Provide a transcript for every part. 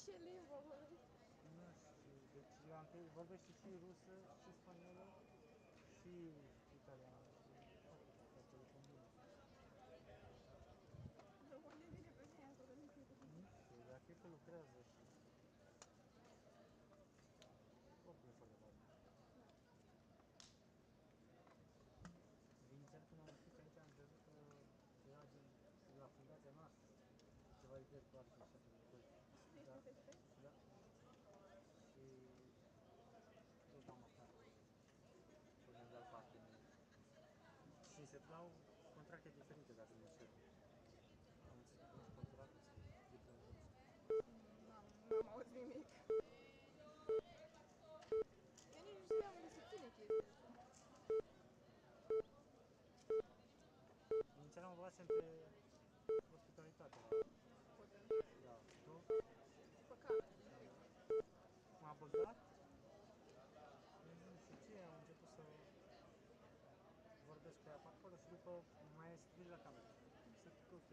Ce limbă vorbești? Nu știu, deci vorbește și rusă, și spaniolă, și italiană, și toate acolo combină. Unde vine pe mine acolo lucruri? Nu știu, dar cred că lucrează și oricum e foarte tare. Inițial când am ieșit aici am crezut că era gen la fundația noastră, ceva de parcă așa de lucruri. Da, da. Și tot am aflat că porneam de altă parte. Și se dau contracte diferite dacă nu știu. Am înțeles că prin sponsoratul sau diplomă. N-am auzit nimic. Eu nici nu știam unde se ține chestia asta. Inițial am luasem pe ospitalitate la... Da, tu? Pe cameră. M-a băgat, nu știu ce, am început să vorbesc cu ea pe acolo și după mai scris la cameră. Să zic ok.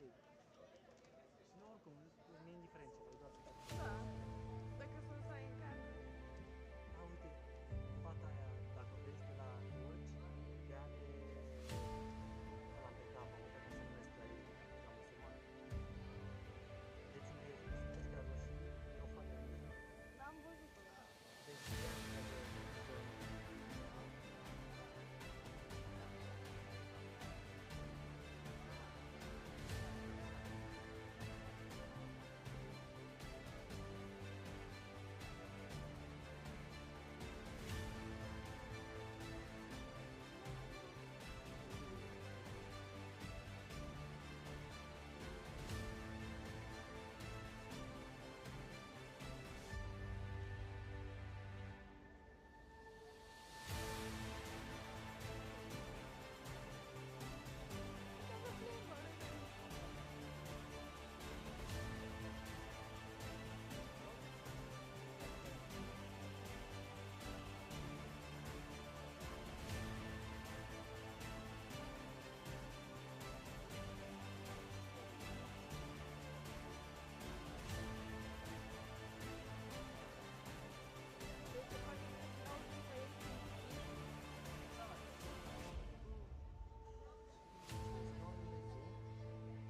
Și nu oricum, mi-e indiferent ce vrei, doar să fac. Da. Dacă să stai în casă. A, uite, fata aia, dacă vezi de la Gorj, ea de ăla pe capă, cred că se numesc la ei, la musulmani. Deci unde e ăștia roșii, e o fată mică. N-am văzut-o. Deci ea de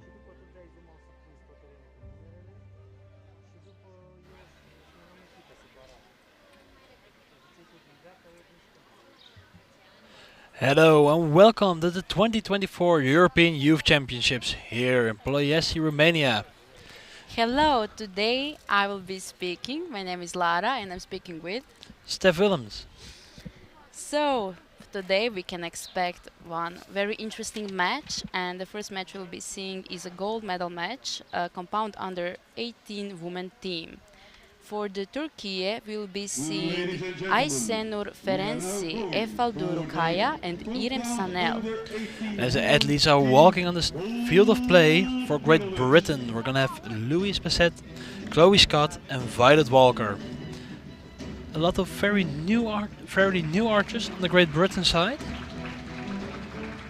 și după tu dai zoom au să prins tot terenul cu numerele și după eu și mi-am echipă separată. Deci tu din dreapta, eu din stânga. Hello and welcome to the 2024 European Youth Championships here in Ploiesti, Romania. Hello, today I will be speaking. My name is Lara and I'm speaking with. Steph Willems. So, today we can expect one very interesting match, and the first match we'll be seeing is a gold medal match, a compound under 18 women team. For the Turkey, we'll be seeing Aysenur Ferenci, Efal Durukaya, and Irem Sanel. As the athletes are walking on the field of play for Great Britain, we're gonna have Louise Bassett, Chloe Scott, and Violet Walker. A lot of fairly new archers on the Great Britain side.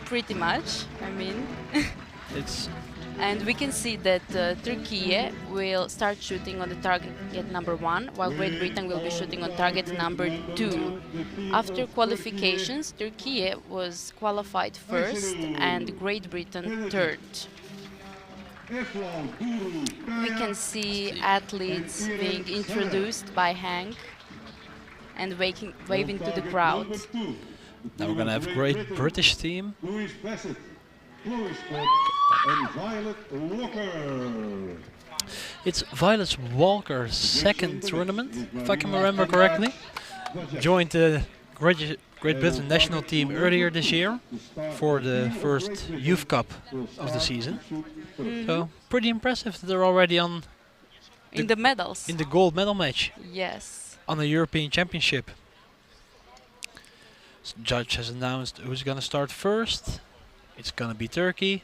Pretty much, I mean. It's And we can see that Turkey will start shooting on the target number 1, while Great Britain will be shooting on target number 2. After qualifications, Turkey was qualified first and Great Britain third. We can see athletes being introduced by Hank and waving to the crowd. now we're gonna have Great British team. Louis Bassett, Chloe Scott, and Violet Walker. It's Violet Walker's second tournament, if I can remember correctly. Joined the Great Britain national team earlier this year for the first Youth Cup of the season. So pretty impressive that they're already In the medals. in the gold medal match Yes. on the European Championship. Judge has announced who's gonna start first. It's gonna be Turkey.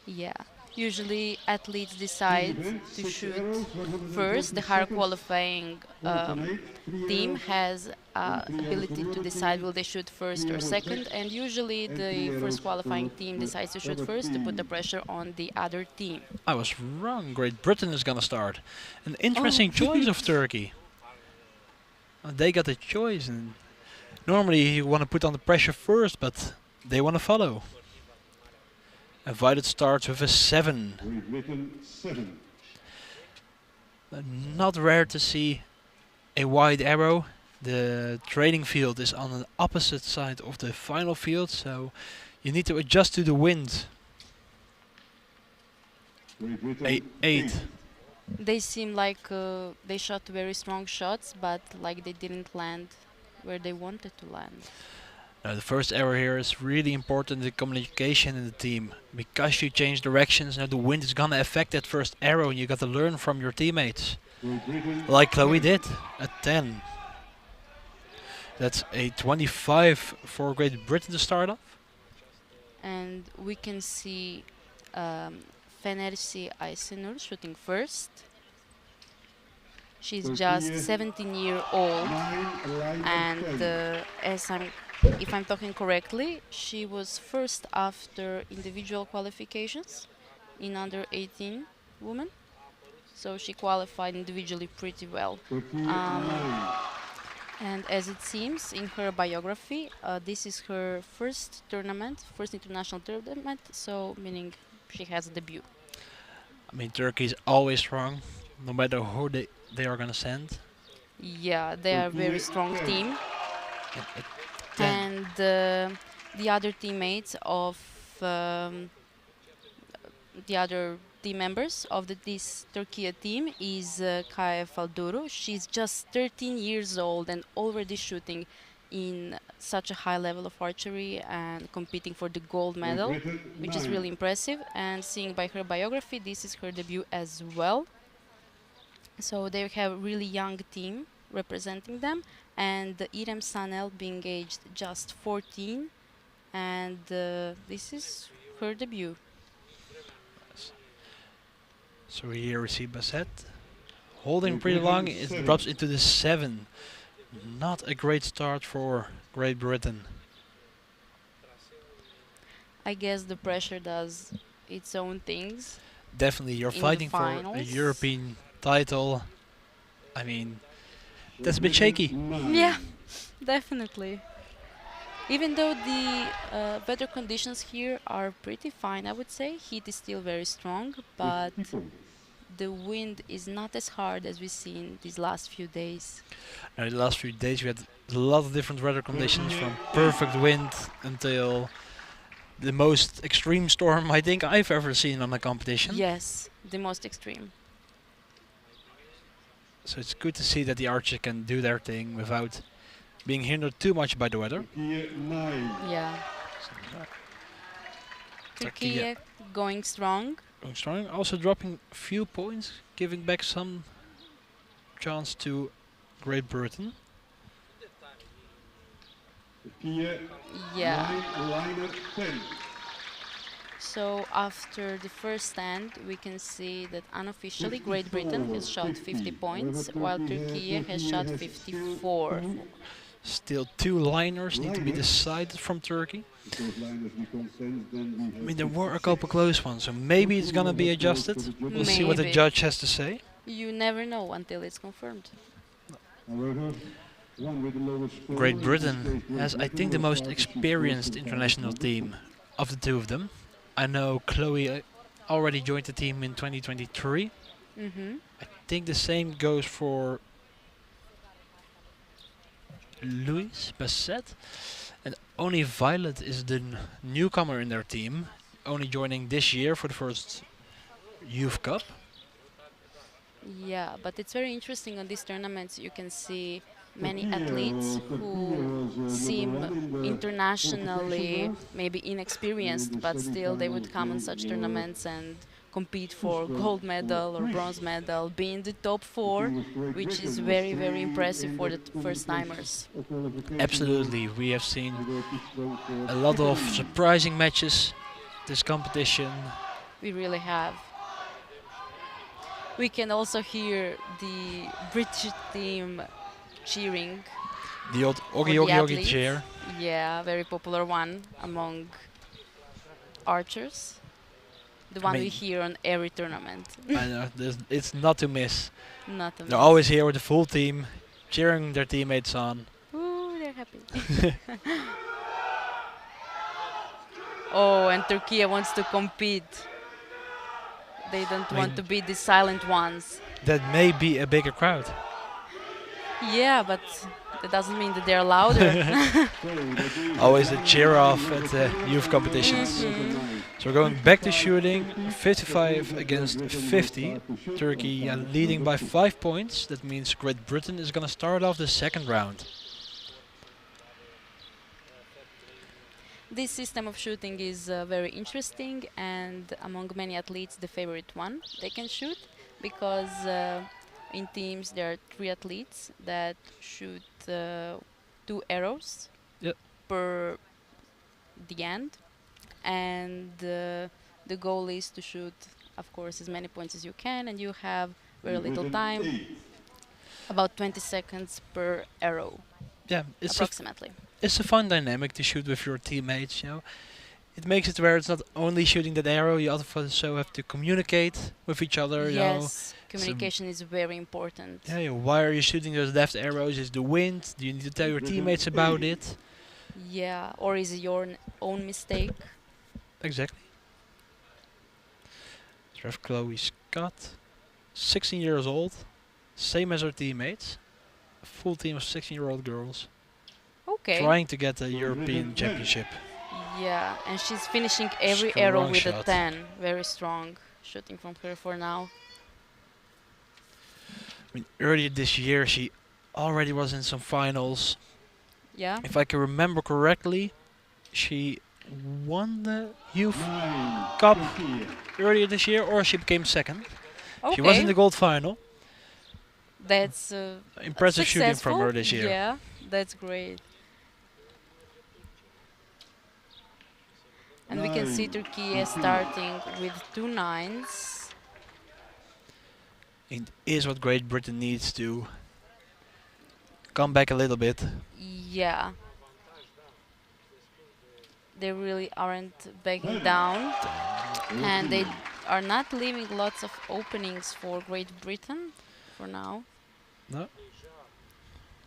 Yeah. Usually, athletes decide to shoot first. The higher qualifying team has ability to decide will they shoot first or second, and usually the first qualifying team decides to shoot first to put the pressure on the other team. I was wrong. Great Britain is gonna start. An interesting choice of Turkey. They got a choice, and normally you want to put on the pressure first, but they want to follow. And Violet starts with a 7. Great Britain 7. Not rare to see a wide arrow. The training field is on the opposite side of the final field, so you need to adjust to the wind. Great Britain A 8. They seem like they shot very strong shots, but like they didn't land where they wanted to land. The first error here is really important, the communication in the team. Because you change directions, now the wind is gonna affect that first arrow, and you got to learn from your teammates. Great Britain Like Chloe did at 10. That's a 25 for Great Britain to start off. And we can see Fenersi Aysenur shooting first. She's just 17-year-old, 9 line and 10. if I'm talking correctly, she was first after individual qualifications in under 18 women. So she qualified individually pretty well. Turkey Um, 9. And as it seems in her biography, this is her first tournament, first international tournament, so meaning she has a debut. I mean, Turkey is always strong, no matter who they are gonna send. Yeah, they are a very strong team. At 10. And the other teammates of the other team members of this Turkey team is Kaya Falduru. She's just 13 years old and already shooting in such a high level of archery and competing for the gold medal, Great Britain which is 9. really impressive. And seeing by her biography, this is her debut as well. So they have a really young team representing them, and Irem Sanel being aged just 14, and this is her debut. So here we see Bassett holding pretty Britain long. It 7. drops into the 7. Not a great start for Great Britain. I guess the pressure does its own things. Definitely, you're In the fighting for a finals. European title. I mean, that's a bit shaky. 9. Yeah, definitely. Even though the weather conditions here are pretty fine, I would say. Heat is still very strong, but the wind is not as hard as we've seen these last few days. Now, the last few days we had a lot of different weather conditions, from perfect wind until the most extreme storm I think I've ever seen on a competition. Yes, the most extreme. So it's good to see that the archers can do their thing without being hindered too much by the weather. Turkey 9. Yeah. Turkey, Turkey going strong. going strong, also dropping a few points, giving back some chance to Great Britain. Turkey Yeah. 9 liner 10. So after the first stand, we can see that unofficially Great Britain has shot 50 points, while Turkey has shot 54. Still 2 liners need to be decided from Turkey. If those liners become 10, then we I have mean, there were a couple close ones, so maybe it's gonna be adjusted. We'll see what the Maybe. judge has to say. You never know until it's confirmed. However, one with the lowest score Great in Britain this case, has, I think, the most experienced international team of the two of them. I know Chloe already joined the team in 2023. Mm-hmm. I think the same goes for Louis Bassett. And only Violet is the newcomer in their team, only joining this year for the first Youth Cup. Yeah, but it's very interesting on these tournaments. You can see many athletes who seem internationally maybe inexperienced, but still they would come on such tournaments and compete for gold medal or bronze medal, be in the top 4, which is very, very impressive for the first timers. Absolutely, we have seen a lot of surprising matches this competition. We really have. We can also hear the British team cheering The old for Oggy the Oggy Oggy athletes. cheer. Yeah, very popular one among archers. The I one we mean, hear on every tournament. I know, it's not to miss. Not a They're miss. always here with the full team, cheering their teammates on. Ooh, they're happy. Oh, and Turkey wants to compete. They don't I want mean- to be the silent ones. That may be a bigger crowd. Yeah, but that doesn't mean that they're louder. Always a cheer off at the youth competitions. So we're going back to shooting, 55 against 50. Turkey leading by 5 points. That means Great Britain is going to start off the second round. This system of shooting is very interesting, and among many athletes the favorite one they can shoot, because in teams there are 3 athletes that shoot 2 arrows Yep. per the end, and the goal is to shoot, of course, as many points as you can, and you have very little time, about 20 seconds per arrow Yeah, approximately. it's a fun dynamic to shoot with your teammates. You know, it makes it where it's not only shooting that arrow. You also have to communicate with each other. You know, Yes, communication is very important. yeah, why are you shooting those left arrows? Is the wind? Do you need to tell your teammates about it? Yeah, or is it your own mistake? Exactly. So we have Chloe Scott, 16 years old, same as her teammates. A full team of 16-year-old girls Okay. trying to get the European Championship. Yeah, and she's finishing every arrow Strong with shot. a 10. Very strong shooting from her for now. I mean, earlier this year she already was in some finals. Yeah. If I can remember correctly, she won the Youth Cup earlier this year, or she became second. Okay. She was in the gold final. That's Impressive shooting from her successful. this year. Yeah, that's great. And we can see Turkey starting with 2 9s. It is what Great Britain needs to come back a little bit. Yeah. They really aren't backing down, and they are not leaving lots of openings for Great Britain for now. No.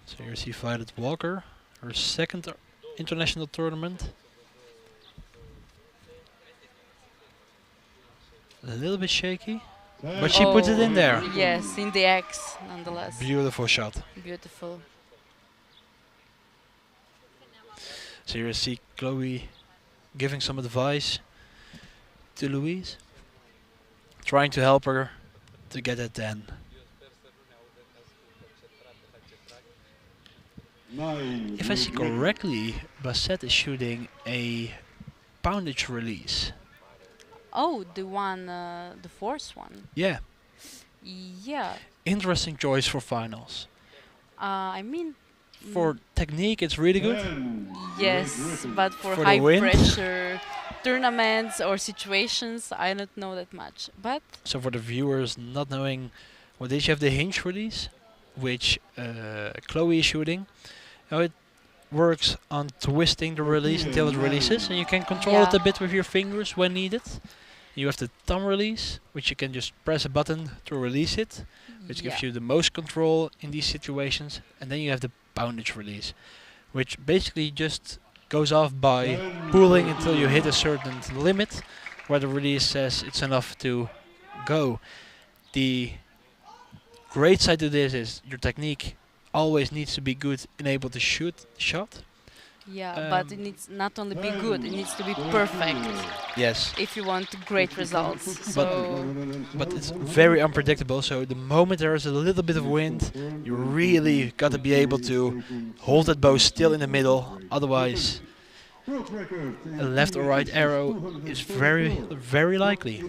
So you see Violet Walker, her second international tournament. A little bit shaky, but she puts it in there. Yes, in the X, nonetheless. Beautiful shot. Beautiful. So you see Chloe giving some advice to Louise, trying to help her to get that 10. If I see correctly, Bassett is shooting a poundage release. Oh, the one, the force one. Yeah, Yeah. interesting choice for finals. I mean, For technique, it's really good. yes, but for For the high wind? pressure tournaments or situations, I don't know that much. But So for the viewers not knowing what is, you have the hinge release, which Chloe is shooting. Now it works on twisting the release until it releases, and you can control it a Yeah. bit with your fingers when needed. You have the thumb release, which you can just press a button to release it, which gives you the most control in these situations. And then you have the poundage release, which basically just goes off by pulling until you hit a certain limit, where the release says it's enough to go. The great side to this is your technique always needs to be good and able to shoot the shot. Yeah, but it needs not only be good, it needs to be perfect Yes, if you want great results. So but it's very unpredictable. So the moment there is a little bit of wind, you really got to be able to hold that bow still in the middle. Otherwise, World record. a left or right arrow is very likely.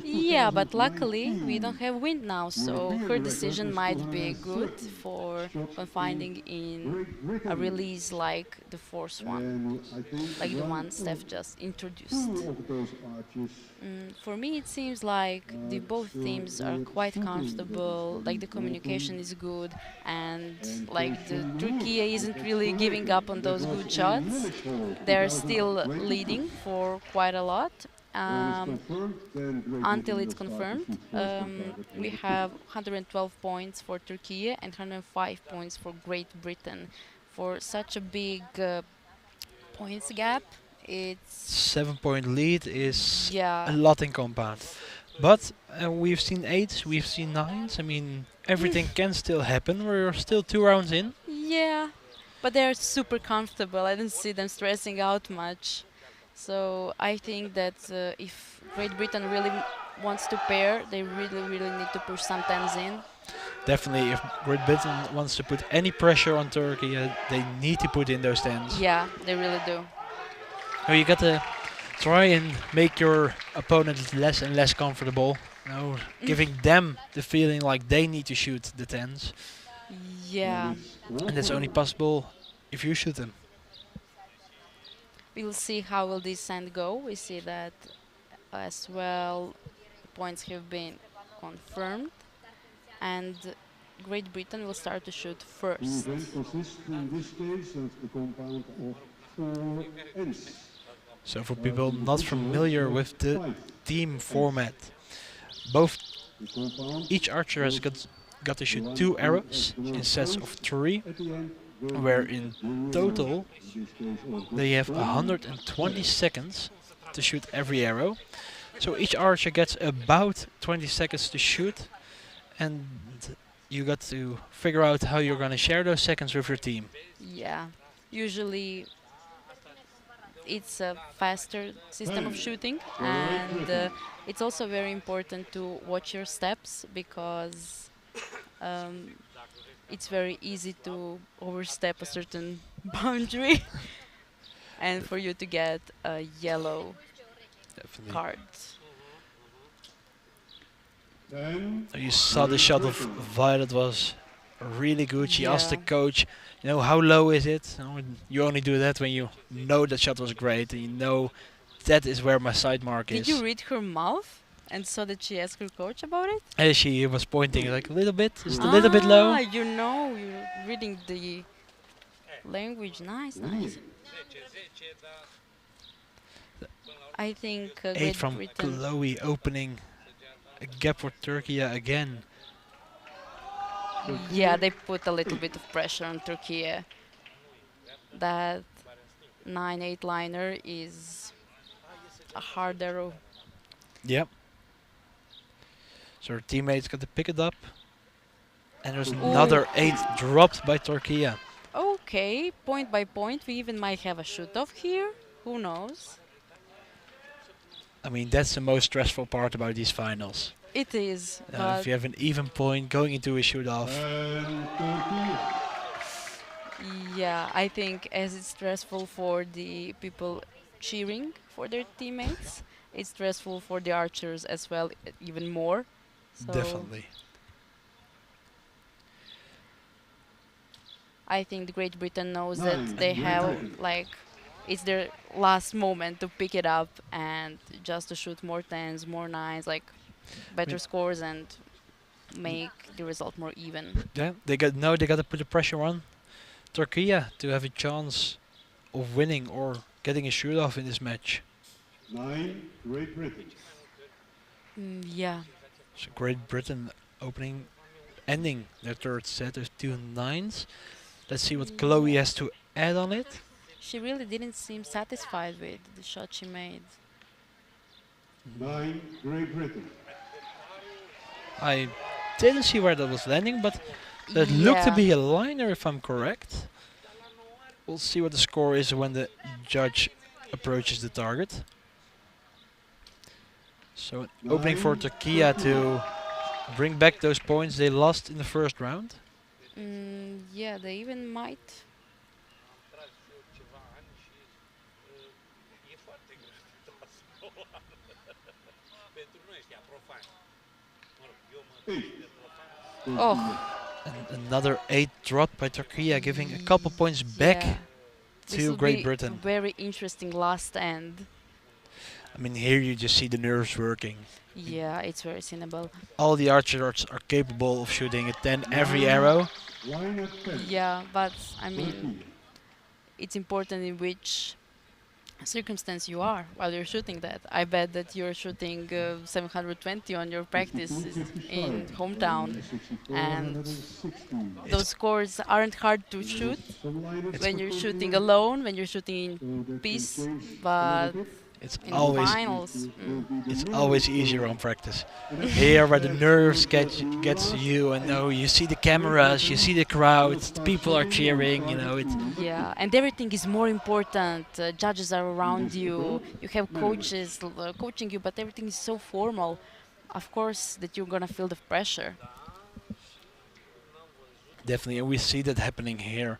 Yeah, but luckily we don't have wind now, so her decision might be good for confining in a release like the fourth one, And I think like the one Steph just introduced. two of those arches For me, it seems like the both so teams are they're quite shooting comfortable, like the the communication is good, and And like the Turkey Turkey isn't really giving up on those good shots. They're still leading for quite a lot. Until it's confirmed, we have 112 points for Turkey and 105 points for Great Britain. For such a big points gap, it's 7 point lead is a yeah. lot in compound. But we've seen 8s, we've seen 9s. I mean, everything can still happen. We're still 2 rounds in. Yeah, but they're super comfortable. I don't see them stressing out much. So I think that if Great Britain really wants to pair, they really need to push some tens in. Definitely, if Great Britain wants to put any pressure on Turkey, they need to put in those 10s. Yeah, they really do. So you got to try and make your opponent less and less comfortable. Giving them the feeling like they need to shoot the 10s. Yeah, And that's only possible if you shoot them. we'll see how will this end go. We see that as well. Points have been confirmed, and Great Britain will start to shoot The first. event consists in this case of the compound of 4 ends. So for people not familiar with the team format, both The compound each archer has got to shoot 2 arrows in sets of 3, at the end where in total in this case of they have 120 seconds to shoot every arrow. So each archer gets about 20 seconds to shoot, and you got to figure out how you're going to share those seconds with your team. Yeah, usually it's a faster system of shooting, and it's also very important to watch your steps because it's very easy to overstep a certain boundary and for you to get a yellow Definitely. card. Then You saw the shot of Violet was really good. She asked the Yeah. coach, how low is it? You only do that when you know that shot was great and you know that is where my side mark Did is. you read her mouth and saw that she asked her coach about it? And she was pointing like a little bit, just a little bit low. You know, you're reading the language. Nice, nice. I think 8 Great from Britain. Chloe opening a gap for Turkey again. Yeah, they put a little bit of pressure on Turkey. That 9-8 liner is a hard arrow. Yep. So her teammates got to pick it up. And there's Ooh. another 8 dropped by Turkey. Okay, point by point, we even might have a shoot-off here. Who knows? I mean, that's the most stressful part about these finals. It is, If but you have an even point going into a shoot-off. and Turkey. yeah, I think as it's stressful for the people cheering for their teammates, it's stressful for the archers as well, even more. So Definitely. I think the Great Britain knows Nine, that they Great have Britain. like it's their last moment to pick it up and just to shoot more tens, more nines, like better Yeah. scores and make the result more even. Yeah, they got to put the pressure on Turkey to have a chance of winning or getting a shoot-off in this match. 9, Great Britain. Yeah, So Great Britain ending their third set with 2 9s. Let's see what Chloe has to add on it. she really didn't seem satisfied with the shot she made. 9, Great Britain. I didn't see where that was landing, but that looked to Yeah. be a liner if I'm correct. We'll see what the score is when the judge approaches the target. So opening for Turkey to bring back those points they lost in the first round. Yeah, they even might. Oh, And another 8 drop by Turkey, giving a couple points back yeah. This to will Great be Britain. very interesting last end. I mean, here you just see the nerves working. Yeah, it's very reasonable. All the archers are capable of shooting a 10 every arrow. Line at 10. Yeah, but I mean, Turkey. it's important in which circumstance you are while you're shooting that. I bet that you're shooting 720 on your practice in hometown, and those scores aren't hard to shoot when you're shooting alone, when you're shooting in peace, but It's in always finals, it's always easier on practice. Here where the nerves gets to you, and you see the cameras, you see the crowds, the people are cheering, it's yeah, and everything is more important. Judges are around you. You have coaches coaching you, but everything is so formal. Of course, that you're gonna feel the pressure. definitely, and we see that happening here.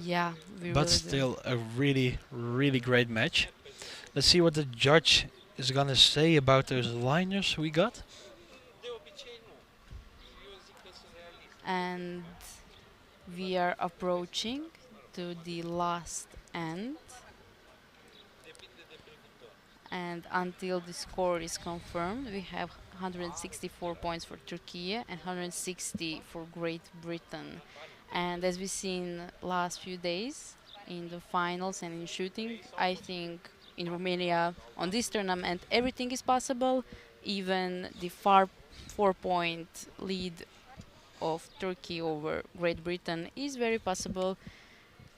Yeah, we But really do. still a really, really great match. Let's see what the judge is gonna say about those liners we got. And we are approaching to the last end. And until the score is confirmed, we have 164 points for Turkey and 160 for Great Britain. And as we've seen last few days in the finals and in shooting, I think in Romania on this tournament everything is possible. Even the far 4-point lead of Turkey over Great Britain is very possible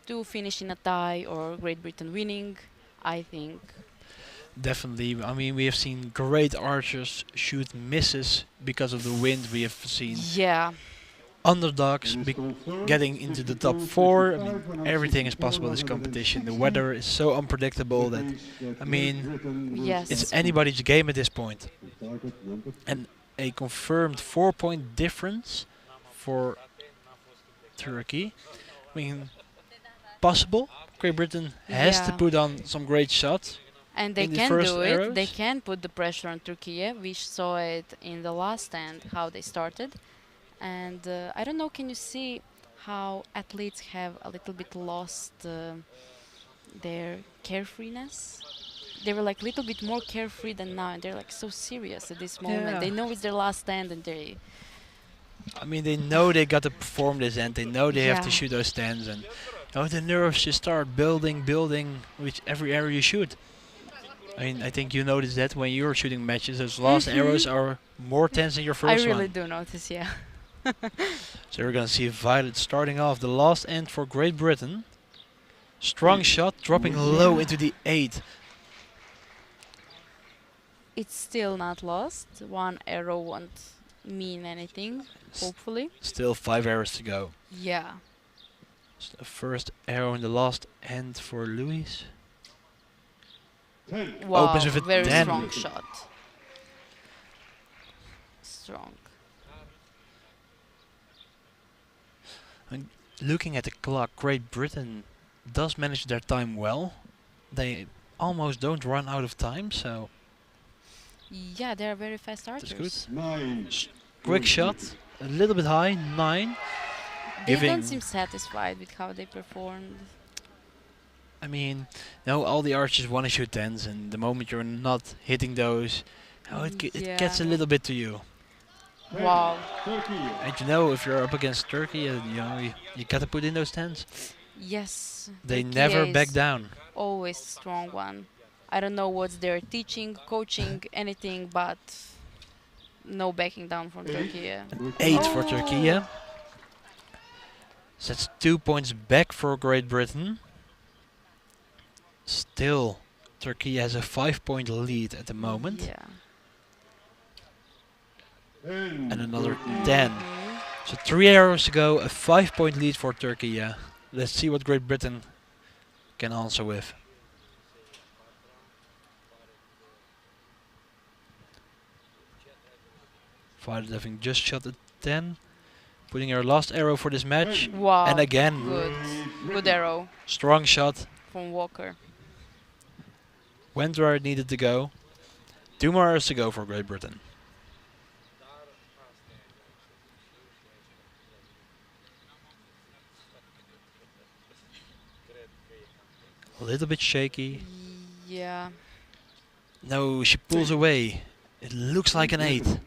to finish in a tie or Great Britain winning. I think. Definitely, I mean, we have seen great archers shoot misses because of the wind. We have seen Yeah, underdogs getting into the top 4. I mean, everything is possible in this competition. The weather is so unpredictable that, I mean, yes. it's anybody's game at this point. And a confirmed 4-point difference for Turkey. I mean, possible. Great Britain has to Yeah. put on some great shots. And they in the can first do it. They arrows? can put the pressure on Turkey. We saw it in the last end, how they started. And I don't know, can you see how athletes have a little bit lost their carefreeness? They were like a little bit more carefree than now, and they're like so serious at this moment. Yeah. They know it's their last stand, and they I mean, they know they got to perform this, and they know they have to Yeah. shoot those stands, and the nerves just start building with every arrow you shoot. I mean, I think you notice that when you're shooting matches, those last arrows are more tense than your I first really one. do notice, yeah. So we're gonna see Violet starting off the last end for Great Britain. Strong shot, dropping low into the 8. It's still not lost. One arrow won't mean anything, hopefully. Still 5 arrows to go. Yeah. So the first arrow in the last end for Louis. 10. Wow, Opens with a very 10. strong shot. Strong. Looking at the clock, Great Britain does manage their time well. They almost don't run out of time, so Yeah, they're very fast that's archers. good. 9. Quick shot, a little bit high, 9. They Giving- don't seem satisfied with how they performed. I mean, all the archers want to shoot 10s, and the moment you're not hitting those, it gets a Yeah. little bit to you. Wow. Turkey. And if you're up against Turkey, you gotta put in those 10s. Yes. They Turkey never back is down. Always strong one. I don't know what they're teaching, coaching, anything, but no backing down from Turkey. Yeah. 8 for Oh. Turkey, yeah. So that's 2 points back for Great Britain. Still, Turkey has a 5-point lead at the moment. Yeah. And another 10. So 3 arrows to go, a 5-point lead for Turkey, yeah. Let's see what Great Britain can answer with. Violet having just shot a 10. Putting her last arrow for this match. Wow. And again, Good. Good arrow strong shot. from Walker. Went where it needed to go. 2 more hours to go for Great Britain. A little bit shaky. Yeah. No, she pulls away. It looks like an 8.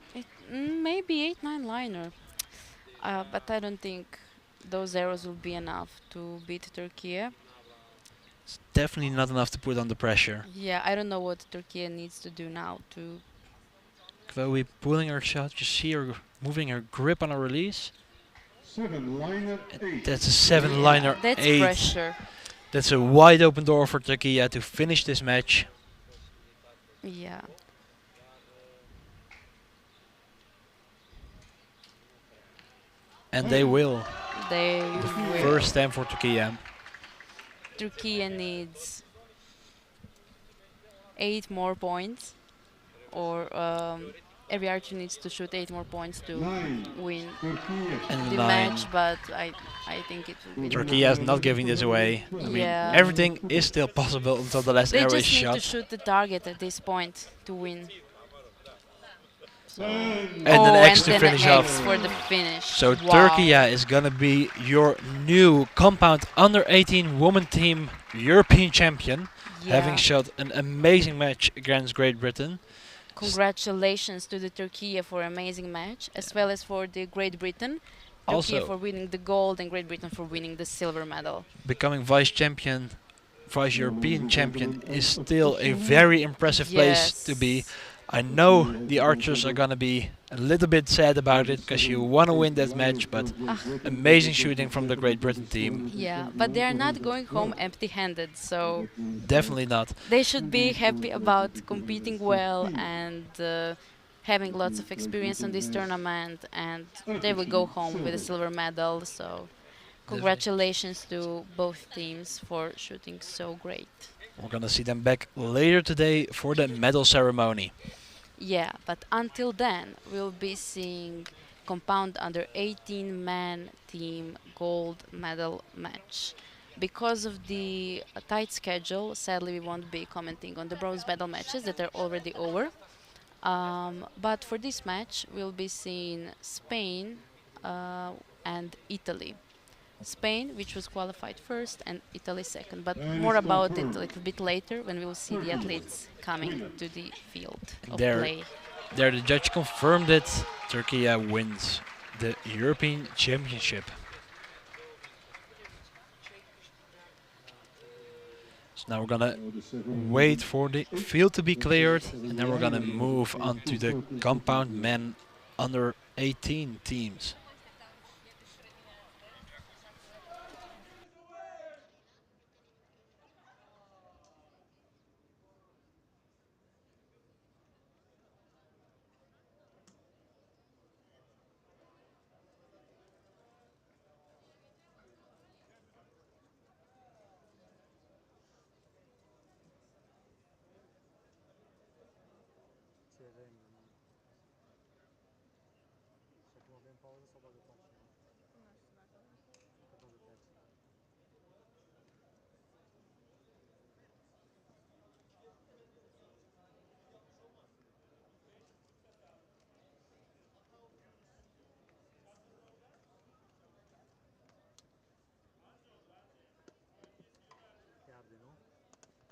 Maybe 8-9 liner. But I don't think those arrows will be enough to beat Turkey. It's definitely not enough to put on the pressure. Yeah, I don't know what Turkey needs to do now to. Chloe pulling her shot. You see her moving her grip on a release. 7-liner 8. That's a 7 liner That's 8. pressure. That's a wide open door for Turkey to finish this match. Yeah. And they will. They will. First time for Turkey. Turkey needs 8 more points, or every archer needs to shoot 8 more points to 9. win Turkey. And the 9. match. But I think it will be. Turkey is not giving this away. I mean, Yeah. everything is still possible until the last They arrow is just need to shot. shoot the target at this point to win. So And an X to then finish an off. X for the finish. So Wow. Turkey is gonna be your new compound under 18 women team European champion, having Yeah. shot an amazing match against Great Britain. Congratulations to the Turkey for amazing match, as well as for the Great Britain. Turkey Also- for winning the gold and Great Britain for winning the silver medal. Becoming vice European champion is still a very impressive place to be. I know the archers are gonna be a little bit sad about it because you want to win that match, but amazing shooting from the Great Britain team. Yeah, but they are not going home empty-handed, so Definitely not. they should be happy about competing well and having lots of experience on this tournament, and they will go home with a silver medal. So congratulations to both teams for shooting so great. We're gonna see them back later today for the medal ceremony. Yeah, but until then, we'll be seeing compound under 18 man team gold medal match. Because of the tight schedule, sadly we won't be commenting on the bronze medal matches that are already over. But for this match, we'll be seeing Spain and Italy. Spain, which was qualified first, and Italy second. But more about it a little bit later when we will see the athletes coming to the field of play. There the judge confirmed it. Turkey wins the European Championship. So now we're gonna wait for the field to be cleared, and then we're gonna move on to the compound men under 18 teams.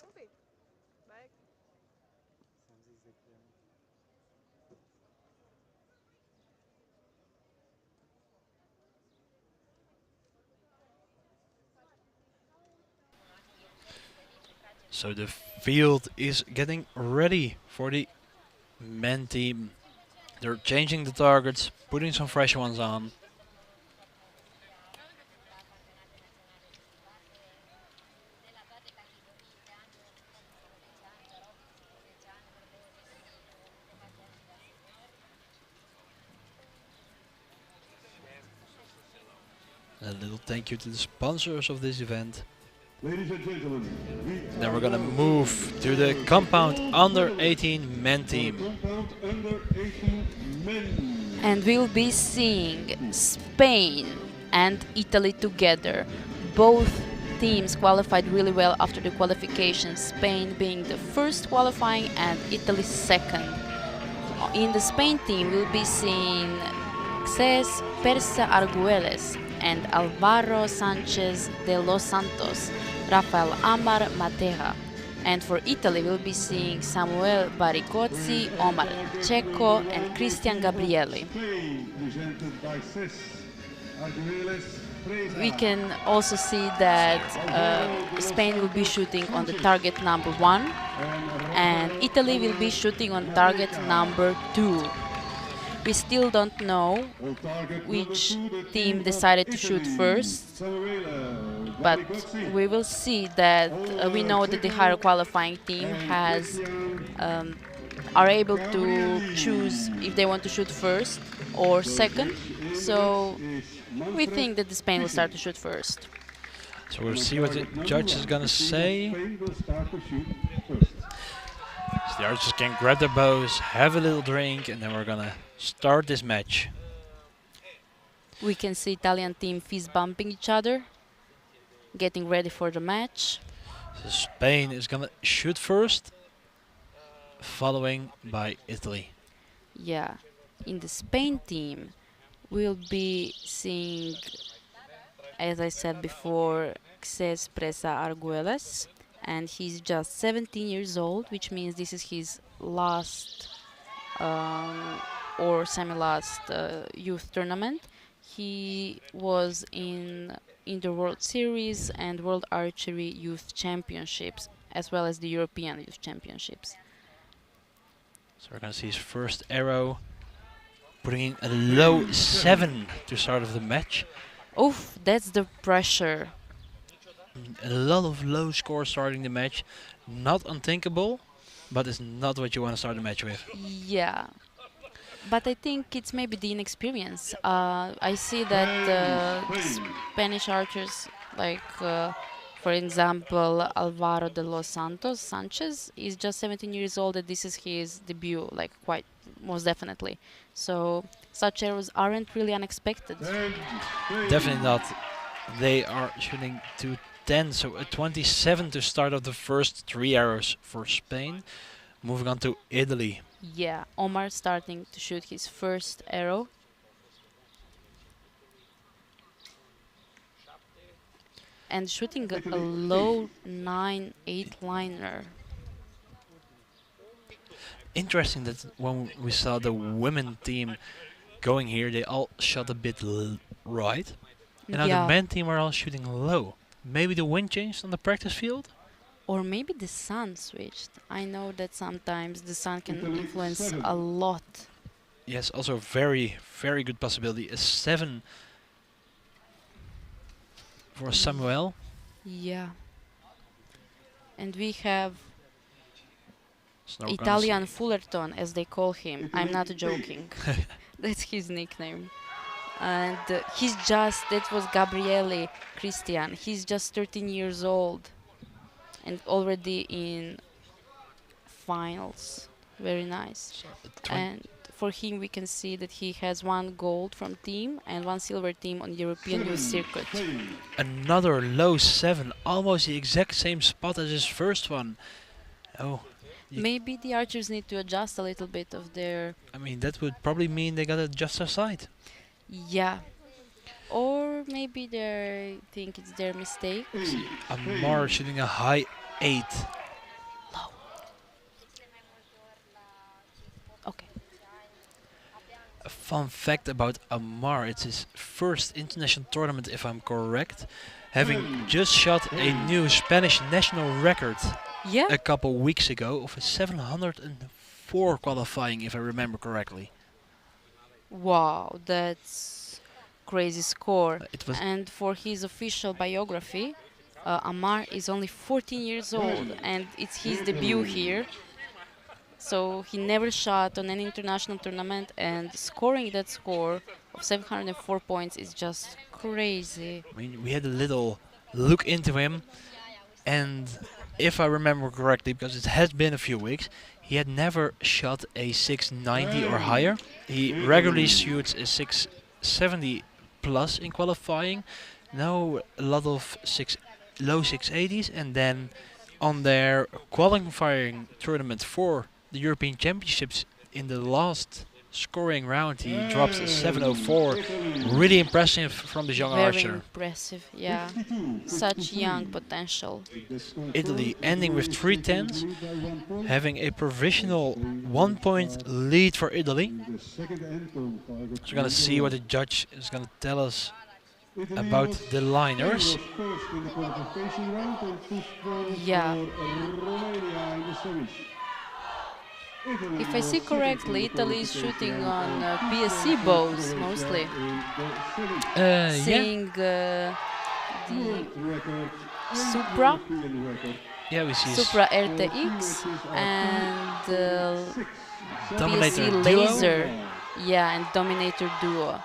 Oké, baik. So the field is getting ready for the men team. They're changing the targets, putting some fresh ones on. A little thank you to the sponsors of this event. Ladies and gentlemen, Then we're gonna move to the compound under 18 men team. compound under 18 men. And we'll be seeing Spain and Italy together, both teams qualified really well after the qualification, Spain being the first qualifying and Italy second. In the Spain team, we'll be seeing Xes Persa Arguelles and Alvaro Sanchez de los Santos, Rafael Amar Matera. And for Italy, we'll be seeing Samuel Baricozzi, Omar Checo, and Christian Gabrielli. Spain, presented by Cés Arguelles Preza. We can also see that Spain will be shooting on the target number 1 and Italy will be shooting on target number 2. We still don't know On target which number 2, the team of decided to shoot Italy. first, Samuele but Baricozzi we will see that we know that the higher qualifying team has are able to choose if they want to shoot first or second. So we think that the Spain will start to shoot first. So we'll see what the judge is gonna say. Spain will start to shoot first. So the archers can grab their bows, have a little drink, and then we're gonna start this match. We can see Italian team fist bumping each other, getting ready for the match. So Spain is gonna shoot first, following by Italy. Yeah, in the Spain team, we'll be seeing, as I said before, Xes Presa Arguelles, and he's just 17 years old, which means this is his last or semi-last youth tournament. He was in the World Series and World Archery Youth Championships, as well as the European Youth Championships. So we're gonna see his first arrow, putting in a low 7 to start of the match. Oof, that's the pressure. A lot of low scores starting the match. Not unthinkable, but it's not what you want to start the match with. Yeah, but I think it's maybe the inexperience. I see that Spanish archers, like for example Alvaro de los Santos Sanchez, is just 17 years old, and this is his debut, like quite most definitely. So such arrows aren't really unexpected. Definitely not. They are shooting to 10, so a 27 to start off the first 3 arrows for Spain. Moving on to Italy. Yeah, Omar starting to shoot his first arrow. And shooting a low 9-8 liner. Interesting that when we saw the women team going here, they all shot a bit right. And now Yeah, the men team are all shooting low. Maybe the wind changed on the practice field? or maybe the sun switched. I know that sometimes the sun can Italy influence 7. a lot. Yes, also a very, very good possibility. A 7 for Samuel. Yeah. And we have So now we're gonna Italian Fullerton, as they call him. I'm not joking. That's his nickname. And that was Gabriele Christian. He's just 13 years old and already in finals. Very nice. And for him, we can see that he has 1 gold from team and 1 silver team on European Youth Circuit. Another low 7, almost the exact same spot as his first one. Oh, Maybe the archers need to adjust a little bit of their... I mean, that would probably mean they gotta adjust their sight. Yeah. Or maybe they think it's their mistake. Amar shooting a high 8. Low. Okay. A fun fact about Amar, it's his first international tournament, if I'm correct, having just shot a new Spanish national record Yeah? a couple weeks ago of a 704 qualifying, if I remember correctly. Wow, that's crazy score. It was And for his official biography, Amar is only 14 years old and it's his debut here. So he never shot on any international tournament, and scoring that score of 704 points is just crazy. I mean, we had a little look into him, and if I remember correctly, because it has been a few weeks, he had never shot a 690 or higher. He regularly shoots a 670 plus in qualifying. Now a lot of low 680s, and then on their qualifying tournament for the European Championships in the last scoring round, he drops a 704. Really impressive from this young Very archer. impressive, yeah. Such young potential. Italy ending with 310s, having a provisional 1-point lead for Italy. So we're gonna see what the judge is gonna tell us about the liners. Yeah. If I see correctly, Italy is shooting on PSC bows mostly. Yeah. Seeing the Supra, Yeah, we see Supra RTX and Dominator PSC Duo. Laser. Yeah, and Dominator Duo.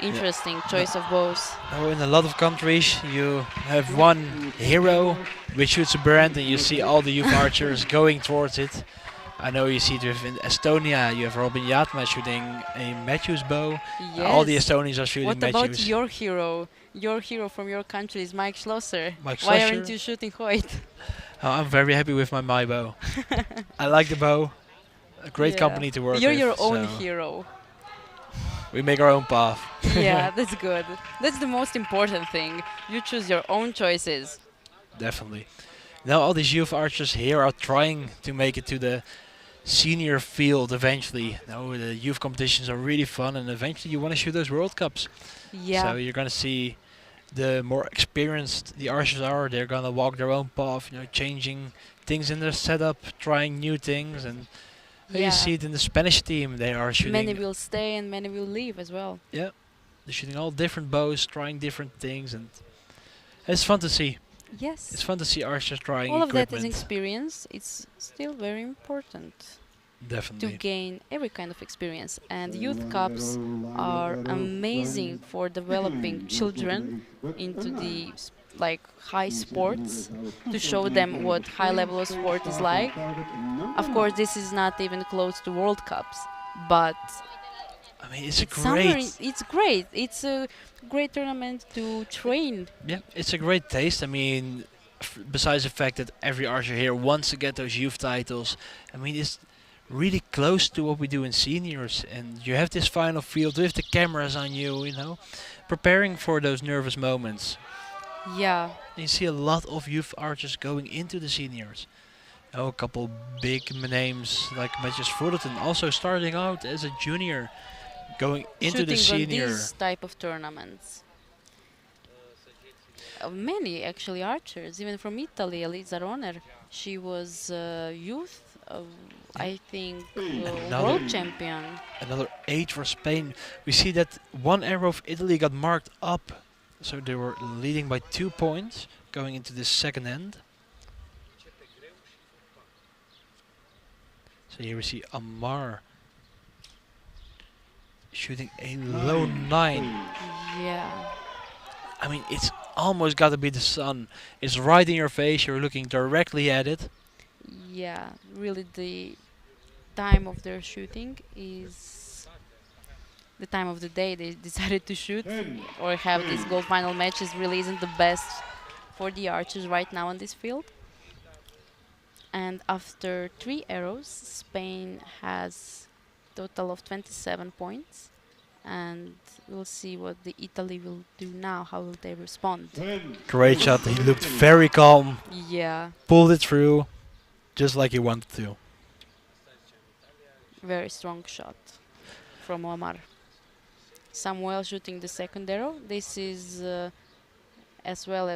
Interesting choice of bows. Now in a lot of countries you have one hero which shoots a brand, and you see all the youth archers going towards it. I know you see it in Estonia, you have Robin Jatma shooting a Matthews bow. Yes. All the Estonians are shooting What Matthews. about your hero? Your hero from your country is Mike Schlosser. Mike Why Schlosser? aren't you shooting Hoyt? I'm very happy with my bow. I like the bow. A great Yeah. company to work You're with. your own so hero. we make our own path. Yeah, that's good. That's the most important thing. You choose your own choices. Definitely. Now all these youth archers here are trying to make it to the senior field eventually. Now the youth competitions are really fun, and eventually you want to shoot those World Cups. Yeah. So you're gonna see the more experienced the archers are, they're gonna walk their own path, changing things in their setup, trying new things, and you see it in the Spanish team. They are shooting. Many will stay and many will leave as well. Yeah, they're shooting all different bows, trying different things, and it's fun to see. Yes. It's fun to see archers trying All of that equipment. is experience. It's still very important to Definitely. gain every kind of experience. And youth cups are amazing for developing children into the high sports, to show them what high level of sport is like. Of course, this is not even close to World Cups, but I mean, it's it's great. It's a great tournament to train. Yeah, it's a great taste. I mean, besides the fact that every archer here wants to get those youth titles, I mean, it's really close to what we do in seniors. And you have this final field with the cameras on you, preparing for those nervous moments. Yeah. And you see a lot of youth archers going into the seniors. A couple big names like Matthews Fullerton also starting out as a junior, going into the Shooting senior. on these type of tournaments. Many actually archers, even from Italy. Elisa Roner, she was youth, I think, world champion. Another 8 for Spain. We see that one arrow of Italy got marked up, so they were leading by 2 points going into the second end. So here we see Amar shooting a low 9. Yeah. I mean, it's almost got to be the sun. It's right in your face. You're looking directly at it. Yeah, really the time of their shooting is the time of the day they decided to shoot or have these gold final matches. Really isn't the best for the archers right now on this field. And after 3 arrows, Spain has total of 27 points. And we'll see what the Italy will do now. How will they respond? Great shot. He looked very calm. Yeah, Pulled it through just like he wanted to. very strong shot from Omar. Samuel shooting the second arrow. This is as well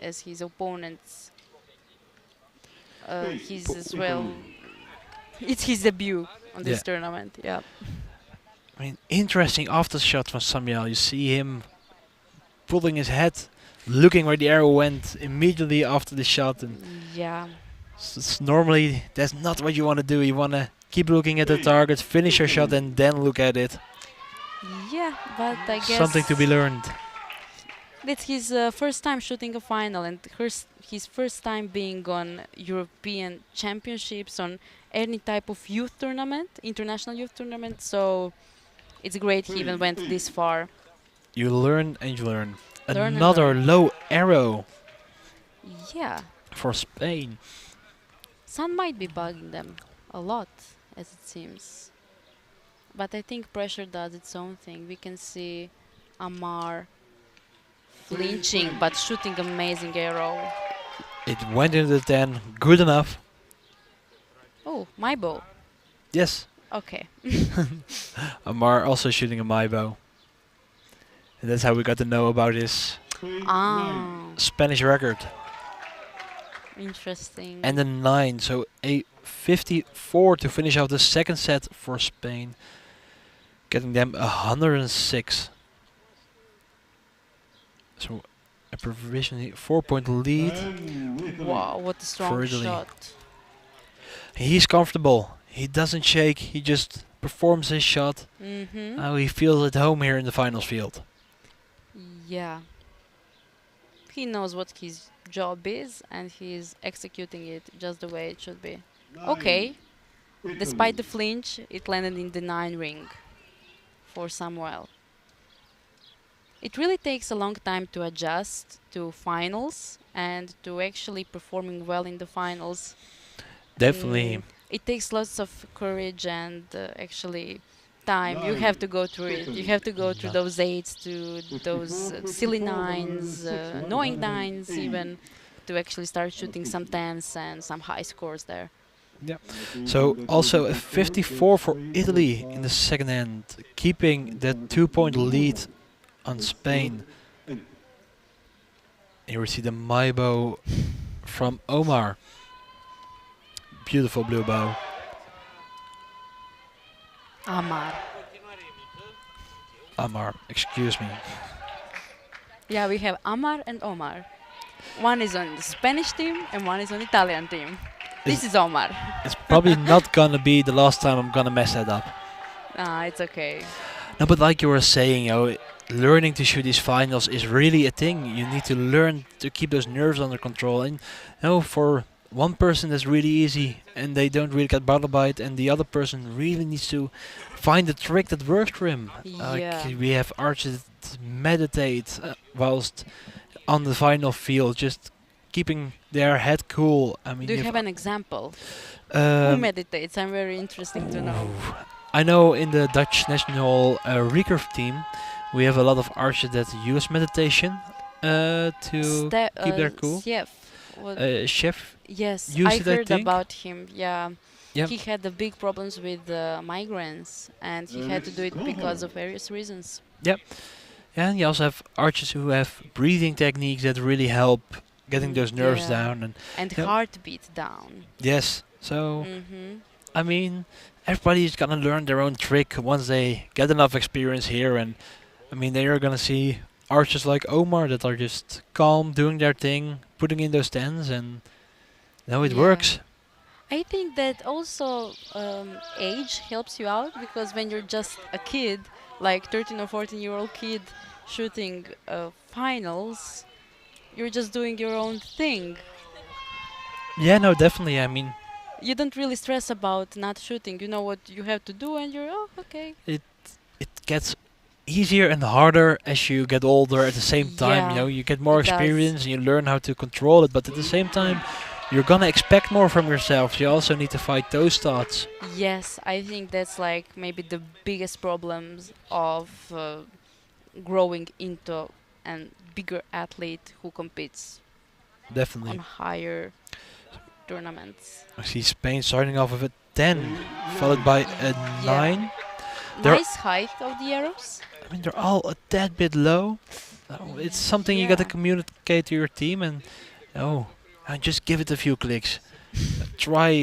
as his opponents. He's as well. It's his debut on this tournament. Yeah. I mean, interesting after shot from Samuel. You see him pulling his head, looking where the arrow went immediately after the shot. And Yeah. normally that's not what you want to do. You want to keep looking at the target, finish your shot, and then look at it. Yeah, but I guess Something to be learned. it's his first time shooting a final and his first time being on European Championships, on any type of youth tournament, international youth tournament. So it's great he even went this far. You learn and you learn. Another low arrow Yeah, for Spain. sun might be bugging them a lot, as it seems. But I think pressure does its own thing. We can see Amar flinching but shooting amazing arrow. It went into the 10, good enough. Oh, my bow. Yes, Okay. Amar also shooting a my bow. And that's how we got to know about his Ah, Spanish record. interesting. And a 9, so a 54 to finish out the second set for Spain. Getting them 106. So a provisionally 4-point lead. Wow, what a strong for Italy. shot. He's comfortable. He doesn't shake. He just performs his shot. Mm-hmm. How he feels at home here in the finals field. Yeah. He knows what his job is and he's executing it just the way it should be. Okay. Despite the flinch, it landed in the 9 ring for Samuel. It really takes a long time to adjust to finals and to actually performing well in the finals. Definitely. It takes lots of courage and actually time. You have to go through it. You have to go through Yeah. those 8s to those silly 9s, knowing 9s even, to actually start shooting some 10s and some high scores there. So also a 54 for Italy in the second end, keeping that 2-point lead on Spain. Here we see the my bow from Omar. Beautiful blue bow. Amar. Amar, excuse me. Yeah, we have Amar and Omar. One is on the Spanish team and one is on the Italian team. This is Omar. It's probably not gonna be the last time I'm gonna mess that up. Ah, it's okay. No, but like you were saying, learning to shoot these finals is really a thing. You need to learn to keep those nerves under control. And for one person that's really easy and they don't really get bothered by it, and the other person really needs to find the trick that works for him. Yeah. We have archers that meditate whilst on the final field, just keeping their head cool. I mean, Do you have an example? Who meditates? I'm very interesting to know. I know in the Dutch national recurve team, we have a lot of archers that use meditation to keep their cool. Chef, Yes, used I it, I heard think. about him. Yeah, Yep. he had the big problems with migraines, and he had to do it because of various reasons. and you also have archers who have breathing techniques that really help getting those nerves Yeah. down. And Yep. heartbeat down. Yes, so Mm-hmm. I mean, everybody's gonna learn their own trick once they get enough experience here, and I mean, they are gonna see archers like Omar that are just calm, doing their thing, putting in those tens, and it Yeah. works. I think that also age helps you out, because when you're just a kid, like 13 or 14-year-old kid shooting finals, you're just doing your own thing. Yeah, no, definitely. I mean, You don't really stress about not shooting. You know what you have to do, and you're okay. it gets easier and harder as you get older. At the same time, Yeah, you get more it does. experience and you learn how to control it. But at the same time, you're gonna expect more from yourself. You also need to fight those thoughts. Yes, I think that's like maybe the biggest problems of growing into a bigger athlete who competes on Definitely. higher tournaments. I see Spain starting off with a 10, followed by a Yeah. 9. There- Nice height of the arrows. I mean, they're all a tad bit low. It's something you got to Yeah. communicate to your team, and and just give it a few clicks. Try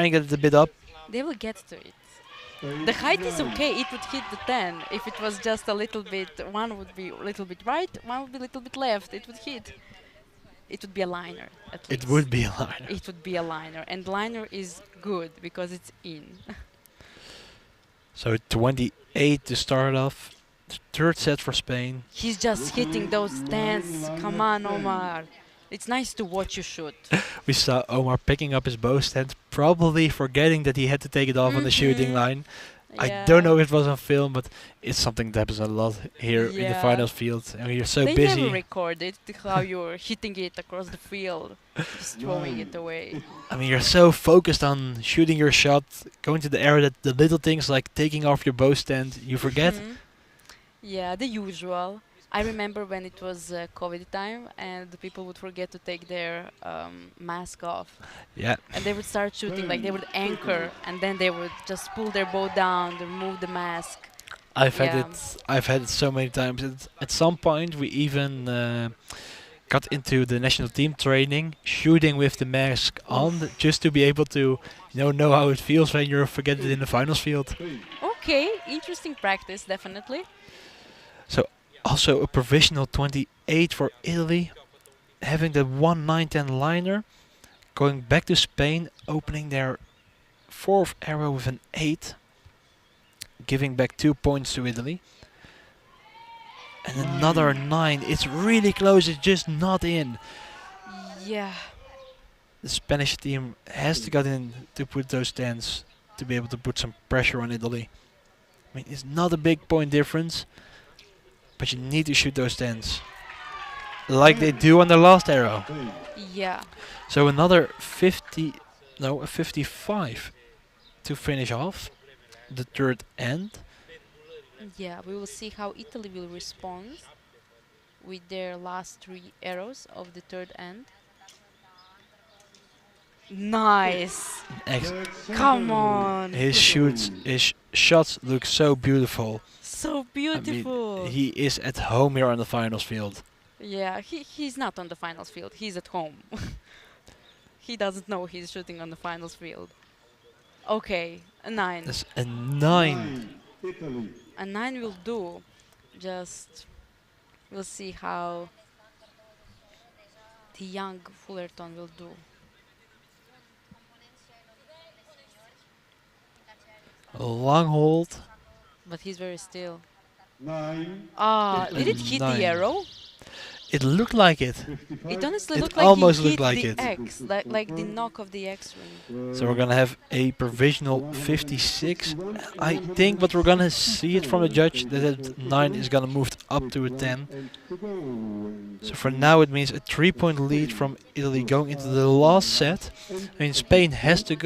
and get it a bit up. They will get to it. The height is okay. It would hit the 10. If it was just a little bit, one would be a little bit right, one would be a little bit left. It would hit. It would be a liner at least. It would be a liner. It would be a liner, and liner is good because it's in. So 28 to start off. Third set for Spain. He's just hitting those 10s. Come on, Omar. It's nice to watch you shoot. We saw Omar picking up his bow stand, probably forgetting that he had to take it off on the shooting Mhm. line. I Yeah. don't know if it was on film, but it's something that happens a lot here in the Yeah. finals field. And you're so They busy. never recorded how you're hitting it across the field, just throwing it away. I mean, you're so focused on shooting your shot, going to the air that the little things like taking off your bow stand, you forget. Mhm. Yeah, the usual. I remember when it was COVID time and the people would forget to take their mask off Yeah, and they would start shooting, like they would anchor and then they would just pull their bow down, remove the mask. I've had Yeah. it. I've had it so many times. At some point, we even got into the national team training, shooting with the mask on, just to be able to, know how it feels when you forget it in the finals field. Okay, interesting practice, definitely. So also a provisional 28 for Italy, having the 1-9-10 liner, going back to Spain, opening their fourth arrow with an 8, giving back 2 points to Italy. And another 9. It's really close. It's just not in. Yeah. The Spanish team has to get in to put those 10s to be able to put some pressure on Italy. I mean, it's not a big point difference, but you need to shoot those 10s. Like they do on the last arrow. Yeah. So another 55 to finish off the third end. Yeah, we will see how Italy will respond with their last 3 arrows of the third end. Nice. Ex- Come on. his shots look so beautiful. So I beautiful. mean, he is at home here on the finals field. Yeah, he's not on the finals field. He's at home. He doesn't know he's shooting on the finals field. Okay, a 9. That's a 9. Italy. A 9 will do. Just we'll see how the young Fullerton will do. A long hold. But he's very still. 9. Ah, did it hit 9. the arrow? It looked like it. 55. It honestly It looked like almost he looked hit like the it. X, like the knock of the X ring. So we're gonna have a provisional 56. I think, but we're gonna see it from the judge that 9 is gonna move up to a 10. So for now it means a 3-point lead from Italy going into the last set. I mean, Spain has to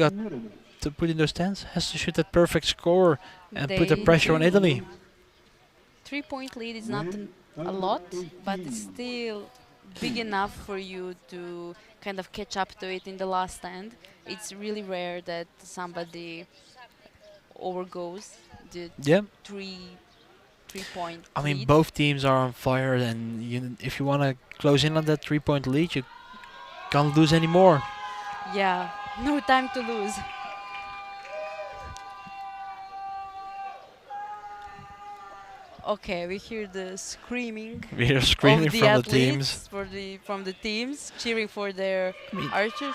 put in those 10s, has to shoot that perfect score and put the They pressure on do. Italy. 3-point lead is not a lot, but it's still big enough for you to kind of catch up to it in the last stand. It's really rare that somebody overgoes the Yeah, 3-point I mean lead. both teams are on fire, and if you want to close in on that 3-point lead, you can't lose anymore. Yeah, no time to lose. Okay, we hear the screaming We're screaming of the from the athletes teams. from the teams cheering for their archers.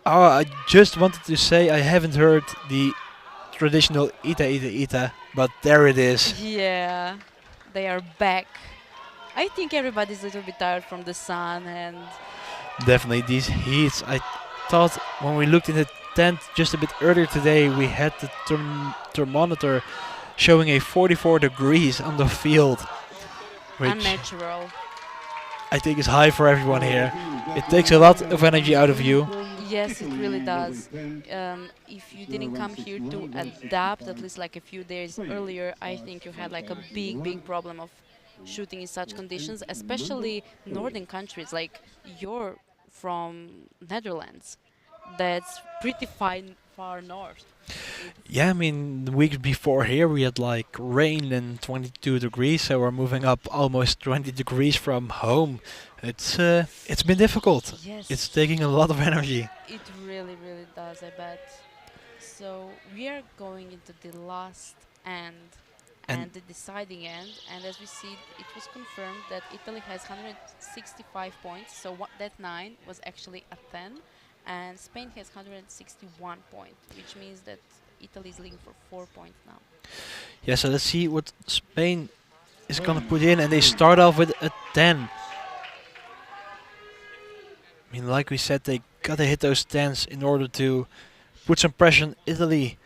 Oh, I just wanted to say I haven't heard the traditional Ita Ita Ita, but there it is. Yeah, they are back. I think everybody's a little bit tired from the sun and Definitely these heats. I thought when we looked in the tent just a bit earlier today, we had the thermometer showing a 44 degrees on the field, which unnatural. I think is high for everyone here. It takes a lot of energy out of you. Yes, it really does. If you didn't come here to adapt, at least like a few days earlier, I think you had like a big problem of shooting in such conditions, especially northern countries. Like you're from Netherlands, that's pretty far north. Yeah, I mean, the weeks before here we had like rain and 22 degrees, so we're moving up almost 20 degrees from home. It's been difficult. Yes, It's taking a lot of energy. it really does, I bet. So we are going into the last end And- and the deciding end, and as we see, it was confirmed that Italy has 165 points, so that 9 was actually a 10, and Spain has 161 points, which means that Italy is leading for 4 points now. Yeah, so let's see what Spain is gonna put in, and they start off with a 10. I mean, like we said, they gotta hit those 10s in order to put some pressure on Italy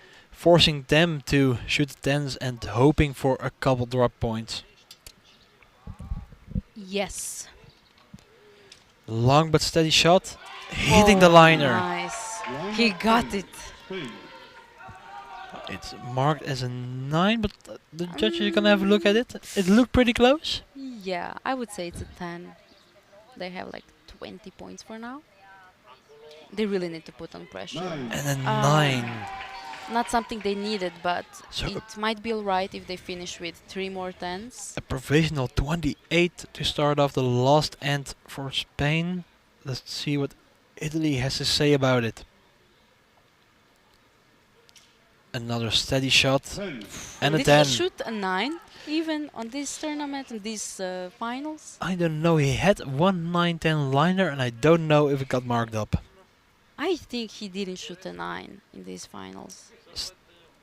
forcing them to shoot the tens and hoping for a couple drop points. Yes. Long but steady shot, hitting the liner. Nice. He got it. Spain. It's marked as a 9, but the judges are gonna have a look at it. It looked pretty close. Yeah, I would say it's a 10. They have like 20 points for now. They really need to put on pressure. 9. And a Ah. 9. Not something they needed, but So it might be alright if they finish with 3 more 10s. a provisional 28 to start off the last end for Spain. Let's see what Italy has to say about it. Another steady shot 10. and a Did 10. he shoot a 9 even on this tournament, in these finals? I don't know, he had one 9-10 liner and I don't know if it got marked up. I think he didn't shoot a 9 in these finals. S-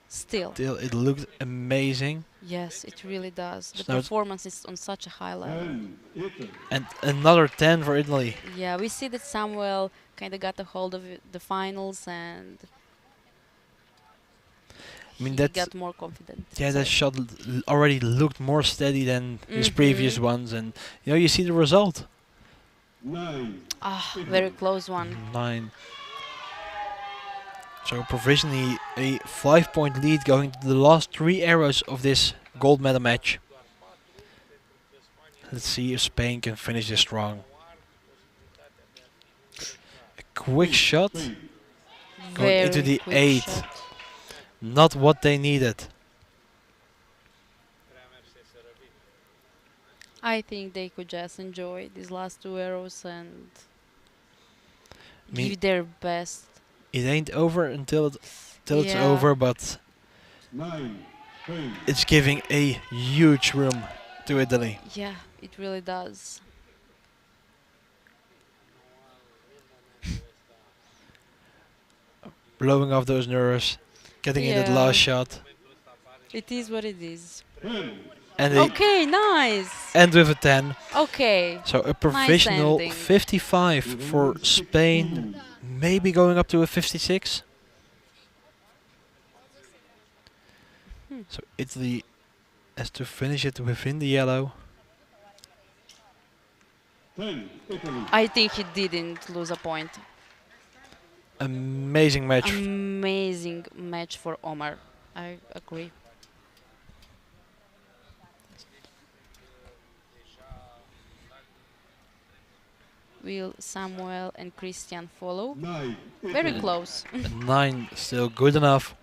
Still, Still, it looked amazing. yes, it really does. The So it's- performance is on such a high level. 10. Italy. And another 10 for Italy. Yeah, we see that Samuel kind of got a hold of the finals and I mean, he that's- got more confident. Yeah, that so- shot already looked more steady than his previous Mhm. ones, and you see the result. 9. Ah, very close one. 9. So provisionally a 5-point lead going to the last 3 arrows of this gold medal match. Let's see if Spain can finish this strong. A quick shot, Spain. Going Very into the quick 8. shot. not what they needed. I think they could just enjoy these last 2 arrows and I mean, give their best. it ain't over until it's Yeah. over, but 9. Spain. it's giving a huge room to Italy. Yeah, it really does. Blowing off those nerves, getting in that Yeah. last shot, It is what it is. 10. and they Okay, nice. end with a 10. Okay. So a provisional ending. 55 for Spain, maybe going up to a 56. So Italy has to finish it within the yellow. 10. Italy. I think he didn't lose a point. Amazing match. Amazing match for Omar. I agree. Will Samuel and Christian follow? 9. Very Italy. close. A 9 still good enough.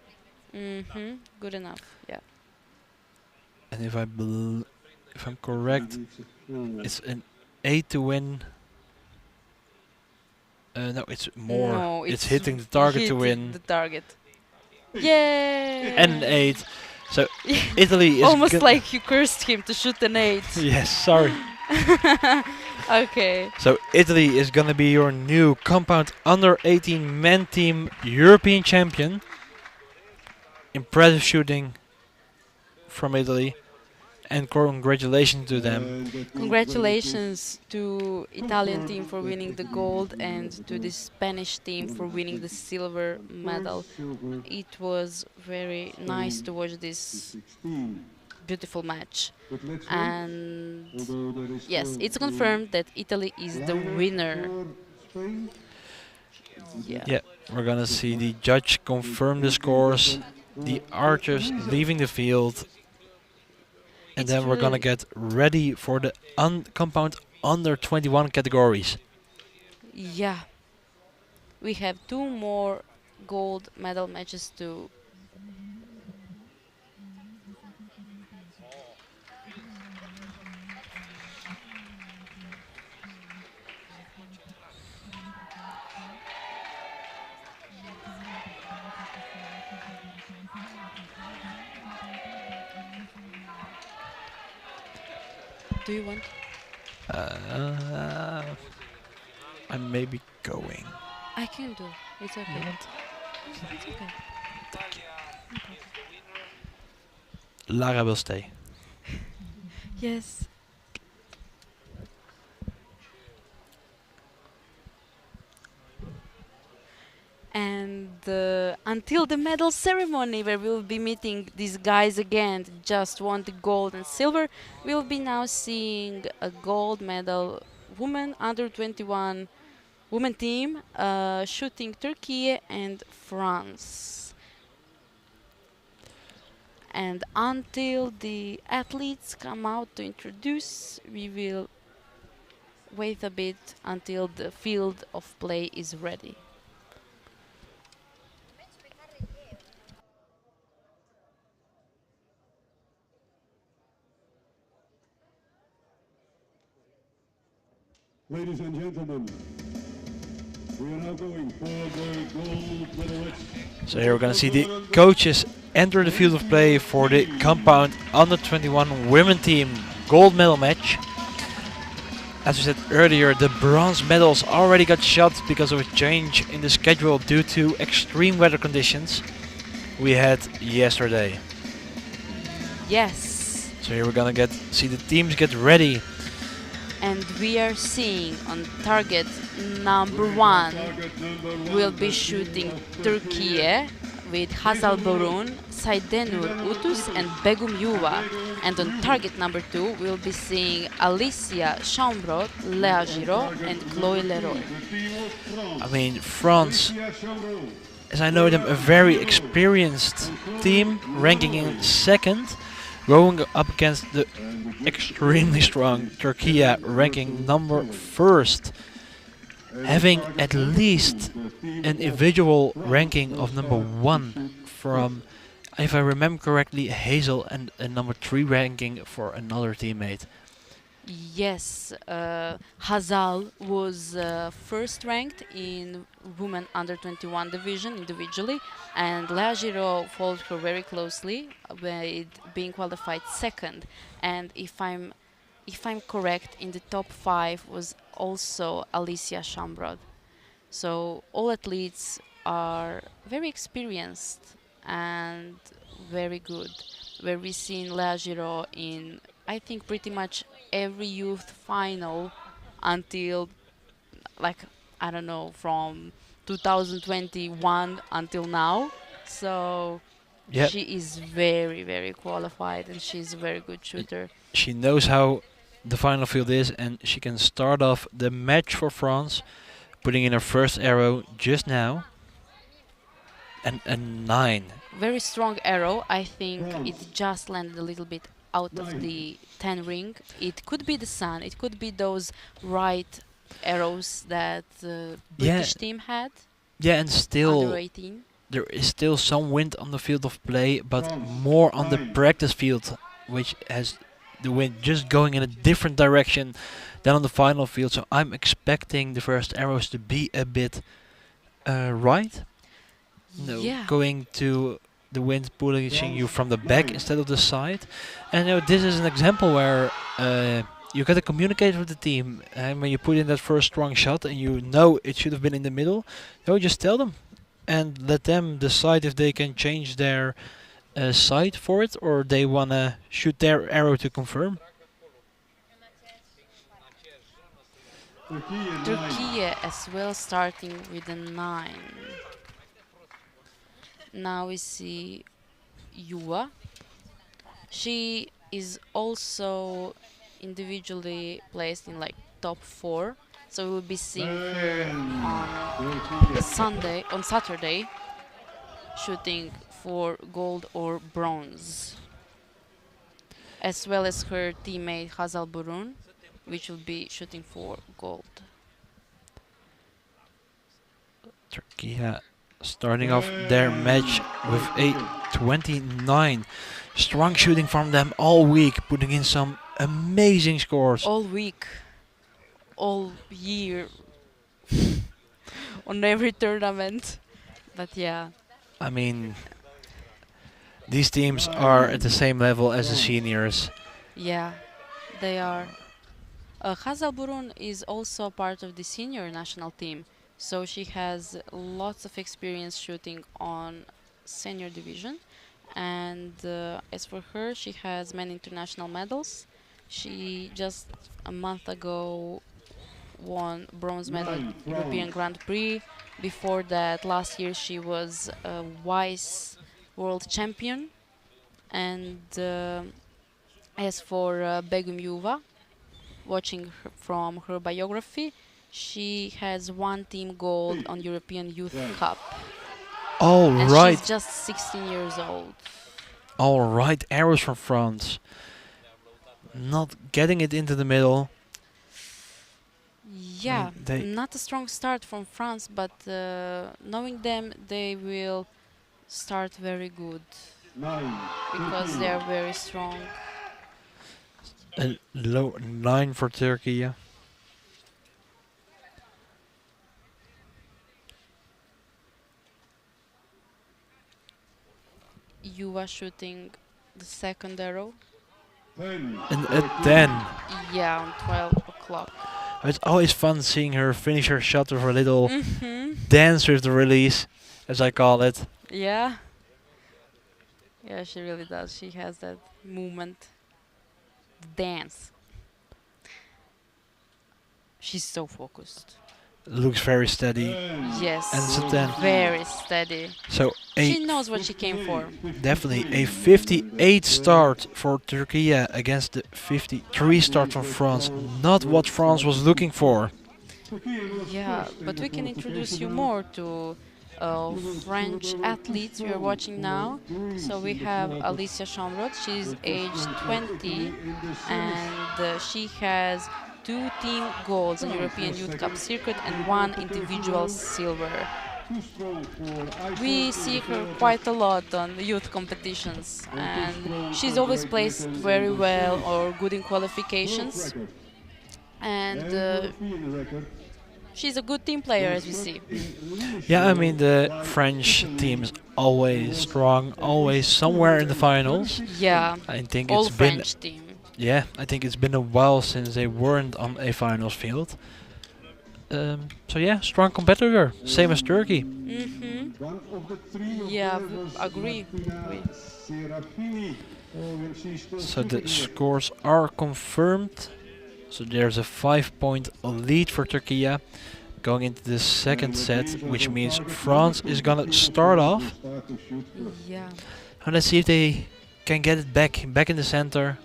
Good enough. Yeah. And if I'm correct, it's an 8 to win. No, it's more. No, it's hitting the target to win. The target. Yay! And an 8. So Italy is Almost gonna- like you cursed him to shoot an 8. Yes, sorry. Okay. So Italy is gonna be your new compound under 18 men team European champion. Impressive shooting from Italy, and congratulations to them. Congratulations to Italian team for winning the gold and to the Spanish team for winning the silver medal. It was very nice to watch this beautiful match. And yes, it's confirmed that Italy is the winner. Yeah. Yeah, we're gonna see the judge confirm the scores, the archers leaving the field, and It's then we're gonna really- get ready for the compound under 21 categories. Yeah. We have 2 more gold medal matches to Do you want? I may be going. I can do. It's You okay. want? It's okay. Lara will stay. Yes. And until the medal ceremony, where we'll be meeting these guys again that just won the gold and silver. We'll be now seeing a gold medal woman under 21 women team shooting Turkey and France. And until the athletes come out to introduce, we will wait a bit until the field of play is ready. Ladies and gentlemen, we are now going for the gold medalists. So here we're going to see the coaches enter the field of play for the compound under 21 women team gold medal match. As we said earlier, the bronze medals already got shot because of a change in the schedule due to extreme weather conditions we had yesterday. Yes. So here we're gonna see the teams get ready. And we are seeing on target number 1 will be shooting Turkey with Hazal Borun, Saydenur Utus and Begum Yuva. And on target number 2 we'll be seeing Alicia Chambrot, Lea Giraud and Chloé Leroy. I mean, France, as I know them, a very experienced team, ranking in second, going up against the extremely strong Turkey, ranking number first, having at least an individual ranking of number 1 from, if I remember correctly, Hazel, and a number 3 ranking for another teammate. Yes, Hazal was first ranked in women under 21 division individually, and Lea Giraud followed her very closely with being qualified second. And if I'm correct, in the top 5 was also Alicia Chambrot. So all athletes are very experienced and very good. Where we've seen Lea Giraud in, I think, pretty much every youth final until, like, I don't know, from 2021 until now. So Yep. she is very, very qualified and she's a very good shooter. She knows how the final field is, and she can start off the match for France, putting in her first arrow just now. And a 9. Very strong arrow. I think it just landed a little bit out of the 10 ring. It could be the sun. It could be those right arrows that the British team had. Yeah, and still Under 18. there is still some wind on the field of play, but more on the practice field, which has the wind just going in a different direction than on the final field. So I'm expecting the first arrows to be a bit right. No, Yeah. going to the wind pushing you from the back instead of the side. And this is an example where you got to communicate with the team. And when you put in that first strong shot and you know it should have been in the middle, just tell them and let them decide if they can change their side for it, or they want to shoot their arrow to confirm. Turkey as well, starting with a 9. Now we see Yuva. She is also individually placed in like top 4, so we'll be seeing her on Saturday, shooting for gold or bronze, as well as her teammate Hazal Burun, which will be shooting for gold. Turkey starting off their match with a 29. Strong shooting from them all week, putting in some amazing scores. All week, all year, on every tournament. But yeah. I mean, these teams are at the same level as the seniors. Yeah, they are. Hazal Burun is also part of the senior national team, so she has lots of experience shooting on senior division. And as for her, she has many international medals. She just a month ago won bronze medal Nine European bronze. Grand Prix. Before that, last year she was a vice world champion. And as for Begum Yuva, watching her from her biography, she has one team gold on European Youth Right. Cup, All and right, she's just 16 years old. all right. Arrows from France. Not getting it into the middle. Yeah, they- not a strong start from France, but knowing them, they will start very good Nine. because they are very strong. A low 9 for Turkey. Yeah. Yuva shooting the second arrow. 10. And a 10. Yeah, on 12 o'clock. It's always fun seeing her finish her shot with her little Mm-hmm. dance with the release, as I call it. Yeah. Yeah, she really does. She has that movement. Dance. She's so focused. Looks very steady. 10. Yes. And it's a 10. Very steady. So She knows what she came for. definitely a 58 start for Turkey against the 53 start from France. Not what France was looking for. Yeah, but we can introduce you more to French athletes we are watching now. So we have Alicia Chambrot. She's aged 20 and she has 2 team golds on European Youth Cup circuit and 1 individual silver. We see her quite a lot on the youth competitions, and she's always placed very well or good in qualifications. And she's a good team player, as we see. Yeah, I mean the French team is always strong, always somewhere in the finals. Yeah, I think all it's been French team. yeah, I think it's been a while since they weren't on a finals field. So yeah, strong competitor, same as Turkey. Mm-hmm. One of the three Yeah, observers, agree. Serafina Serafini. When she's still So the shooting scores are confirmed. So there's a 5-point lead for Turkey going into the second set, which means France is gonna start off. start to shoot first. Yeah. And let's see if they can get it back in the center.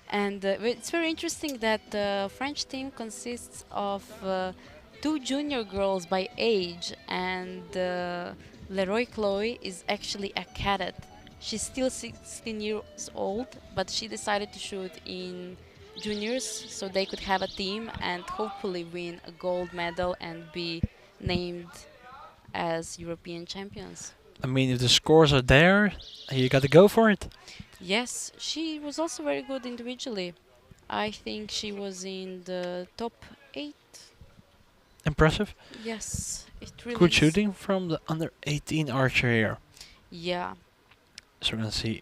And it's very interesting that the French team consists of 2 junior girls by age, and Leroy Chloe is actually a cadet. She's still 16 years old, but she decided to shoot in juniors so they could have a team and hopefully win a gold medal and be named as European champions. I mean, if the scores are there, you gotta go for it. Yes, she was also very good individually. I think she was in the top 8. Impressive. Yes, it really Good is. shooting from the under 18 archer here. Yeah, So we're gonna see.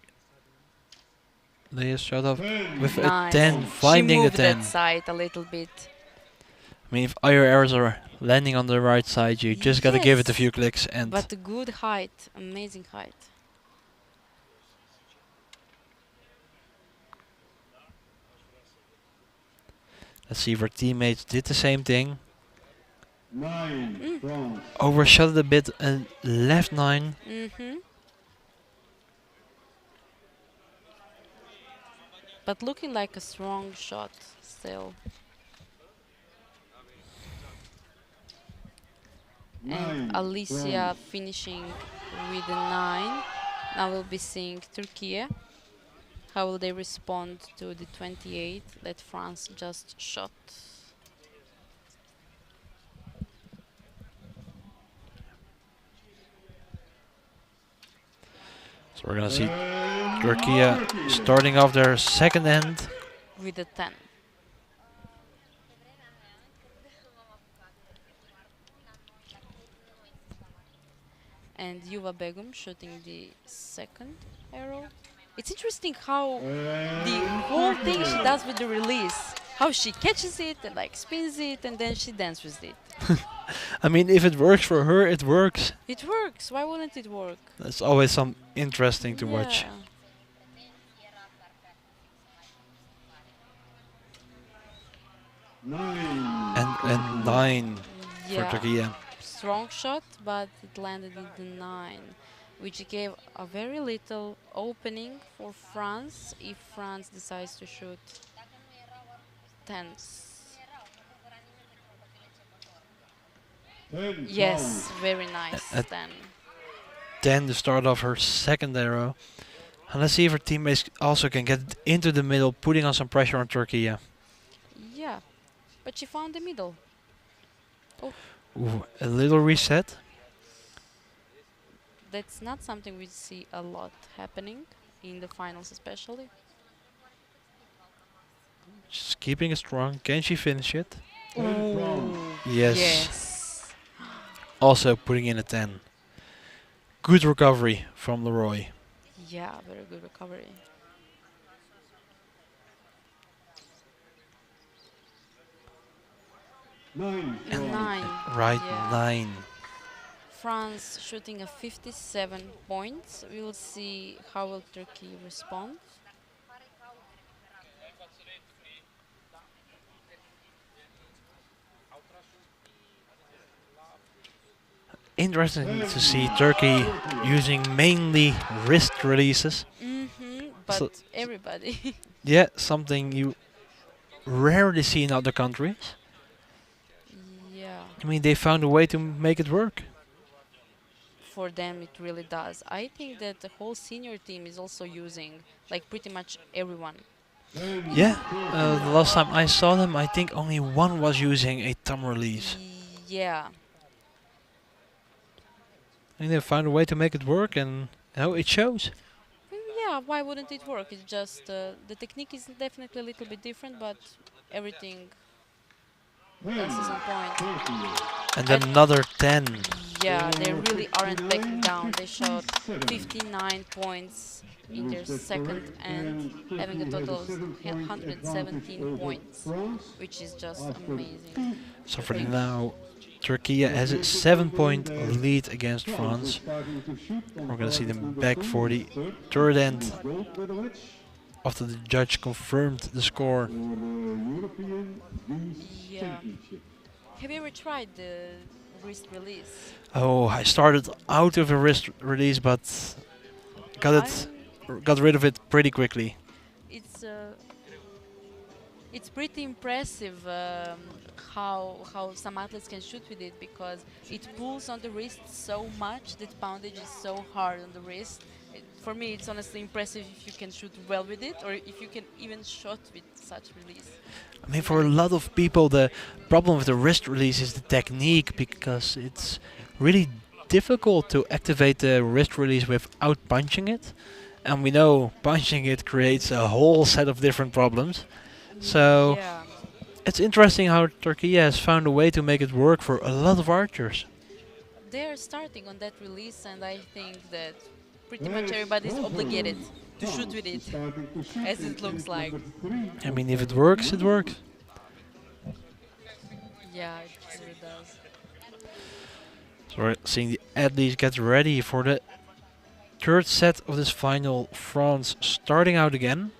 They shot off 10. with a nice. 10, She finding the moved 10. that side a little bit. I mean, if all your arrows are landing on the right side, you just gotta give it a Yes, few clicks and But a good height, amazing height. let's see if her teammates did the same thing. 9. France. Overshot it a bit and left 9. Mm-hmm. But looking like a strong shot still. And 9. Alicia finishing with a 9. Now we'll be seeing Turkey. How will they respond to the 28 that France just shot? So we're gonna see And Turkey starting off their second end. With a 10. And Yuva Begum shooting the second arrow. It's interesting how the whole thing she does with the release. How she catches it and like spins it and then she dances with it. I mean, if it works for her, it works. It works. Why wouldn't it work? That's always some interesting to watch. Yeah. And 9 for Yeah, Turkey. strong shot, but it landed in the 9, which gave a very little opening for France if France decides to shoot tens. Yes, very nice At 10. 10 to start off her second arrow. And let's see if her teammates also can get it into the middle, putting on some pressure on Turkey. Yeah, but she found the middle. Oh, Ooh, a little reset. that's not something we see a lot happening in the finals, especially. Just keeping it strong. Can she finish it? Ooh, Yes. yes. Also putting in a 10. Good recovery from Leroy. Yeah, very good recovery. Nine. And 9. right, Yeah. 9. France shooting a 57 points. We will see how will Turkey respond. Interesting to see Turkey using mainly wrist releases. But So- everybody. Yeah, something you rarely see in other countries. Yeah, I mean, they found a way to make it work. for them it really does. I think that the whole senior team is also using, like pretty much everyone. Yeah, the last time I saw them, I think only one was using a thumb release. Yeah, And they found a way to make it work, and it shows. yeah. Why wouldn't it work? It's just the technique is definitely a little bit different, but everything else is on point. And then another 10. Yeah, they really aren't backing down. They shot 59 points in their second and having a total of 117 points, which is just amazing. So for now, Turkey has a 7-point lead against France. We're gonna see them back for the third end after the judge confirmed the score. Yeah. Have you ever tried the wrist release? Oh, I started out with a wrist release, but got rid of it pretty quickly. It's it's pretty impressive how some athletes can shoot with it, because it pulls on the wrist so much that poundage is so hard on the wrist. For me, it's honestly impressive if you can shoot well with it, or if you can even shot with such release. I mean, for a lot of people, the problem with the wrist release is the technique, because it's really difficult to activate the wrist release without punching it. And we know punching it creates a whole set of different problems. So Yeah. it's interesting how Turkey has found a way to make it work for a lot of archers. They're starting on that release, and I think that pretty much everybody's obligated to shoot with it, as it looks like. I mean, if it works, it works. Yeah, it really does. So we're seeing the athletes get ready for the third set of this final. France starting out again,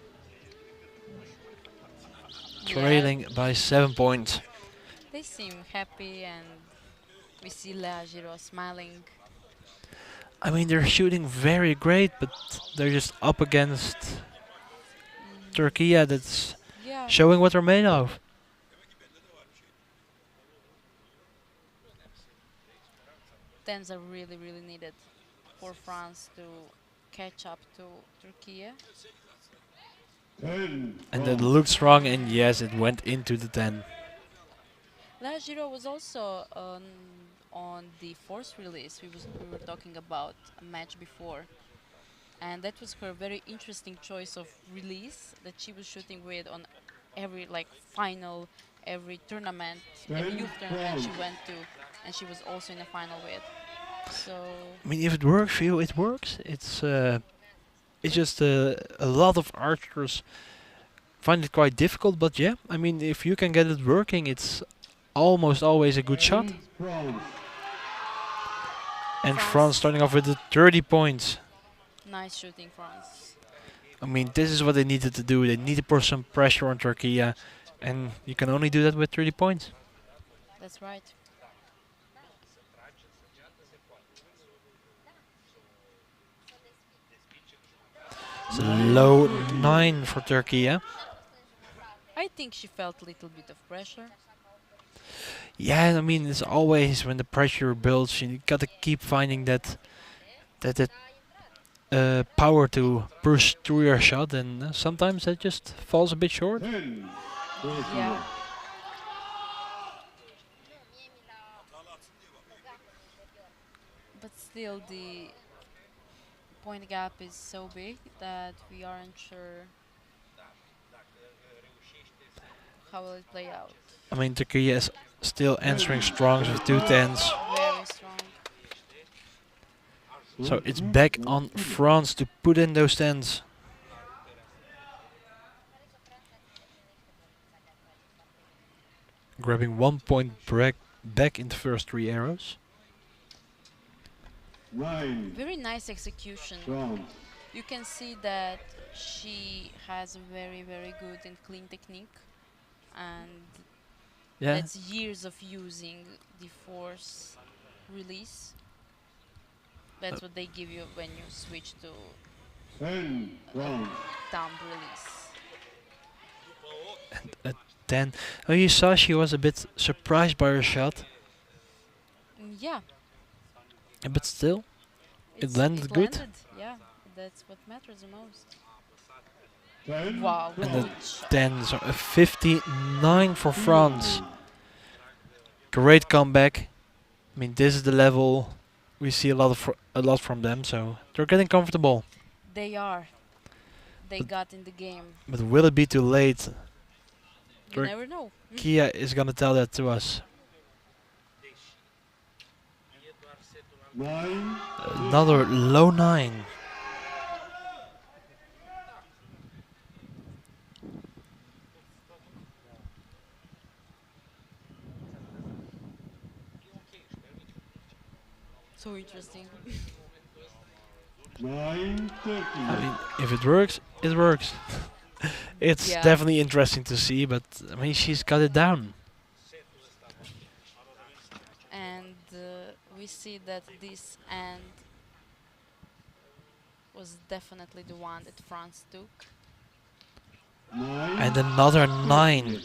trailing by 7 points. They seem happy, and we see Lea Giro smiling. I mean, they're shooting very great, but they're just up against Turkey that's Yeah, showing what they're made of. tens are really, really needed for France to catch up to Turkey. Ten. And that looked strong, and yes, it went into the 10. Lea Giro was also on the force release we were talking about a match before. And that was her very interesting choice of release that she was shooting with on every final, every tournament, every youth tournament she went to, and she was also in the final with. So I mean, if it works for you, it works. It's just a lot of archers find it quite difficult, but yeah, I mean, if you can get it working, it's almost always a good shot. France. And France. France starting off with the 30 points. nice shooting, France. I mean, this is what they needed to do. They need to put some pressure on Turkey. And you can only do that with 30 points. That's right. It's a low 9 for Turkey, yeah? I think she felt a little bit of pressure. Yeah, I mean, it's always when the pressure builds, you gotta keep finding that power to push through your shot, and sometimes that just falls a bit short. 10. Yeah. But still, the point gap is so big that we aren't sure how will it play out. I mean, Turkey is still answering strongs with 2 10s. Very strong. So it's back on France to put in those 10s. Grabbing 1 point back in the first 3 arrows. 9. Very nice execution. France. You can see that she has a very, very good and clean technique, and Yeah, that's years of using the force release. That's what they give you when you switch to 10. France. thumb release. at 10. Oh, you saw she was a bit surprised by her shot, Yeah, but still, it landed good. Yeah, that's what matters the most. 10. Wow, And good the shot. 10, so a 59 for France. Great comeback. I mean, this is the level we see a lot from them, so they're getting comfortable. They are. They But- got in the game. But will it be too late? You Tur- never know. Kia is gonna tell that to us. 9. Another low 9. So interesting. 9. Turkey. I mean, if it works, it works. It's Yeah. definitely interesting to see, but I mean, she's got it down. And we see that this end was definitely the one that France took. 9. And another 9.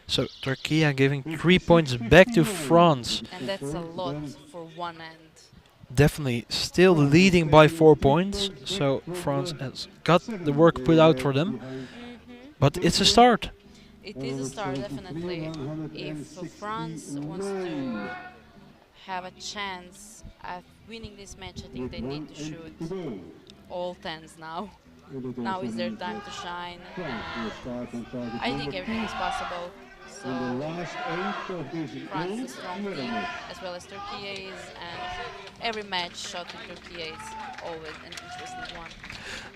So Turkey giving 3 points back to France. And that's a lot for one end. Definitely still leading by 4 points. So France has got the work put out for them. But it's a start. It is a start, definitely. If France wants to have a chance at winning this match, I think they need to shoot all 10s now. Now is their time to shine. I think everything is possible. So France is a strong team, as well as Turkey is, and every match shot with Turkey is always an interesting one.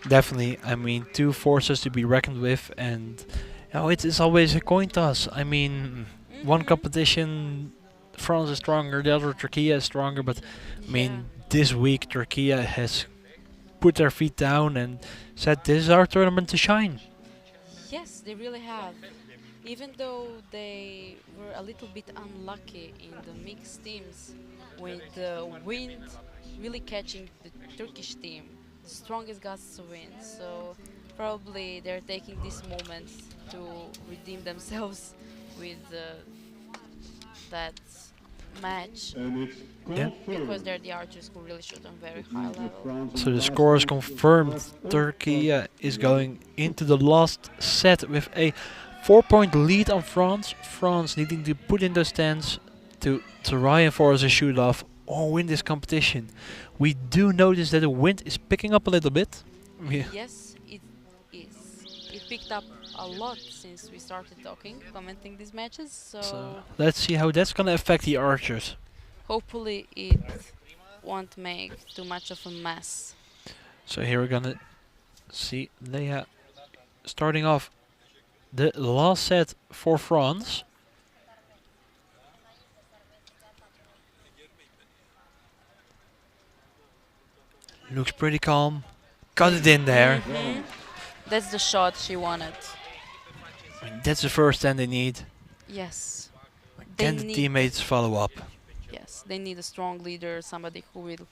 Definitely, I mean, two forces to be reckoned with, and it's always a coin toss. I mean, one competition, France is stronger, the other Turkey is stronger, but I mean, this week Turkey has put their feet down and said, "This is our tournament to shine." Yes, they really have. Even though they were a little bit unlucky in the mixed teams, with the wind really catching the Turkish team, the strongest guys to win. So probably they're taking this moment to redeem themselves with that match, And it's Yeah. because they're the archers who really shoot on very high level. So the score is confirmed. Turkey is going into the last set with a 4-point lead on France. France needing to put in those stands to try and force a shoot-off or win this competition. We do notice that the wind is picking up a little bit. Yes, it is. It picked up a lot since we started commenting these matches. So let's see how that's gonna affect the archers. Hopefully it won't make too much of a mess. So here we're gonna see Leia starting off the last set for France. Looks pretty calm. Got it in there. That's the shot she wanted. I mean, that's the first 10 they need. Yes, Can the need- teammates follow up? yes, they need a strong leader, somebody who will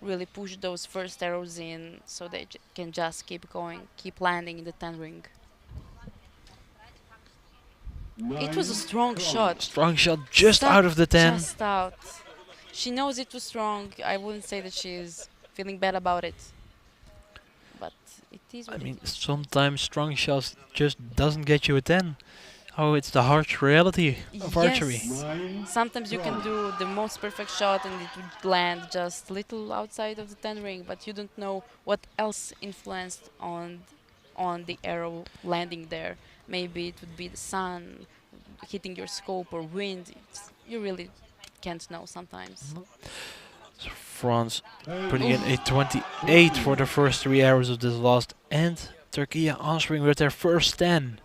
really push those first arrows in, so they can just keep going, keep landing in the 10 ring. It was a strong shot. Strong shot just Stuck out of the 10. Just out. She knows it was strong. I wouldn't say that she's feeling bad about it. But it is I what mean, it is. sometimes strong shots just doesn't get you a 10. Oh, it's the harsh reality of archery. Yes. Sometimes you can do the most perfect shot and it would land just little outside of the 10 ring, but you don't know what else influenced on the arrow landing there. Maybe it would be the sun hitting your scope or wind. You really can't know sometimes. So France putting in a 28 for the first 3 arrows of this last, and Turkey answering with their first 10.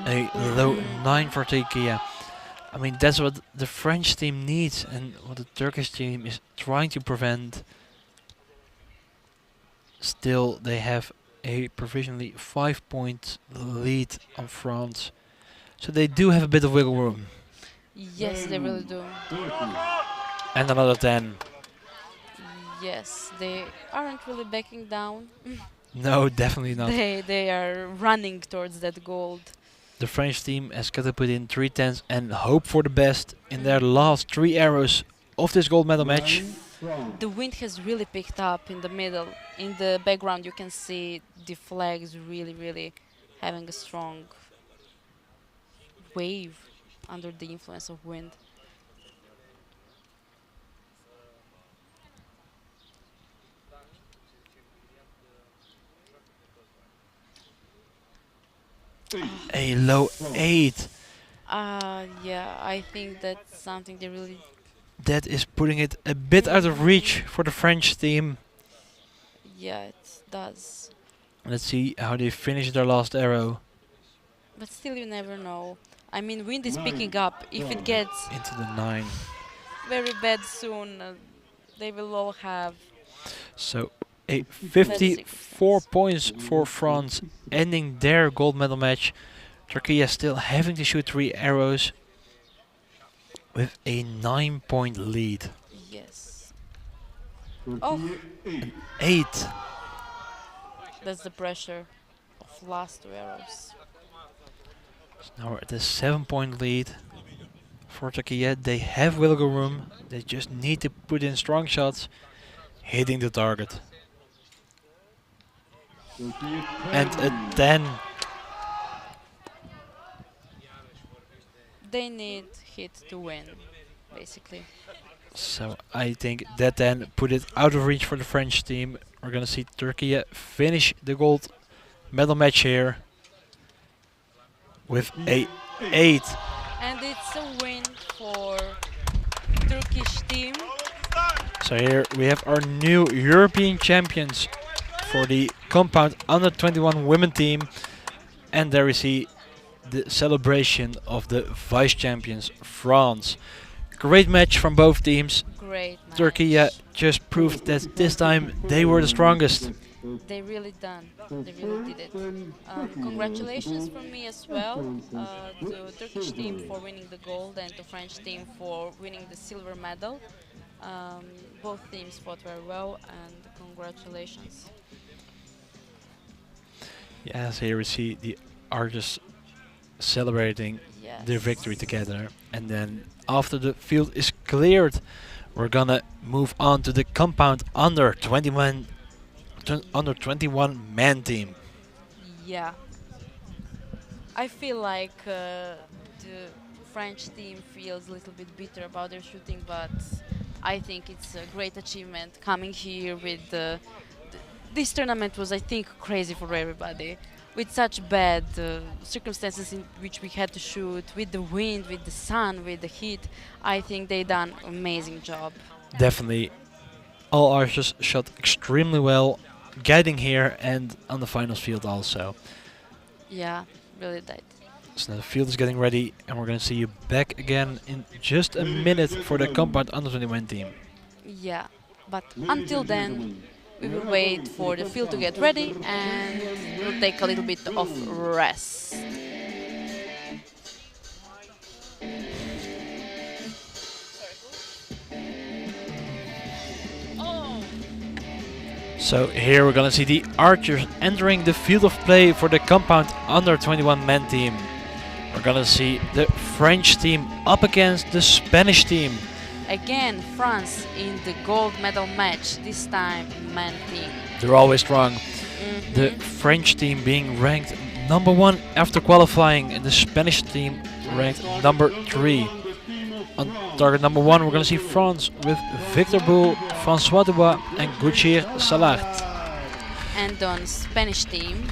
A low 9 for Turkey. I mean, that's what the French team needs and what the Turkish team is trying to prevent. Still, they have a provisionally 5-point lead on France. So they do have a bit of wiggle room. Yes, they really do. And another 10. Yes, they aren't really backing down. No, definitely not. They are running towards that gold. The French team has got to put in 3 10s and hope for the best in their last 3 arrows of this gold medal match. The wind has really picked up in the middle. In the background you can see the flags really having a strong wave under the influence of wind. A low 8. Yeah, I think that's something they really... That is putting it a bit out of reach for the French team. Yeah, it does. Let's see how they finish their last arrow. But still you never know. I mean, wind is picking up. If it gets Into the 9. very bad soon, they will all have... So a 54 points for France, ending their gold medal match. Turkey is still having to shoot 3 arrows with a 9-point lead. Yes. Oh, 8. that's the pressure of last 2 arrows. So now we're at the 7-point lead for Turkey. They have wiggle room. They just need to put in strong shots, hitting the target. And a 10. They need hit to win, basically. So I think that then put it out of reach for the French team. We're gonna see Turkey finish the gold medal match here with a 8. And it's a win for Turkish team. So here we have our new European champions for the compound under 21 women team, and there we see the celebration of the vice champions France. Great match from both teams. Great match. Turkey just proved that this time they were the strongest. They really done. They really did it. Congratulations from me as well to Turkish team for winning the gold and to French team for winning the silver medal. Both teams fought very well, and congratulations. Yes, here we see the artists celebrating Yes. their victory together, and then after the field is cleared, we're gonna move on to the compound under 21 man team. Yeah. I feel like the French team feels a little bit bitter about their shooting, but I think it's a great achievement coming here with this tournament was, I think, crazy for everybody. With such bad circumstances in which we had to shoot, with the wind, with the sun, with the heat, I think they done amazing job. Definitely, all archers shot extremely well, guiding here and on the finals field also. Yeah, really did. So the field is getting ready, and we're going to see you back again in just a minute for the compound under 21 team. Yeah, but until then, we will wait for the field to get ready and we'll take a little bit of rest. So here we're gonna see the archers entering the field of play for the compound under 21 men team. We're gonna see the French team up against the Spanish team. Again, France in the gold medal match, this time men team. They're always strong. The French team being ranked number 1 after qualifying, and the Spanish team ranked number 3. On target number 1 we're gonna see France with Victor Boul, François Dubois and Gauthier Salard. And on Spanish team,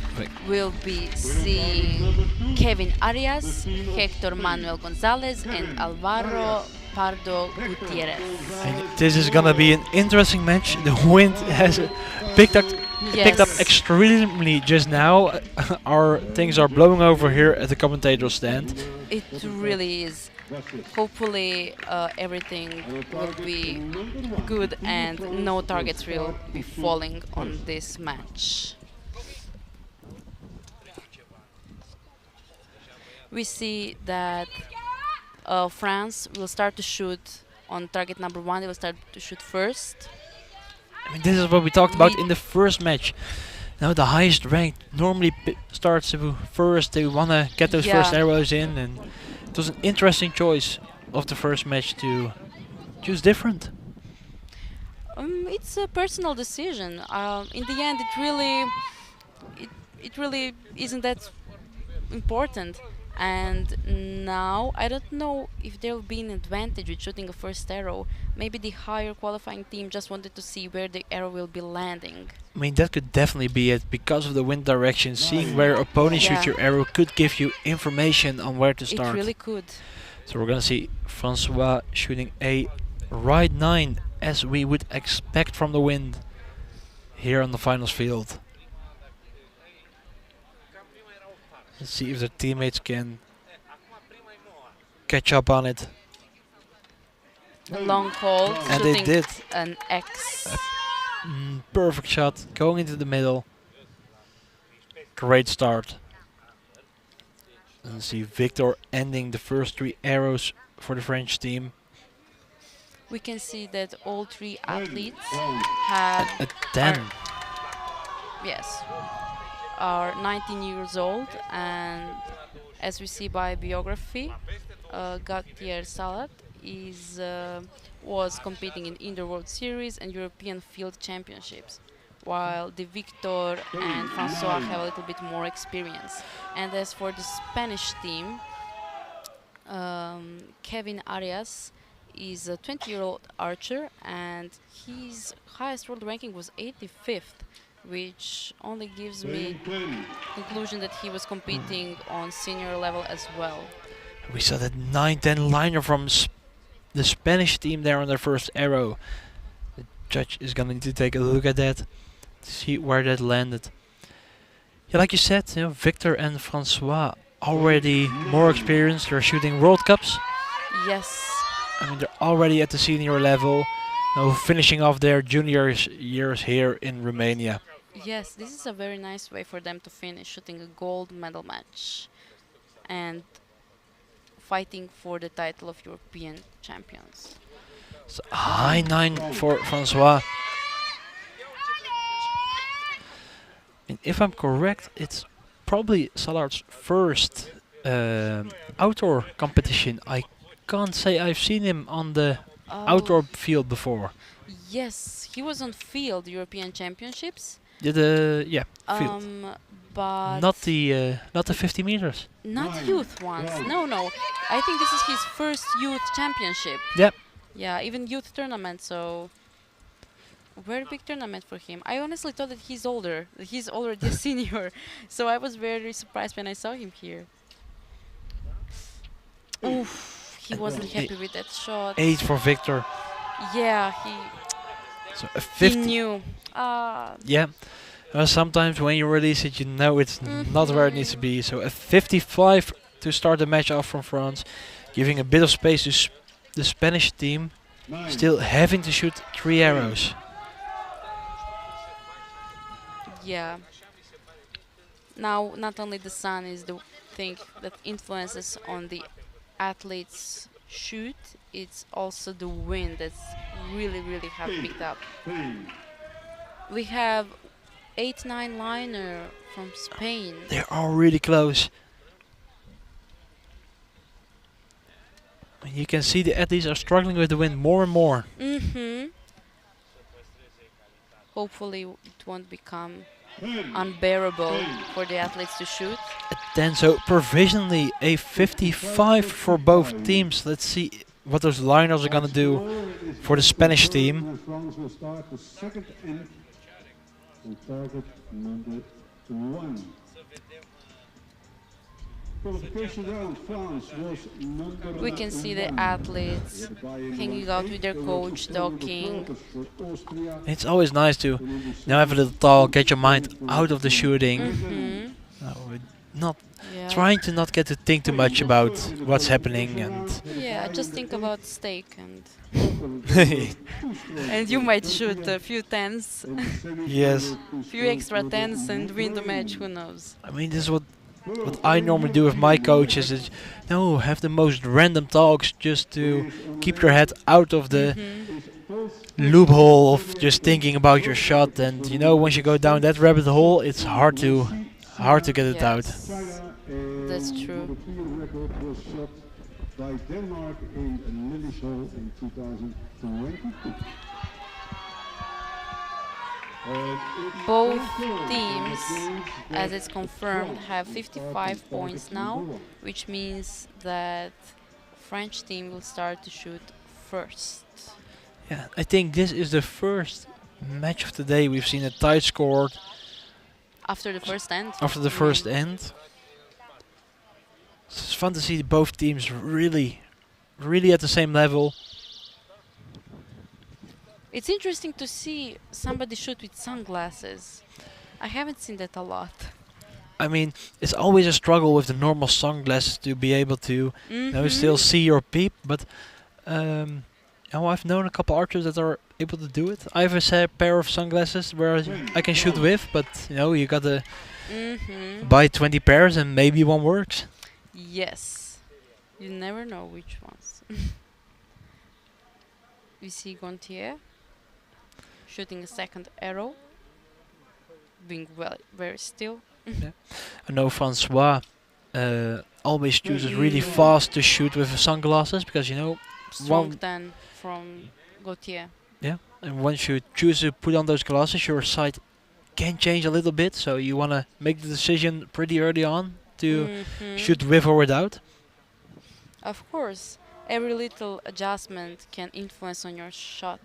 we'll be seeing Kevin Arias, Hector Manuel Gonzalez and Alvaro Pardo Gutierrez. And this is gonna be an interesting match. The wind has picked up extremely just now. Our things are blowing over here at the commentator stand. It really is. Hopefully everything will be good and no targets will be falling on this match. We see that France will start to shoot on target number 1. They will start to shoot first. I mean, this is what we talked about in the first match. Now the highest ranked normally starts first. They wanna get those first arrows in, and it was an interesting choice of the first match to choose different. It's a personal decision. In the end, it really isn't that important. And now I don't know if there will be an advantage with shooting a first arrow. Maybe the higher qualifying team just wanted to see where the arrow will be landing. I mean, that could definitely be it. Because of the wind direction, seeing where opponents shoot your arrow could give you information on where to start. It really could. So we're gonna see François shooting a right 9, as we would expect from the wind here on the finals field. Let's see if the teammates can catch up on it. A long hold, And they shooting did. an X. Perfect shot, going into the middle. Great start. And see Victor ending the first 3 arrows for the French team. We can see that all 3 athletes have A 10. are 19 years old, and as we see by biography, Gautier Salad was competing in Indoor World Series and European Field Championships, while the Victor and François have a little bit more experience. And as for the Spanish team, Kevin Arias is a 20-year-old archer, and his highest world ranking was 85th, which only gives me conclusion that he was competing on senior level as well. We saw that 9-10 liner from the Spanish team there on their first arrow. The judge is going to need to take a look at that to see where that landed. Yeah, like you said, Victor and François already more experienced. They're shooting World Cups. Yes. I mean, they're already at the senior level, finishing off their junior years here in Romania. Yes, this is a very nice way for them to finish, shooting a gold medal match and fighting for the title of European champions. So high 9 for François. And if I'm correct, it's probably Salard's first outdoor competition. I can't say I've seen him on the outdoor field before. Yes, he was on field European Championships. Field. But Not the 50 meters. not youth ones. No. I think this is his first youth championship. Yep. Yeah, even youth tournament. So very big tournament for him. I honestly thought that he's older. That he's already a senior. So I was very surprised when I saw him here. Oof, he wasn't happy with that shot. 8 for Victor. Yeah, So a he 50. knew. Yeah. Sometimes when you release it, you know it's not where it needs to be. So a 55 to start the match off from France, giving a bit of space to the Spanish team, 9. still having to shoot 3 arrows. Yeah. Now, not only the sun is the thing that influences on the athletes' shoot, it's also the wind that's really have picked up. 10. We have 8-9 liner from Spain. They're all really close. And you can see the athletes are struggling with the wind more and more. Hopefully it won't become 10. unbearable for the athletes to shoot. Then so provisionally a 55 for both teams. Let's see what those liners are gonna do for the Spanish team. France will start the second end on target number 1. Qualification round, France was number We can see the 1. athletes hanging out with their coach, talking. It's always nice to have a little talk, get your mind out of the shooting. Not Yeah. trying to not get to think too much about what's happening, and Yeah, just think about steak and you might shoot a few tens, yes. few extra tens and win the match, who knows. I mean, this is what I normally do with my coaches. Is have the most random talks just to keep your head out of the loophole of just thinking about your shot. And once you go down that rabbit hole, it's hard to get it out. Yes, that's true. The record was shot by Denmark in Lilleshall in 2022. Both teams, as it's confirmed, have 55 points now, which means that French team will start to shoot first. Yeah, I think this is the first match of the day we've seen a tight score After the first end? after the first end. It's fun to see both teams really at the same level. It's interesting to see somebody shoot with sunglasses. I haven't seen that a lot. I mean, it's always a struggle with the normal sunglasses to be able to still see your peep, but I've known a couple archers that are able to do it. I have a pair of sunglasses where I can shoot with, but you gotta buy 20 pairs and maybe one works. Yes. You never know which ones. We see Gontier shooting a second arrow, being very still. I know Francois always chooses really fast to shoot with Strong because Strong 10 from Gauthier. and once you choose to put on those glasses, your sight can change a little bit, so you want to make the decision pretty early on to shoot with or without. Of course, every little adjustment can influence on your shot.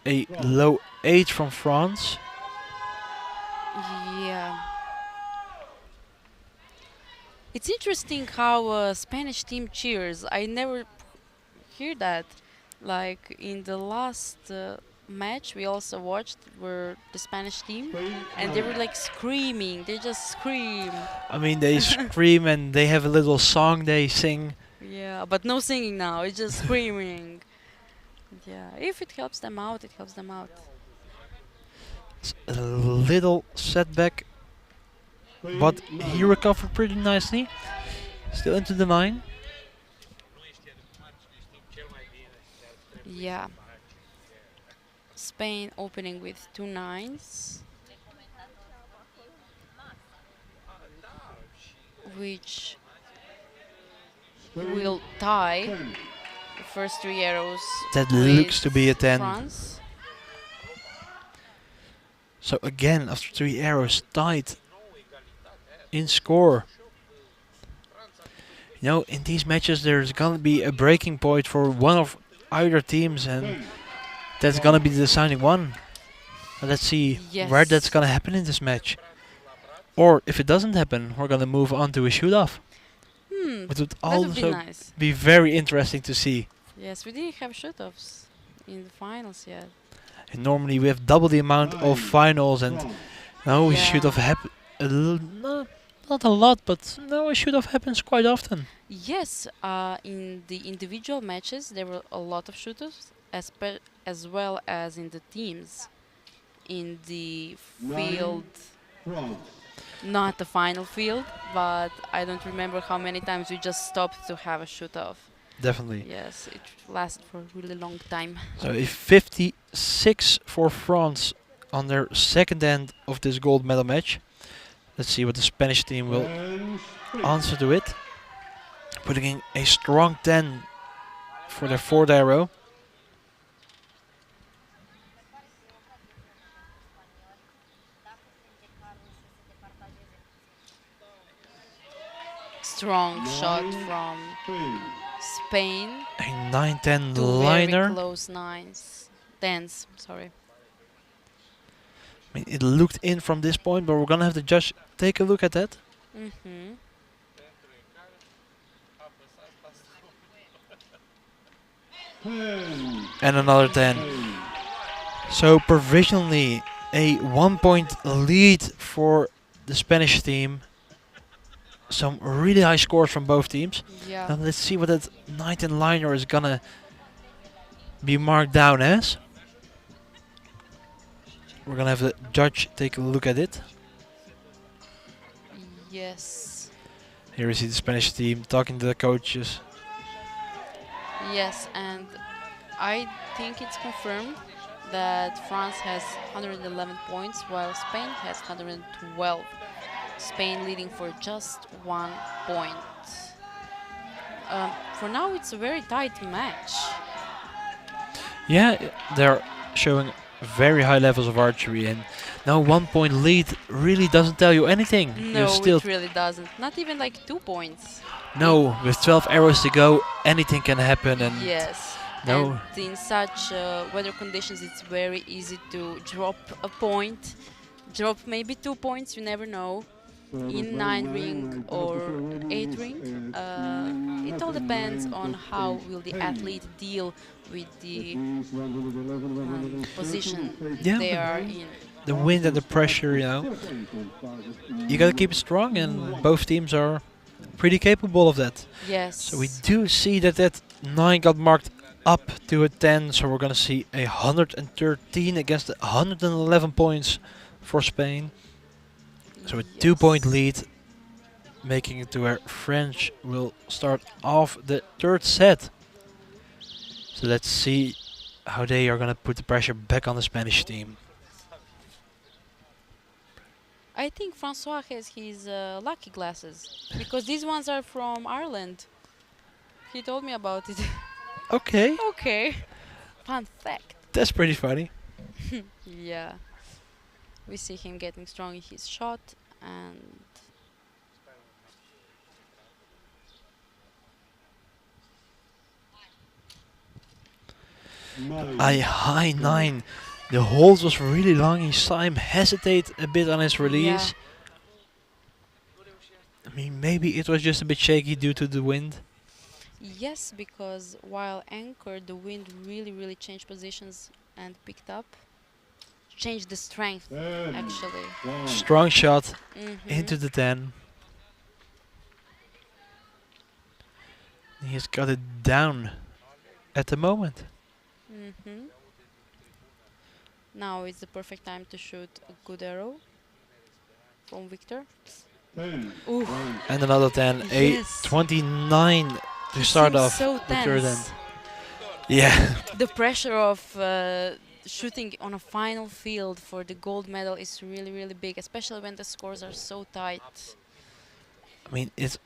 A low 8 from France. Yeah. It's interesting how a Spanish team cheers. I never hear that. Like in the last match we also watched were the Spanish team, and they were like screaming. They just scream. I mean, they scream and they have a little song they sing. Yeah, but no singing now. It's just screaming. Yeah, if it helps them out, it helps them out. It's a little setback, but he recovered pretty nicely. Still into the 9. Yeah. Spain opening with 2 9s, which will tie the first 3 arrows. That with looks to be a 10. France. So again, after 3 arrows, tied in score. In these matches there's gonna be a breaking point for one of either teams, and that's gonna be the deciding one. Let's see where that's gonna happen in this match. Or if it doesn't happen, we're gonna move on to a shoot-off. It would That would also be nice. be very interesting to see. Yes, we didn't have shoot-offs in the finals yet. And normally we have double the amount of finals, and now we should Yeah. have Not a lot, but no, it should have happened quite often. Yes, in the individual matches there were a lot of shooters, as well as in the teams. In the field, France. not the final field, but I don't remember how many times we just stopped to have a shoot off. Definitely. Yes, it lasted for a really long time. So a 56 for France on their second end of this gold medal match. Let's see what the Spanish team will And Spain. answer to it. Putting in a strong 10 for their fourth arrow. Strong shot Nine. from Spain. Spain. A 9-10 Two very liner. close tens. Sorry. I mean, it looked in from this point, but we're gonna have the judge take a look at that. Mm-hmm. Ten. And another 10. Spain. So provisionally a 1-point lead for the Spanish team. Some really high scores from both teams. Yeah. Now let's see what that 9-10 liner is gonna be marked down as. We're gonna have the judge take a look at it. Yes. Here we see the Spanish team talking to the coaches. Yes, and I think it's confirmed that France has 111 points while Spain has 112. Spain leading for just 1 point. For now, it's a very tight match. Yeah, they're showing very high levels of archery, and now 1-point lead really doesn't tell you anything. No, You're still it really doesn't. Not even like 2 points. no, with 12 arrows to go, anything can happen, and Yes. no, And in such weather conditions, it's very easy to drop a point. Drop maybe 2 points, you never know. In 9 ring or 8 ring. It all depends on how will the athlete deal with the position Yeah, they but are in. the wind and the pressure, you know, you gotta keep it strong, and both teams are pretty capable of that. Yes. So we do see that that 9 got marked up to a 10, so we're gonna see 113 against 111 points for Spain. So a 2-point lead, making it to where French will start off the third set. So let's see how they are gonna put the pressure back on the Spanish team. I think Francois has his lucky glasses because these ones are from Ireland. He told me about it. Okay, Okay. Fun fact. that's pretty funny. Yeah. We see him getting strong in his shot and A high 9. The hold was really long. He saw him hesitate a bit on his release. I mean, maybe it was just a bit shaky due to the wind. yes, because while anchored, the wind really changed positions and picked up. Changed the strength, actually. Strong shot Mhm. into the 10. He's got it down at the moment. Mhm. Now it's the perfect time to shoot a good arrow from Victor. Ooh, And another 10. A Yes. 29 to start seems off so the third tense. end. Yeah. The pressure of shooting on a final field for the gold medal is really big, especially when the scores are so tight. I mean, it's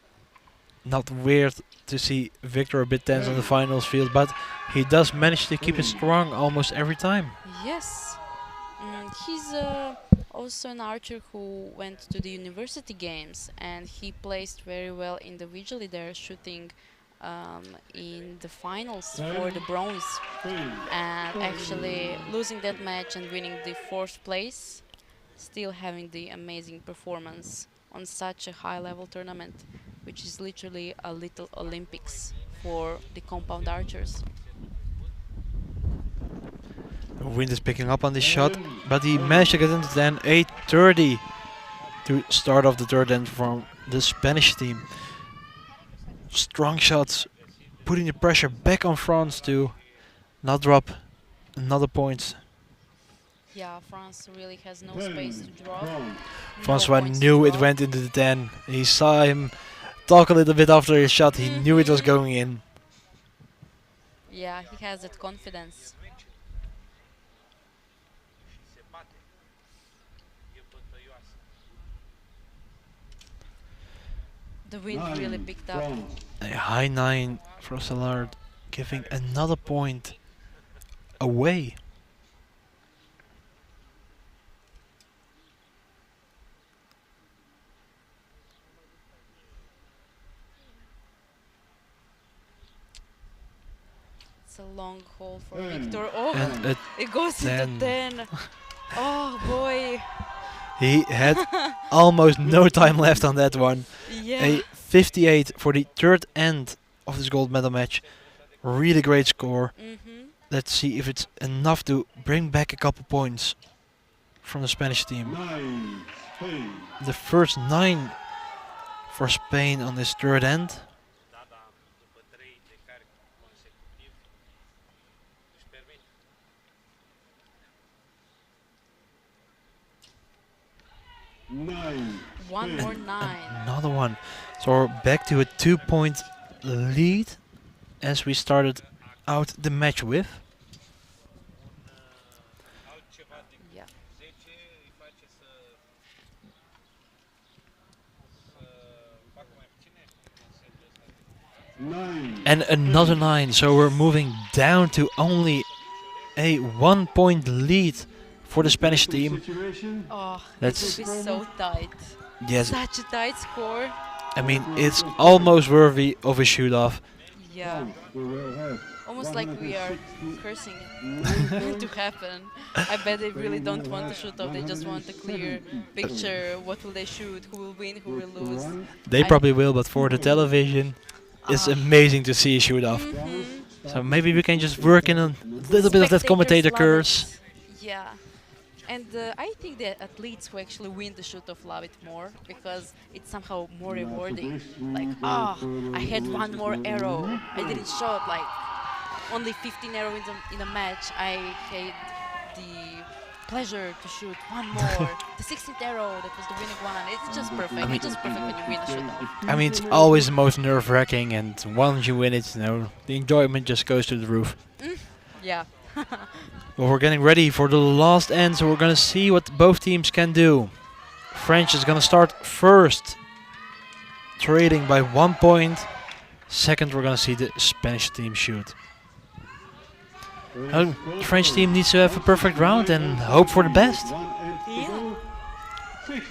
not weird to see Victor a bit tense on the finals field, but he does manage to keep it strong almost every time. Yes. He's also an archer who went to the university games and he placed very well individually there, shooting in the finals for the bronze and actually losing that match and winning the 4th place, still having the amazing performance on such a high level tournament, which is literally a little Olympics for the compound archers. The wind is picking up on this shot, but he managed to get into 10. 8:30 to start off the third end from the Spanish team. Strong shots, putting the pressure back on France to not drop another point. Yeah, France really has no space to drop. France. No Francois points to knew it drop. went into the 10. He saw him talk a little bit after his shot. He knew it was going in. Yeah, he has that confidence. The wind really 9, picked up. France. A high 9 for Salard, giving another point away. It's a long hole for 10. Victor. Oh, And it goes into 10. Oh boy. he had almost no time left on that one. Yeah. A 58 for the third end of this gold medal match. Really great score. Let's see if it's enough to bring back a couple points from the Spanish team. 9, Spain. The first 9 for Spain on this third end. Nine. One Spain. more 9. Another one. So we're back to a 2-point lead as we started out the match with. Yeah. 9. And another 9. So we're moving down to only a 1-point lead for the Spanish team. Situation. Oh, That's- it will be so tight. Yes, Such a tight score. I mean, it's almost worthy of a shoot-off. Yeah. France will have Almost like we are 160 cursing it to happen. I bet they really don't want to shoot off. They just want a clear picture. What will they shoot? Who will win? Who will lose? They I- probably will, but for the television, it's amazing to see a shoot-off. Mhm. So maybe we can just work in a little bit of that Spectators commentator love curse. it. Yeah. And I think the athletes who actually win the shoot-off love it more because it's somehow more rewarding. Like, I had one more arrow. I didn't shot like only 15 arrows in a match. I had the pleasure to shoot one more. The 16th arrow, that was the winning one. It's just perfect. mean- It's just perfect when you win the shoot-off. I mean, it's always the most nerve-wracking, and once you win it, the enjoyment just goes to the roof. Yeah. But we're getting ready for the last end, so we're gonna see what both teams can do. French is gonna start first, trading by 1 point. Second, we're gonna see the Spanish team shoot. The French team needs to have a perfect round and hope for the best. Yeah.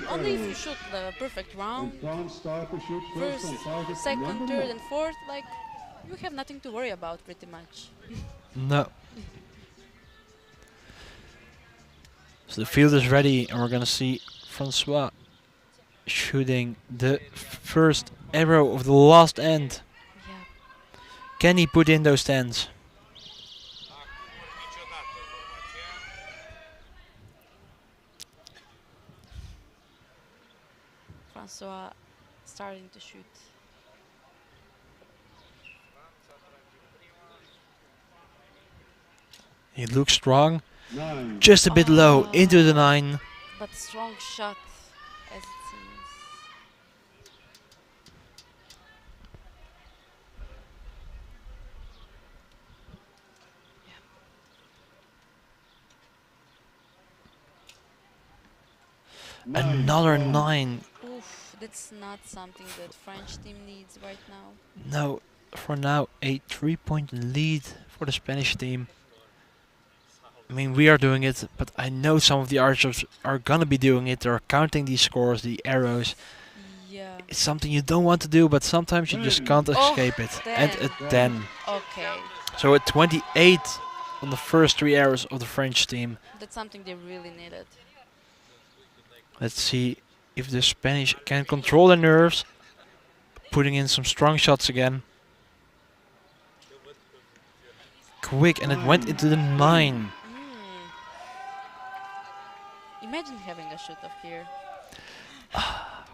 Only if you shoot the perfect round, France start to shoot first, on target second, number third, one. and fourth, like you have nothing to worry about pretty much. No. So the field is ready, and we're gonna see Francois shooting the first arrow of the last end. Yeah. Can he put in those 10s? Francois starting to shoot. He looks strong, 9. just a bit low, into the 9. But strong shot as it seems. Another 9. Oof, that's not something that French team needs right now. No, for now, a 3-point lead for the Spanish team. I mean, we are doing it, but I know some of the archers are gonna be doing it. They're counting these scores, the arrows. Yeah. It's something you don't want to do, but sometimes you just can't Oh, escape it. And a 10. Okay. So a 28 on the first 3 arrows of the French team. That's something they really needed. Let's see if the Spanish can control their nerves, putting in some strong shots again. Quick, and it went into the 9. Imagine having a shoot off here.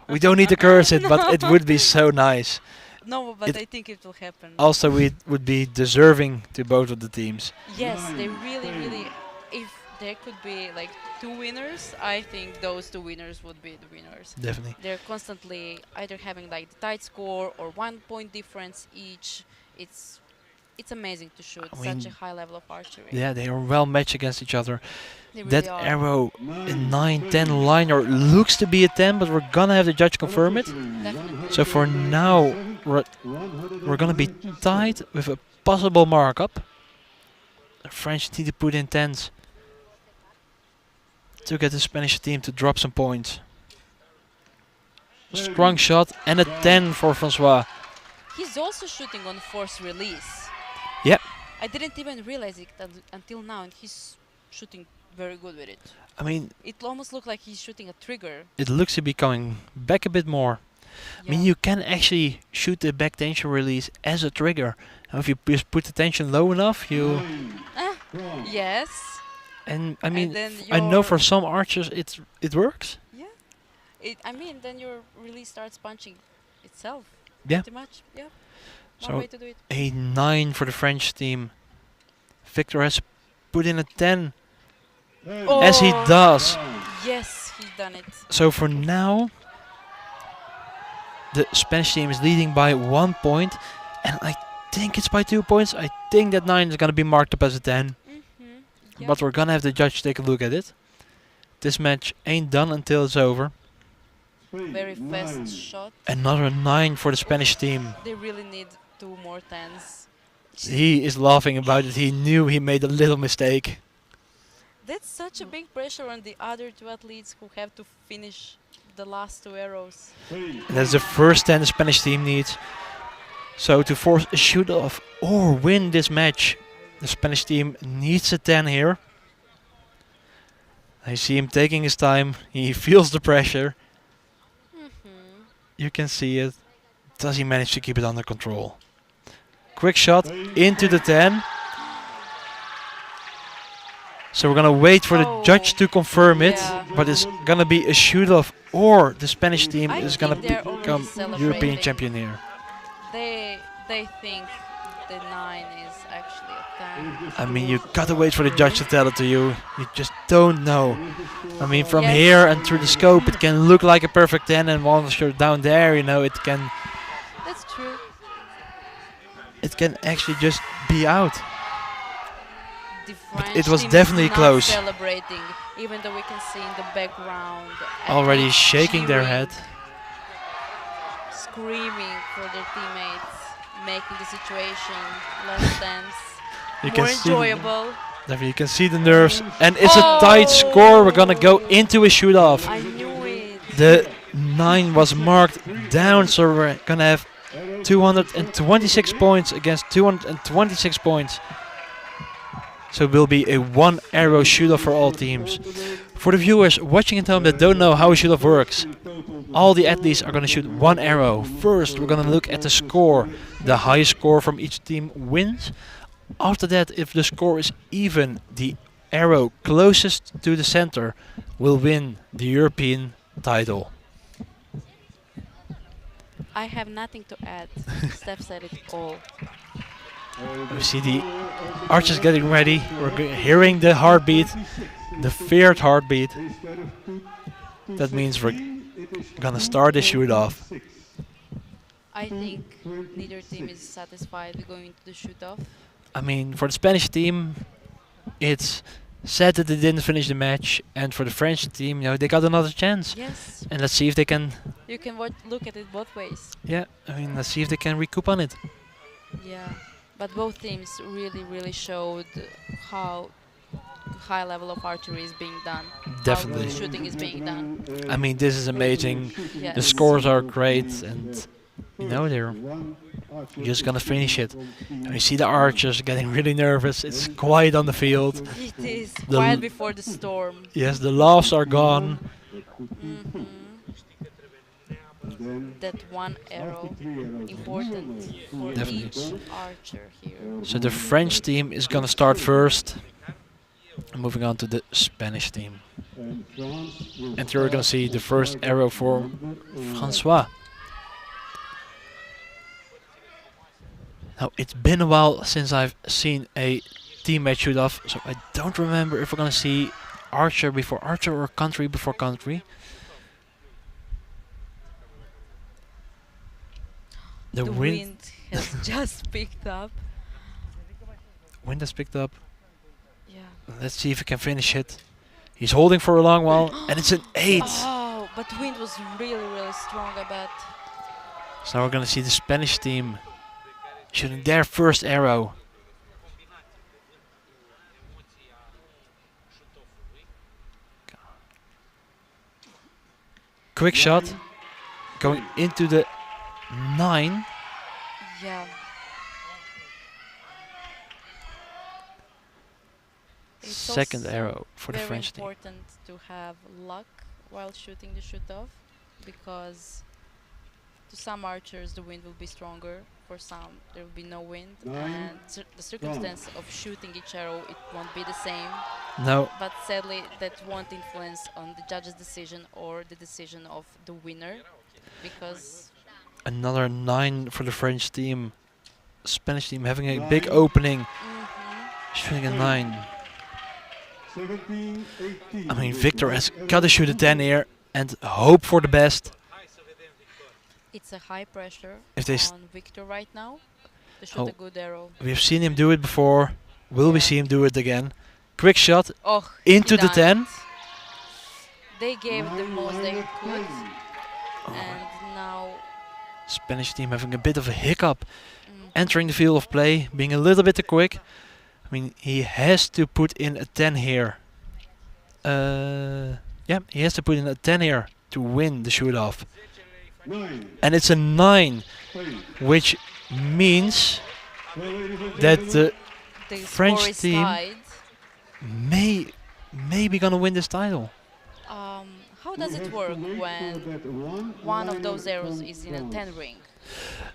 We don't need to curse it, but it would be so nice. No, but It I think it will happen. Also, we would be deserving to both of the teams. Yes, they really, really. If there could be like two winners, I think those two winners would be the winners. Definitely. They're constantly either having like the tight score or 1 point difference each. It's amazing to shoot I such a mean, high level of archery. Yeah, they are well matched against each other. They really That are. arrow in 9-10 liner looks to be a 10, but we're gonna have the judge confirm it. Definitely. So for now, we're gonna be tied with a possible markup. The French need to put in 10s to get the Spanish team to drop some points. Strong shot and a 10 for Francois. He's also shooting on force release. Yep. I didn't even realize it until now, and he's shooting very good with it. I mean, It almost looked like he's shooting a trigger. it looks to be coming back a bit more. I mean, you can actually shoot the back tension release as a trigger. And if you just put the tension low enough, you... Yes. And I mean, then I know for your- some archers it works. Yeah. I mean, then your release starts punching itself. Yeah. Pretty much. Yeah. One So way to do it. a 9 for the French team. Victor has put in a 10, as he Oh. does. Yes, he's done it. So for now, the Spanish team is leading by 1 point, and I think it's by 2 points. I think that 9 is gonna be marked up as a 10, Yeah. but we're gonna have the judge take a look at it. This match ain't done until it's over. Very fast shot. Another 9 for the Spanish team. They really need 2 more 10s. He is laughing about it. He knew he made a little mistake. That's such a big pressure on the other 2 athletes who have to finish the last 2 arrows. And that's the first 10 the Spanish team needs. So to force a shoot-off or win this match, the Spanish team needs a 10 here. I see him taking his time. He feels the pressure. You can see it. Does he manage to keep it under control? Quick shot into the 10. So we're gonna wait for the judge to confirm it, Yeah. but it's gonna be a shoot-off or the Spanish team I is gonna think they're already become European celebrating. champion here. They think the 9 is actually a 10. I mean, you gotta wait for the judge to tell it to you. You just don't know. I mean, from Yes. here and through the scope, it can look like a perfect 10, and once you're down there, you know, it can That's true. actually just be out. The French it was team definitely is not close. celebrating, even though we can see in the background Already athletes shaking their head. cheering, screaming for their teammates, making the situation less tense, You more can see enjoyable. you can see the nerves, and it's a tight score. We're gonna go into a shoot-off. I knew it. The 9 was marked down, so we're gonna have 226 points against 226 points. So it will be a 1 arrow shoot-off for all teams. For the viewers watching at home that don't know how a shoot-off works, all the athletes are going to shoot 1 arrow. First, we're going to look at the score. The highest score from each team wins. After that, if the score is even, the arrow closest to the center will win the European title. I have nothing to add. Steph said it all. We see the archers getting ready. We're hearing the heartbeat, the feared heartbeat. That means we're gonna start the shoot-off. I think neither team is satisfied with going to the shoot-off. I mean, for the Spanish team, it's sad that they didn't finish the match, and for the French team, you know, they got another chance. Yes, And let's see if they can. you can look at it both ways. Yeah, I mean, let's see if they can recoup on it. Yeah, but both teams really showed how high level of archery is being done. Definitely. How shooting is being done. I mean, this is amazing. Yes. The scores are great, and you know they're just gonna finish it. And you see the archers getting really nervous. It's quiet on the field. It is The quiet l- before the storm. Yes, the laughs are gone. That 1 arrow, important for Definitely. each archer here. So the French team is gonna start first. Moving on to the Spanish team. And France will And you're gonna start see the with first target arrow for number 11. Francois. Now, it's been a while since I've seen a teammate shoot off, so I don't remember if we're gonna see archer before archer or country before country. The The wind, wind has just picked up. wind has picked up. Yeah. Let's see if he can finish it. He's holding for a long while, and it's an 8. Oh, but the wind was really, really strong, I bet. So now we're gonna see the Spanish team shooting their first arrow. Quick shot, going into the 9. Yeah. It's Second also arrow for the very French team. important to have luck while shooting the shoot off, because to some archers the wind will be stronger, for some there will be no wind, and the circumstance of shooting each arrow, it won't be the same. No, But sadly that won't influence on the judge's decision or the decision of the winner, because another 9 for the French team. Spanish team having a big opening, shooting a 9. 17, 18. I mean, Victor has got to shoot a 10 here and hope for the best. it's a high pressure If they on Victor right now to shoot Oh. a good arrow. We've seen him do it before. Will we Yeah. see him do it again? Quick shot Oh, into he the done 10. it. They gave the most they could, 10. and now Spanish team having a bit of a hiccup, mm, entering the field of play, being a little bit too quick. I mean, he has to put in a 10 here. Yeah, he has to put in a 10 here to win the shoot-off. 9. And it's a 9, 8. which means Well, ladies and that gentlemen, the the French score is team tied. maybe gonna win this title. How we does have it to work wait when for that one of liner those arrows from is in a France. 10 ring?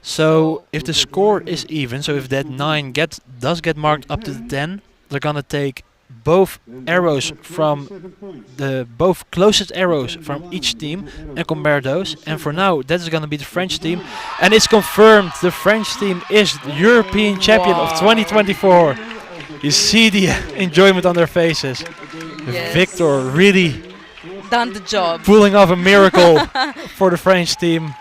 So if the score is even, so if that 9 does get marked up to the 10, they're gonna take both Then arrows that's from 27 points. the both closest arrows from each team and compare those. And for now, that is gonna be the French team, and it's confirmed the French team is the European champion of 2024. You see the enjoyment on their faces. Yes. Victor really Done the job. pulling off a miracle for the French team.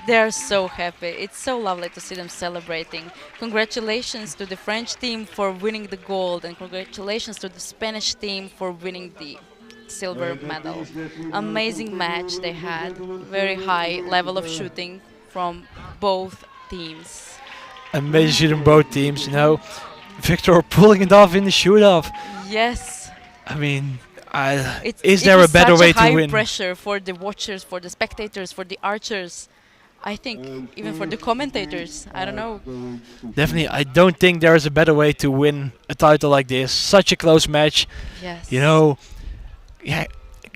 They're so happy. It's so lovely to see them celebrating. Congratulations to the French team for winning the gold, and congratulations to the Spanish team for winning the silver medal. Amazing match they had. Very high level of shooting from both teams. Amazing shooting both teams, you know. Victor pulling it off in the shoot-off. Yes. I mean, It there a was better such way high to win? pressure for the watchers, for the spectators, for the archers. I think even for the commentators. I don't know. Definitely, I don't think there is a better way to win a title like this. Such a close match, Yes. you know. Yeah,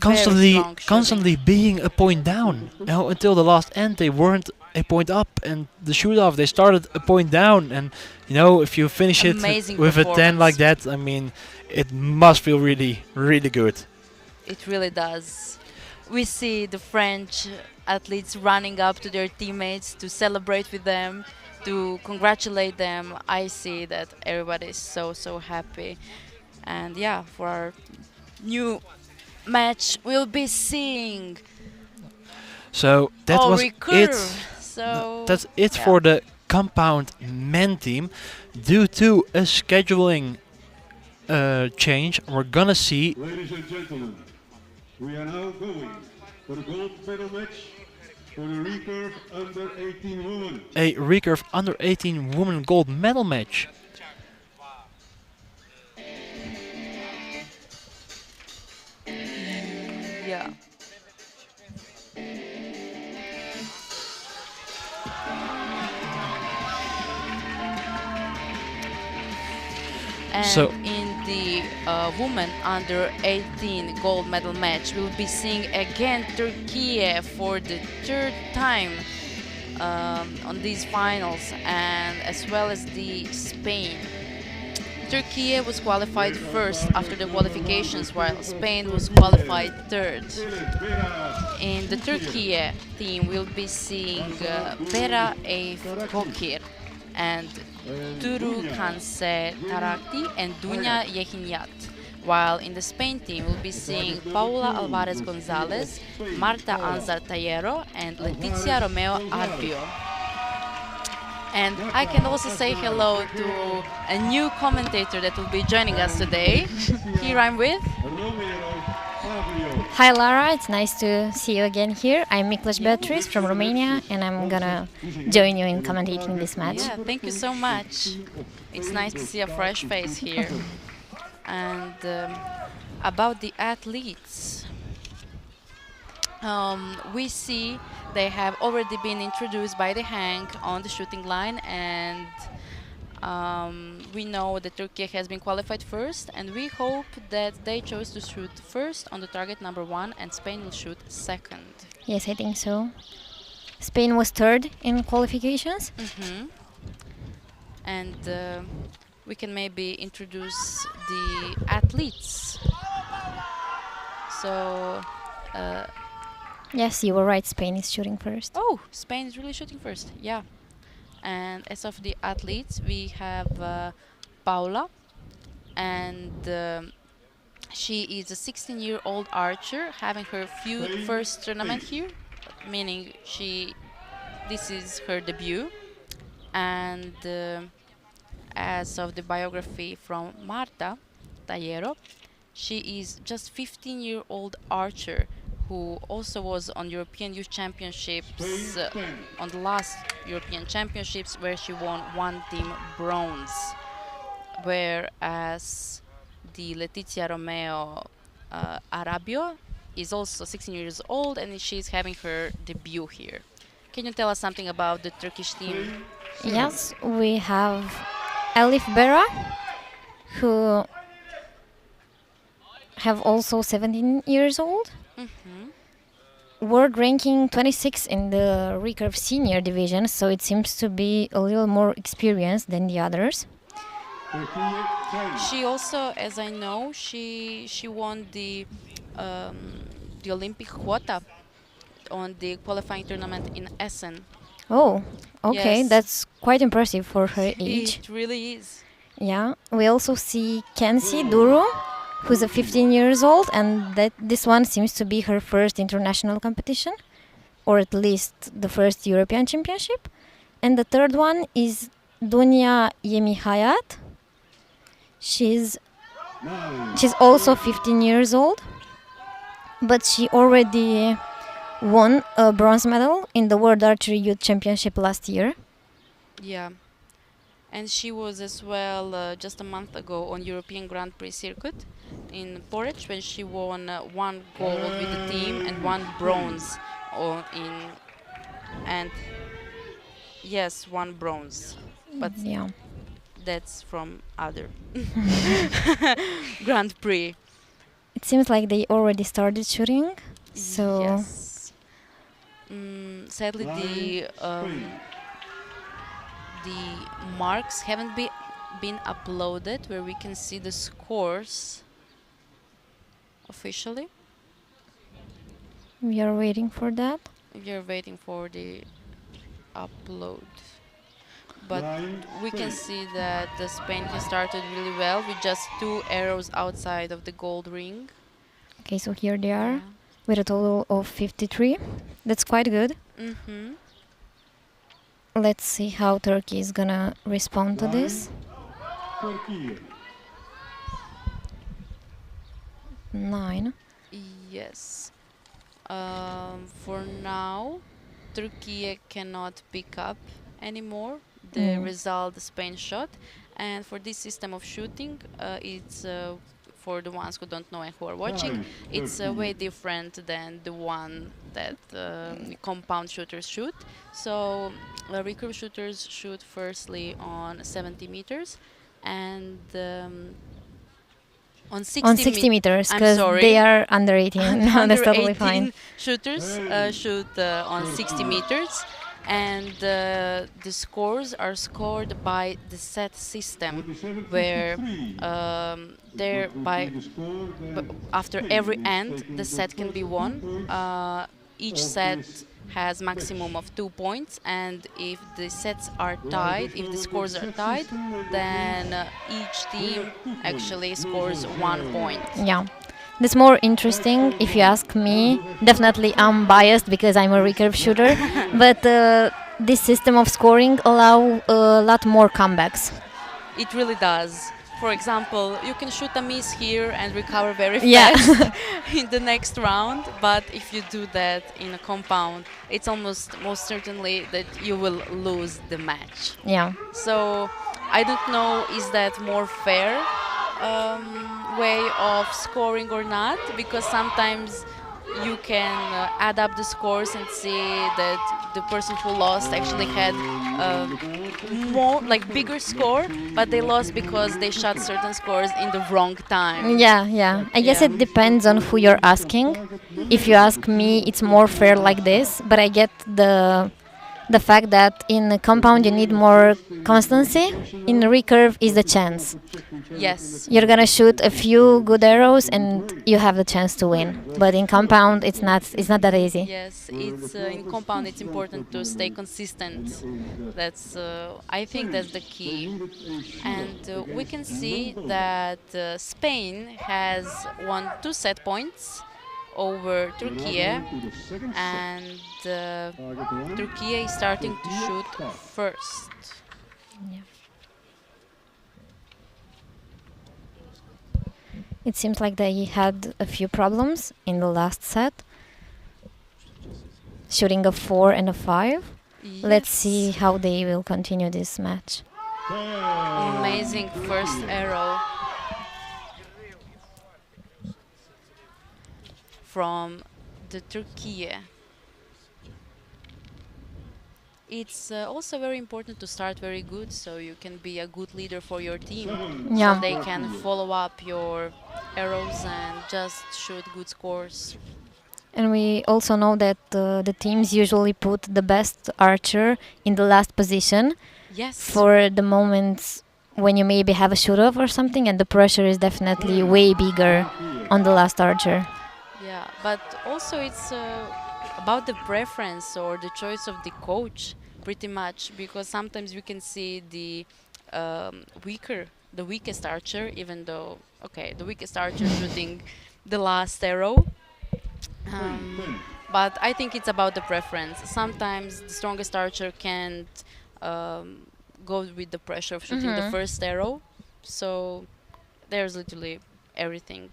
constantly, strong shooting. constantly being a point down. You know, until the last end, they weren't a point up, and the shoot-off they started a point down. And you know, if you finish Amazing it with a 10 like performance. that, I mean, it must feel really, really good. It really does. We see the French athletes running up to their teammates to celebrate with them, to congratulate them. I see that everybody is so, so happy. And yeah, for our new match, we'll be seeing So that was recurve. it. So That's it yeah. for the compound men team. Due to a scheduling change, we're gonna see Ladies and gentlemen, we are now going for the gold medal match for the recurve under 18 women. a recurve under 18 women gold medal match. Yeah. And So- in the women under 18 gold medal match, we'll be seeing again Turkey for the third time on these finals, and as well as the Spain. Turkey was qualified first after the qualifications, while Spain was qualified third. In the Turkey team, we'll be seeing Bera Eif Gokir and Duru Kanse Tarakti and Dunya Yehinyat. While in the Spain team, we'll be seeing Paula Alvarez Gonzalez, Marta Anzar Tayero, and Letizia Romeo Arbio. And I can also say hello to a new commentator that will be joining us today. Here I'm with. Hi Lara, it's nice to see you again here. I'm Miklos Beatrice from Romania and I'm gonna join you in commentating this match. Yeah, thank you so much. It's nice to see a fresh face here. And about the athletes, we see they have already been introduced by the hang on the shooting line, and we know that Turkey has been qualified first, and we hope that they chose to shoot first on the target number 1 and Spain will shoot second. Yes, I think so. Spain was third in qualifications. And we can maybe introduce the athletes. So Yes, you were right, Spain is shooting first. oh, Spain is really shooting first, yeah. And as of the athletes, we have Paula, and she is a 16-year-old archer having her first tournament here, meaning this is her debut. And as of the biography from Marta Tayero, she is just 15-year-old archer who also was on European Youth Championships, on the last European Championships, where she won 1 team bronze. Whereas the Letizia Romeo Arabio is also 16 years old and she's having her debut here. Can you tell us something about the Turkish team? Yes, we have Elif Bera, who have also 17 years old. World ranking 26 in the recurve senior division, so it seems to be a little more experienced than the others. She also, as I know, she won the Olympic quota on the qualifying tournament in Essen. Oh, okay, Yes. that's quite impressive for her age. It really is. Yeah, we also see Kensi Duru, who's a 15 years old, and this one seems to be her first international competition, or at least the first European Championship. And the third one is Dunya Yemihayat. She's also 15 years old, but she already won a bronze medal in the World Archery Youth Championship last year. Yeah. And she was as well just a month ago on European Grand Prix circuit in Porridge, when she won 1 gold with the team and 1 bronze and yes, 1 bronze, but Yeah. that's from other Grand Prix. It seems like they already started shooting, so Yes. Sadly, the marks haven't been uploaded where we can see the scores officially. we are waiting for that. We are waiting for the upload. But we can see that the Spain has started really well with just 2 arrows outside of the gold ring. Okay, so here they are with a total of 53. That's quite good. Let's see how Turkey is gonna respond to this. 9. Yes. For now, Turkey cannot pick up anymore the result Spain shot, and for this system of shooting, it's for the ones who don't know and who are watching, it's way different than the one that compound shooters shoot. So recurve shooters shoot firstly on 70 meters, and On 60, On 60 meters, I'm because sorry. they are under 18. No, Under that's totally 18 fine. shooters shoot on 60 meters, and the scores are scored by the set system, where after every end the set can be won. Each set has maximum of 2 points, and if the sets are tied, if the scores are tied, then each team actually scores 1 point. Yeah. That's more interesting if you ask me. Definitely I'm biased because I'm a recurve shooter, but this system of scoring allow a lot more comebacks. It really does. For example, you can shoot a miss here and recover very Yeah. fast in the next round, but if you do that in a compound, it's almost most certainly that you will lose the match. Yeah. So I don't know, is that more fair way of scoring or not? Because sometimes you can add up the scores and see that the person who lost actually had more, like, bigger score, but they lost because they shot certain scores in the wrong time. Yeah, yeah. I guess Yeah. it depends on who you're asking. If you ask me, it's more fair like this, but I get the fact that in a compound you need more constancy. In recurve is the chance. Yes. You're gonna shoot a few good arrows and you have the chance to win. But in compound, it's not that easy. Yes, it's in compound. It's important to stay consistent. That's I think that's the key, and we can see that Spain has won 2 set points over Turkey, and Turkey is starting to shoot first. It seems like they had a few problems in the last set, shooting a 4 and a 5. Let's see Yes. how they will continue this match. Amazing first arrow from the Turkey. It's also very important to start very good, so you can be a good leader for your team. Yeah. So they can follow up your arrows and just shoot good scores. And we also know that the teams usually put the best archer in the last position Yes. for the moments when you maybe have a shoot-off or something, and the pressure is definitely way bigger on the last archer. Yeah, but also it's about the preference or the choice of the coach, pretty much, because sometimes we can see the weakest archer, even though, okay, the weakest archer shooting the last arrow. But I think it's about the preference. Sometimes the strongest archer can't go with the pressure of shooting the first arrow, so there's literally everything.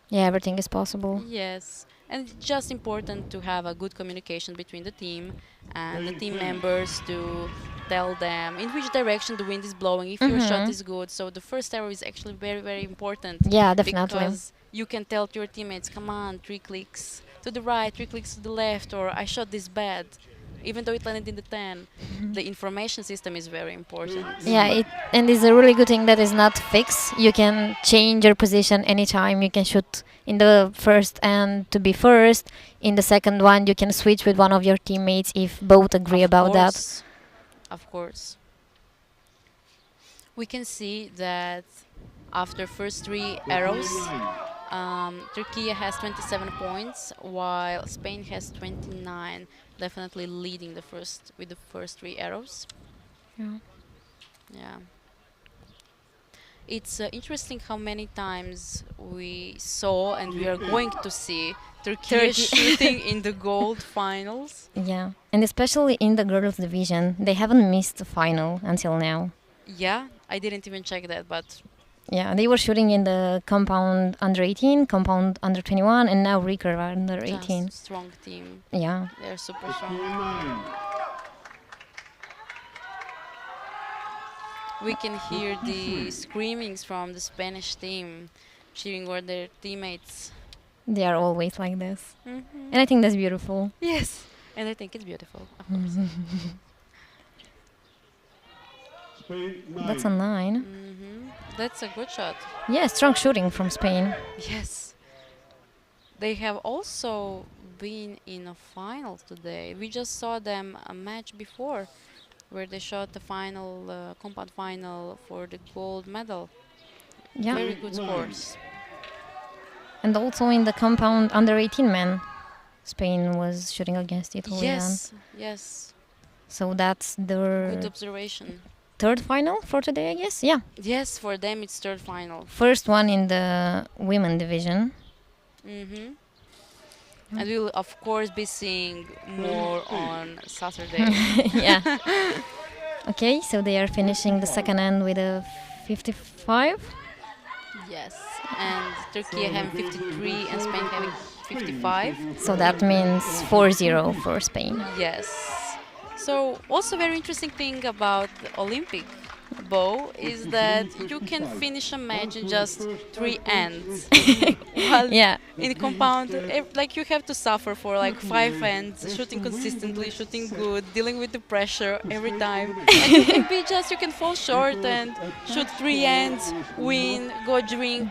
Yeah, everything is possible. Yes, and it's just important to have a good communication between the team and the team members to tell them in which direction the wind is blowing, if your shot is good. So the first arrow is actually very, very important. Yeah, definitely. Because you can tell to your teammates, come on, 3 clicks to the right, 3 clicks to the left, or I shot this bad. Even though it landed in the 10, the information system is very important. Yeah, and it's a really good thing that is not fixed. You can change your position anytime. You can shoot in the first end to be first. In the second one, you can switch with one of your teammates if both agree about that. Of course. We can see that after first 3 arrows, Turkey has 27 points, while Spain has 29, definitely leading with the first 3 arrows. Yeah. Yeah. It's interesting how many times we saw and we are going to see Turkey shooting in the gold finals. Yeah, and especially in the girls' division, they haven't missed the final until now. Yeah, I didn't even check that, but Yeah, they were shooting in the compound under 18, compound under 21, and now recurve under 18. just strong team. Yeah. They're super strong. We can hear the screamings from the Spanish team cheering for their teammates. They are always like this. And I think that's beautiful. Yes, and I think it's beautiful, of course. Spain 9. That's a 9. That's a good shot. Yeah, strong shooting from Spain. Yes. They have also been in a final today. We just saw them a match before where they shot the final, compound final for the gold medal. Yeah. Very good scores. And also in the compound under 18 men, Spain was shooting against Italy. Yes, yes. So that's Good their observation. third final for today, I guess. Yeah. Yes, for them it's third final. First one in the women division. And we'll of course be seeing more on Saturday. Yeah. Okay, so they are finishing the second end with a 55. Yes, and Turkey having 53 and Spain having 55. So that means 4-0 for Spain. Yes. So also very interesting thing about the Olympic bow is that you can finish a match in just 3 ends. While Yeah. in compound, like you have to suffer for like 5 ends, shooting consistently, shooting good, dealing with the pressure every time. And you can be just, you can fall short and shoot 3 ends, win, go drink,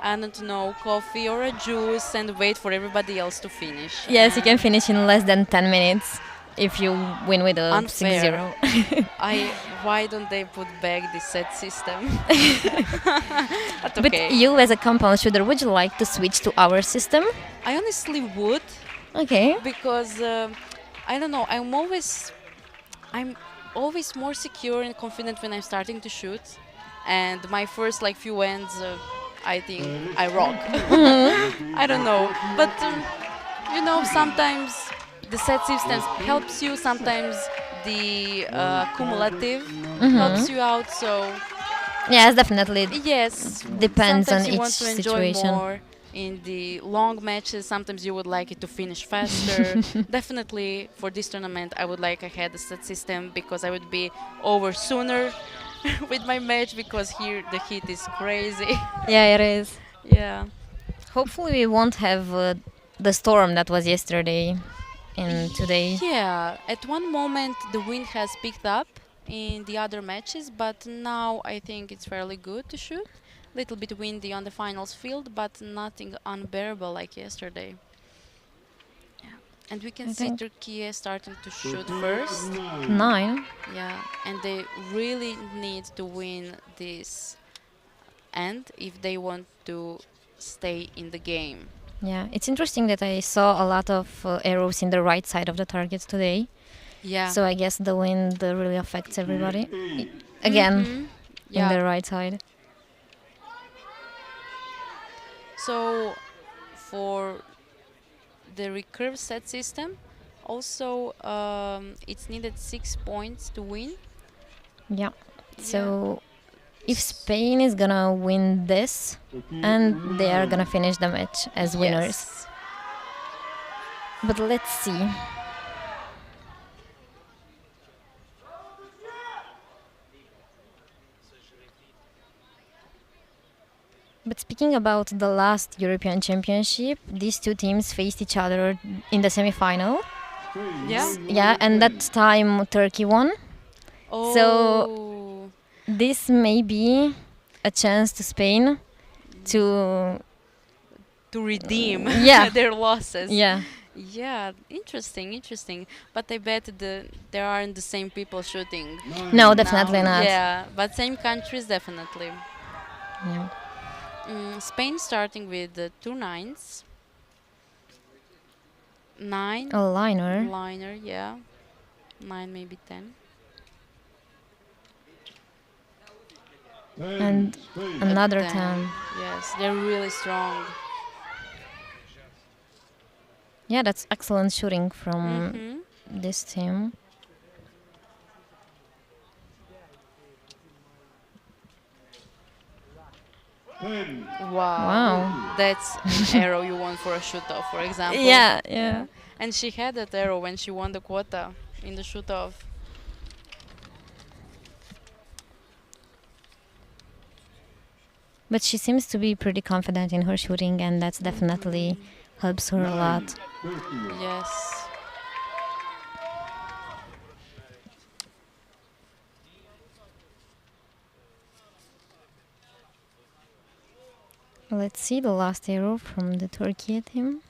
I don't know, coffee or a juice and wait for everybody else to finish. Yes, you can finish in less than 10 minutes if you win with a Unfair. 6-0. Why don't they put back the set system? But But okay. you as a compound shooter, would you like to switch to our system? I honestly would, Okay. because I don't know. I'm always more secure and confident when I'm starting to shoot, and my first like few ends, I think I rock. I don't know, but you know, sometimes the set systems helps you. Sometimes the cumulative helps you out. So Yes, definitely. yes, Depends sometimes on you each want to enjoy situation. more in the long matches. Sometimes you would like it to finish faster. Definitely for this tournament, I would like I had a set system because I would be over sooner with my match because here the heat is crazy. Yeah, it is. Yeah. Hopefully we won't have the storm that was yesterday and today. Yeah, at one moment the wind has picked up in the other matches, but now I think it's fairly good to shoot. Little bit windy on the finals field, but nothing unbearable like yesterday. Yeah. And we can I see think- Turkey starting to shoot first. 9. Yeah, and they really need to win this end if they want to stay in the game. Yeah, it's interesting that I saw a lot of arrows in the right side of the targets today. Yeah. So I guess the wind really affects everybody. Again, in Yeah. the right side. So for the recurve set system, also it's needed 6 points to win. Yeah. So if Spain is gonna win this, and they are gonna finish the match as winners. Yes. But let's see. But speaking about the last European Championship, these two teams faced each other in the semi-final. Yeah. Yeah, and that time Turkey won. Oh. This may be a chance to Spain to To redeem Yeah. their losses. yeah. Yeah, interesting. But I bet there aren't the same people shooting. No, definitely now. not. Yeah, but same countries definitely. Yeah. Spain starting with 2 9s. 9 A liner. liner, yeah. 9 maybe 10. And another 10. 10. Yes, they're really strong. Yeah, that's excellent shooting from Mhm. this team. Wow. That's an arrow you want for a shoot-off, for example. Yeah. And she had that arrow when she won the quota in the shoot-off. But she seems to be pretty confident in her shooting, and that's definitely helps her a lot. Yes. Let's see the last arrow from the Turkey team.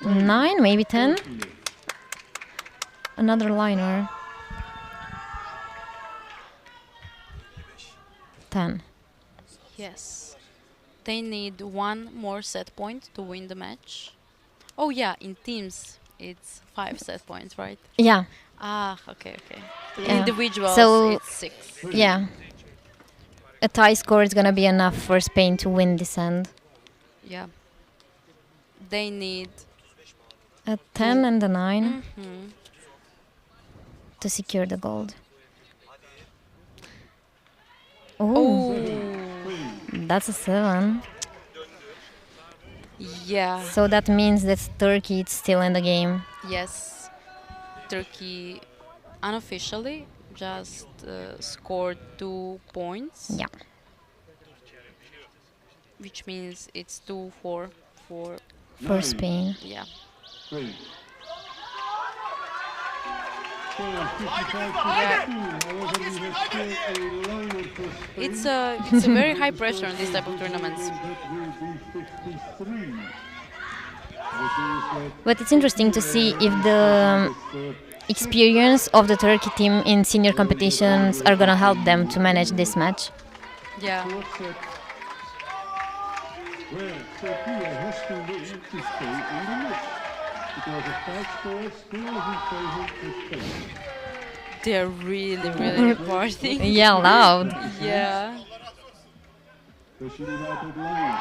Nine, maybe 10. Another liner. 10. Yes. They need one more set point to win the match. Oh yeah, in teams it's 5 set points, right? Yeah, Ah, okay, okay. In Yeah. individuals So- it's 6. yeah. A tie score is gonna be enough for Spain to win this end. Yeah. They need A 10 and a 9 mhm. to secure the gold. Oh, Oh, that's a 7. yeah. So that means that Turkey is still in the game. Yes. Turkey unofficially just scored 2 points. Yeah. Which means it's 2-4 for For Spain. yeah. 3. It's a very high pressure on these type of tournaments. But it's interesting to see if the experience of the Turkey team in senior competitions are gonna help them to manage this match. Yeah. Where Sophia has to win to stay in the match. Because a tie score still is in favor of Spain. They're really reporting. Yeah, loud. Yeah. Especially that with line.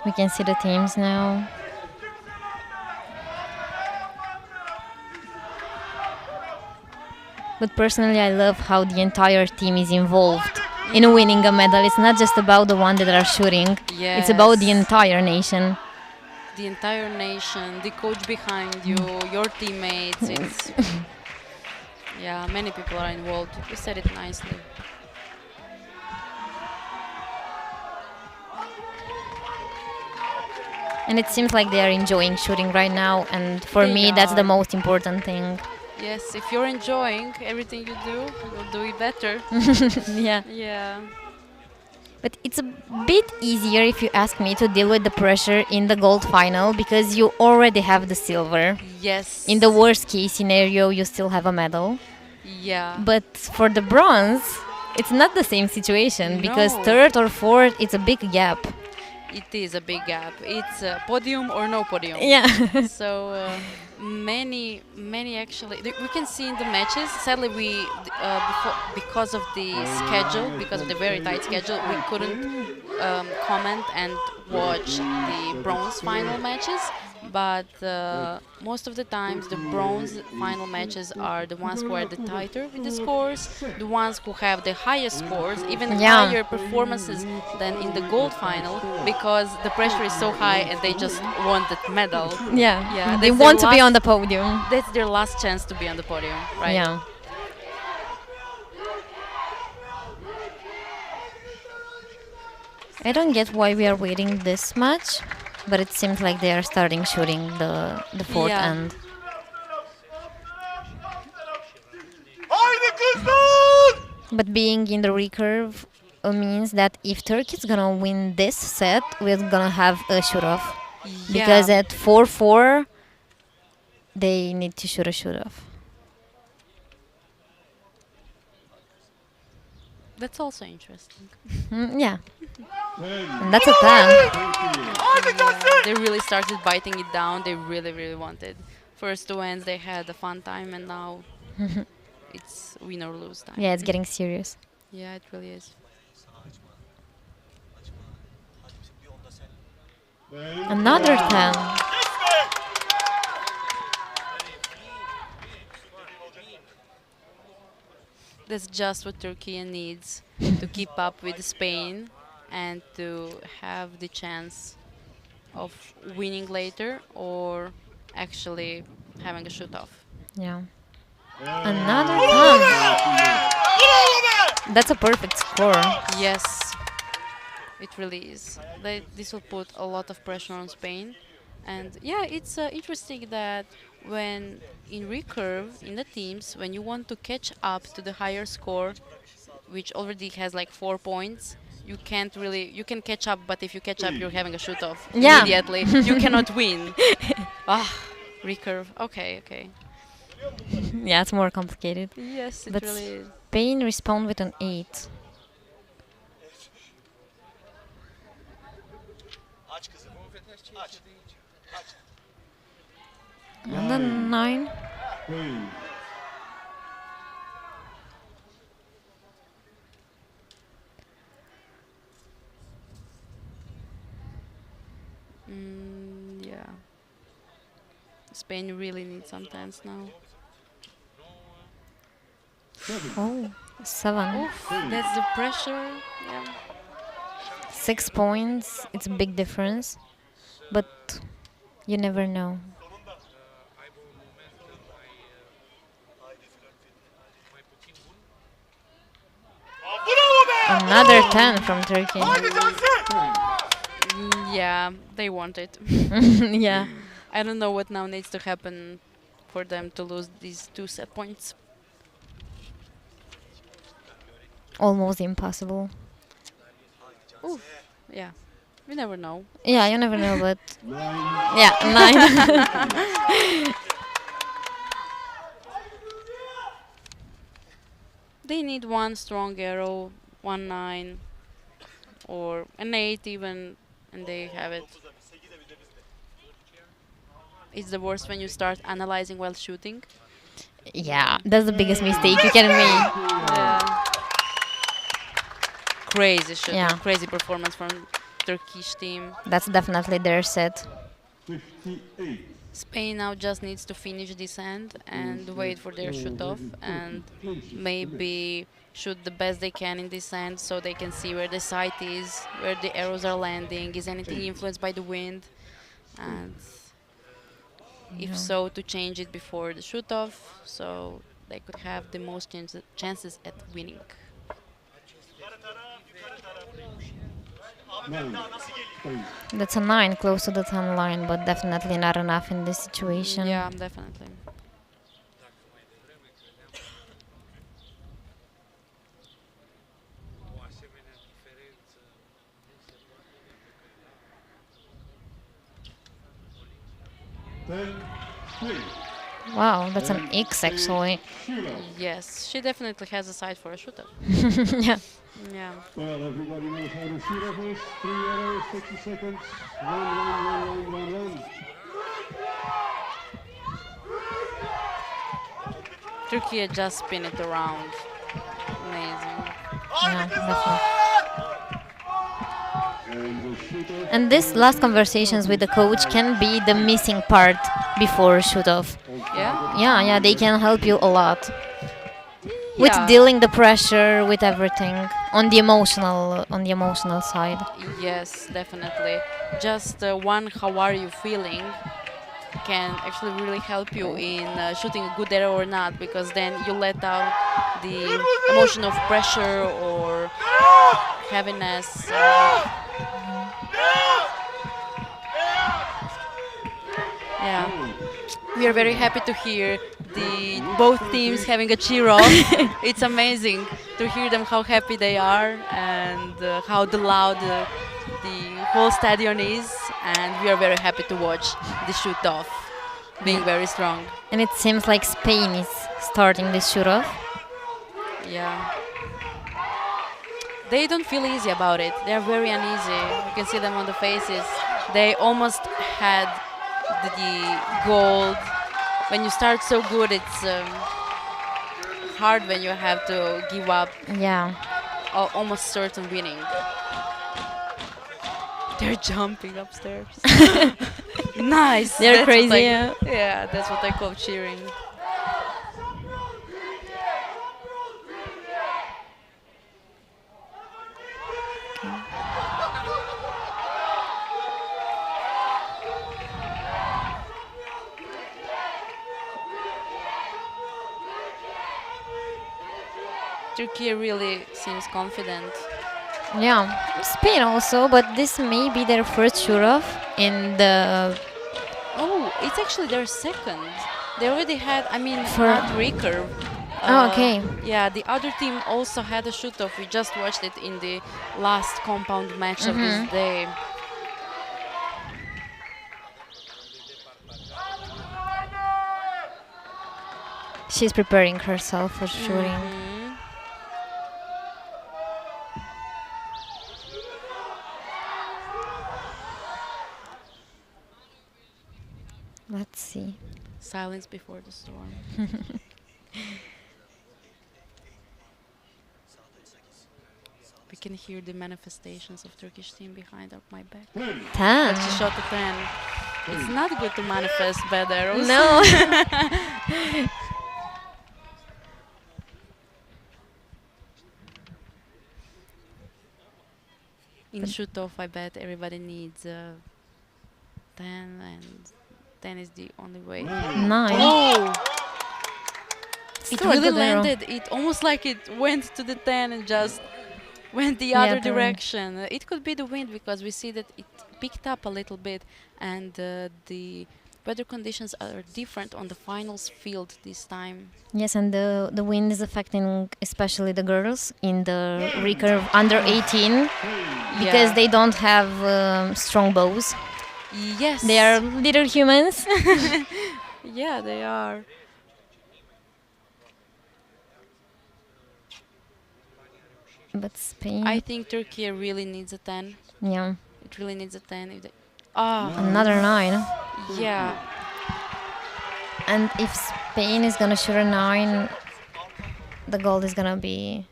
We can see the teams now. But personally, I love how the entire team is involved in winning a medal. It's not just about the one that are shooting. It's about the Yes. entire nation. The entire nation, the coach behind you, your teammates. It's yeah, many people are involved. You said it nicely. And it seems like they are enjoying shooting right now. And for They me, that's the are. most important thing. Yes, if you're enjoying everything you do, you'll do it better. Yeah. Yeah. But it's a bit easier, if you ask me, to deal with the pressure in the gold final because you already have the silver. Yes. In the worst case scenario, you still have a medal. Yeah. But for the bronze, it's not the same situation because No. third or fourth, it's a big gap. It is a big gap. It's podium or no podium. Yeah. So many actually we can see in the matches. Sadly, because of the schedule, because of the very tight schedule, we couldn't comment and watch the bronze final matches. But most of the times, the bronze final matches are the ones who are the tighter with the scores, the ones who have the highest scores, even Yeah. higher performances than in the gold final, because the pressure is so high and they just want that medal. Yeah. Yeah, They that's want their to be on last- the podium. That's their last chance to be on the podium, right? Yeah. I don't get why we are waiting this much, but it seems like they are starting shooting the fourth Yeah. end. But being in the recurve means that if Turkey's gonna win this set, we're gonna have a shoot-off. Because Yeah. at 4-4, they need to shoot a shoot-off. That's also interesting. Yeah, 10. and that's a 10. Yeah, they really started biting it down. They really wanted. First two ends, they had a fun time, and now it's win or lose time. Yeah, it's getting serious. Yeah, it really is. Another 10. That's just what Turkey needs to keep up with Spain and to have the chance of winning later or actually having a shoot-off. Yeah. Another 10. That's a perfect score. Yes, it really is. This will put a lot of pressure on Spain. And yeah, it's interesting that when in recurve in the teams, when you want to catch up to the higher score, which already has like 4 points, you can't really, you can catch up, but if you catch up, you're having a shoot off Yeah. immediately. You cannot win. Ah, recurve. Okay, okay. Yeah, it's more complicated. Yes, it But really is. Spain respond with an 8. And then 9. Spain. Yeah. Spain really needs sometimes now. Oh, 7. Oof, that's the pressure. Yeah. 6 points. It's a big difference. But you never know. Another 10 from Turkey. Yeah, they want it. Yeah. I don't know what now needs to happen for them to lose these 2 set points. Almost impossible. Oof, yeah. We never know. Yeah, you never know, but 9. yeah, 9. They need one strong arrow, 1-9, or an 8 even, and they have it. It's the worst when you start analyzing while shooting. Yeah, that's the biggest mistake you can make. Yeah. Crazy shooting, Yeah. crazy performance from Turkish team. That's definitely their set. 58. Spain now just needs to finish this end and wait for their shoot off and maybe shoot the best they can in this end so they can see where the sight is, where the arrows are landing, is anything influenced by the wind, and if so, to change it before the shoot off so they could have the most chances at winning. 9. Spain. That's a 9 close to the 10 line, but definitely not enough in this situation. Yeah, definitely. Then Spain. Wow, that's an X actually. Shootout. Yes, she definitely has a side for a shoot off. Yeah. Yeah. Well, everybody knows how to shoot off is. 3 arrows, 60 seconds. Run. Turkey just spin it around. Amazing. Yeah, definitely. And the shooter. And this last conversations with the coach can be the missing part before shoot off. Yeah? Yeah, they can help you a lot with Yeah. dealing the pressure, with everything on the emotional side. Yes, definitely. Just one, how are you feeling, can actually really help you in shooting a good arrow or not, because then you let out the emotion of pressure or heaviness. Yeah, we are very happy to hear the both teams having a cheer off. It's amazing to hear them how happy they are and how loud the whole stadion is, and we are very happy to watch the shoot off being very strong. And it seems like Spain is starting this shoot off. Yeah. They don't feel easy about it. They are very uneasy. You can see them on the faces. They almost had the gold. When you start so good, it's hard when you have to give up Yeah. almost certain winning. They're jumping upstairs. Nice. They're That's what crazy, I- yeah. Yeah, that's what I call cheering. Turkey really seems confident. Yeah, Spain also, but this may be their first shoot-off in the Oh, it's actually their second. They already had, I mean, For- not recurve. Oh, okay. Yeah, the other team also had a shoot-off. We just watched it in the last compound match of this day. she's preparing herself for shooting. Mhm. Let's see. Silence before the storm. We can hear the manifestations of Turkish team behind my back. 10. She shot a 10. It's not good to manifest bad arrows. No. In shoot-off, I bet everybody needs 10, and 10 is the only way. 9. Oh! It Still a really good arrow. landed. It almost like it went to the 10 and just went the Yeah, other the wind. direction. It could be the wind because we see that it picked up a little bit, and the weather conditions are different on the finals field this time. Yes, and the wind is affecting especially the girls in the recurve under 18 because Yeah. they don't have strong bows. Yes. They are little humans. Yeah, they are. But Spain, I think Turkey really needs a 10. yeah, It really needs a 10. If they another 9. yeah. And if Spain is gonna shoot a 9, the gold is gonna be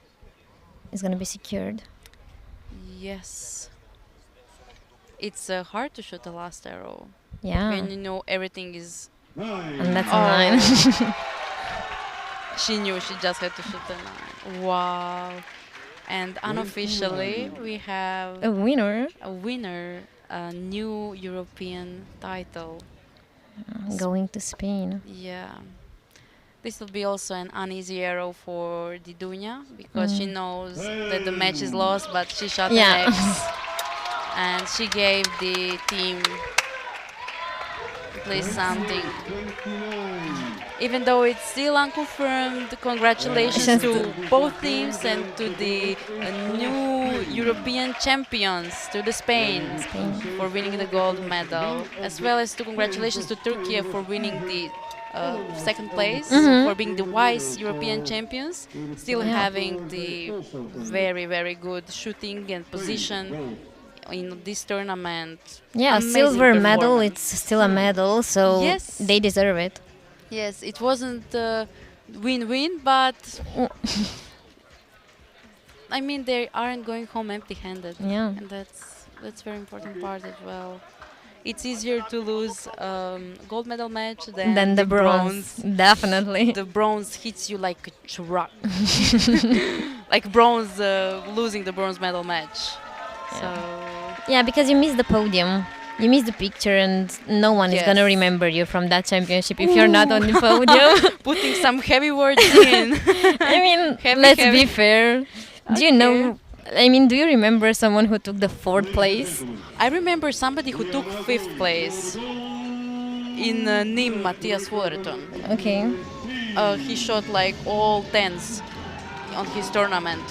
secured. Yes. It's hard to shoot the last arrow Yeah, when you know everything is. and that's Oh. a 9. She knew she just had to shoot a 9. Wow. And unofficially, we have A winner a winner, a new European title. going to Spain. Yeah. This will be also an uneasy arrow for the Dunya because she knows that the match is lost, but she shot Yeah. an X. And she gave the team at least something. Even though it's still unconfirmed, congratulations to both teams and to the new European champions, to the Spain, for winning the gold medal, as well as to congratulations to Turkey for winning the second place, for being the vice European champions, still having the very, very good shooting and position in this tournament. Yeah, Amazing silver medal. performance. It's still a medal, so Yes. they deserve it. Yes, it wasn't win-win, but I mean they aren't going home empty-handed, Yeah. and that's very important part as well. It's easier to lose gold medal match than Then the bronze. Definitely. The bronze hits you like a truck, like bronze losing the bronze medal match. So Yeah, because you miss the podium. You miss the picture, and no one is gonna Yes. remember you from that championship if you're not on the podium. putting some heavy words in. I mean, Heavy, let's heavy. be fair. Do you know? I mean, do you remember someone who took the 4th place? I remember somebody who took 5th place in Nîmes, Matthias Fullerton. Okay. He shot like all 10s on his tournament.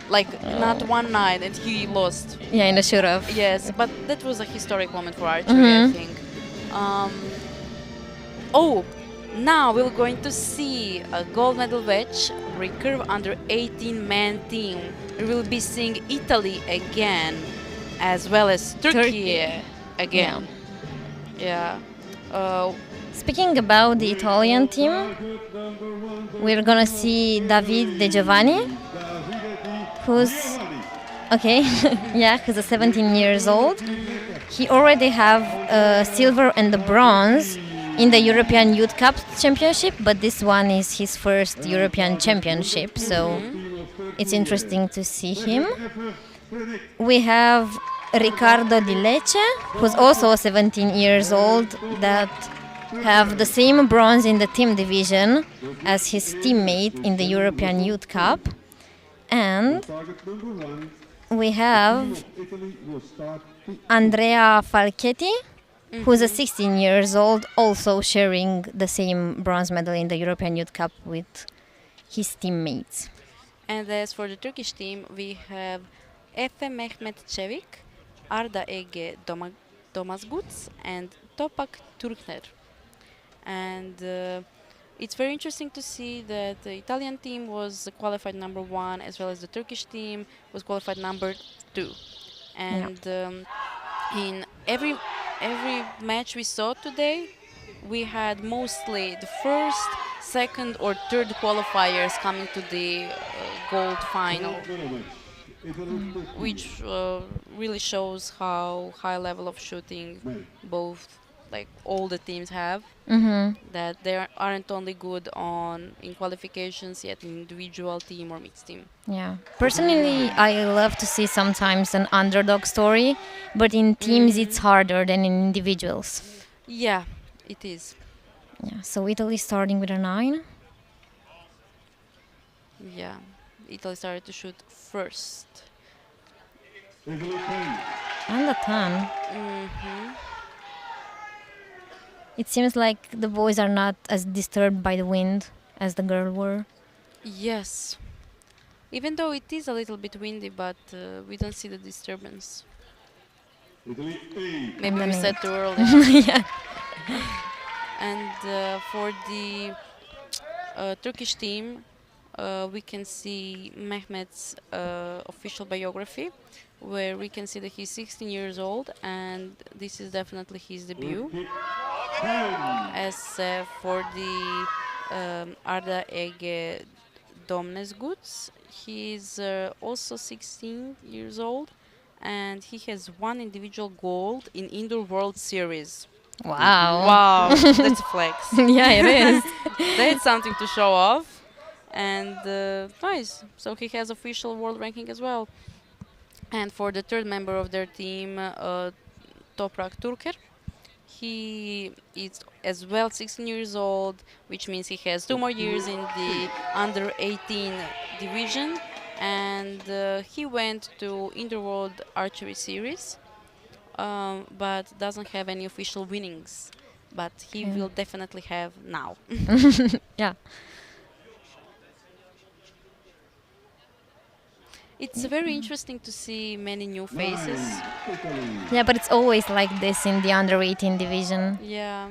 Like not one night, and he lost. Yeah, in the shoot-off. Yes, but that was a historic moment for archery, I think. Oh, now we're going to see a gold medal match, recurve under 18-man team. We will be seeing Italy again, as well as Turkey again. Yeah. Speaking about the Italian team, we're gonna see David De Giovanni, who's okay, yeah, who's 17 years old. He already have silver and the bronze in the European Youth Cup Championship, but this one is his first European Championship, so it's interesting to see him. We have Riccardo Di Lecce, who's also 17 years old, that have the same bronze in the team division as his teammate in the European Youth Cup. And Target number 1, we team have of Italy will start Andrea Falchetti, who's a 16 years old, also sharing the same bronze medal in the European Youth Cup with his teammates. And as for the Turkish team, we have Efe Mehmet Çevik, Arda Ege Domazguts, and Topak Turkner. And it's very interesting to see that the Italian team was qualified number 1, as well as the Turkish team was qualified number 2. And in every match we saw today, we had mostly the first, second, or third qualifiers coming to the gold final, medal match. Italy, Turkey. which really shows how high level of shooting both, like, all the teams have. That they aren't only good in qualifications, yet in individual team or mixed team. Yeah. Personally, I love to see sometimes an underdog story, but in teams it's harder than in individuals. Yeah, it is. Yeah. So Italy starting with a 9. Yeah, Italy started to shoot first. Italy 10. And a 10. It seems like the boys are not as disturbed by the wind as the girl were. Yes, even though it is a little bit windy, but we don't see the disturbance. Italy 8. Maybe we said too early. Yeah. And for the Turkish team, we can see Mehmet's official biography, where we can see that he's 16 years old, and this is definitely his debut. Turkey 10. As for the Arda Ege Domnesguts, he's also 16 years old, and he has 1 individual gold in Indoor World Series. Wow. Wow, that's a flex. Yeah, it is. That's something to show off. And nice. So he has official world ranking as well. And for the third member of their team, Toprak Turker, he is as well 16 years old, which means he has 2 more years in the under 18 division. And he went to Indoor World Archery Series, but doesn't have any official winnings. But he will definitely have now. Yeah. It's very interesting to see many new faces. Italy. Yeah, but it's always like this in the under 18 division. Yeah,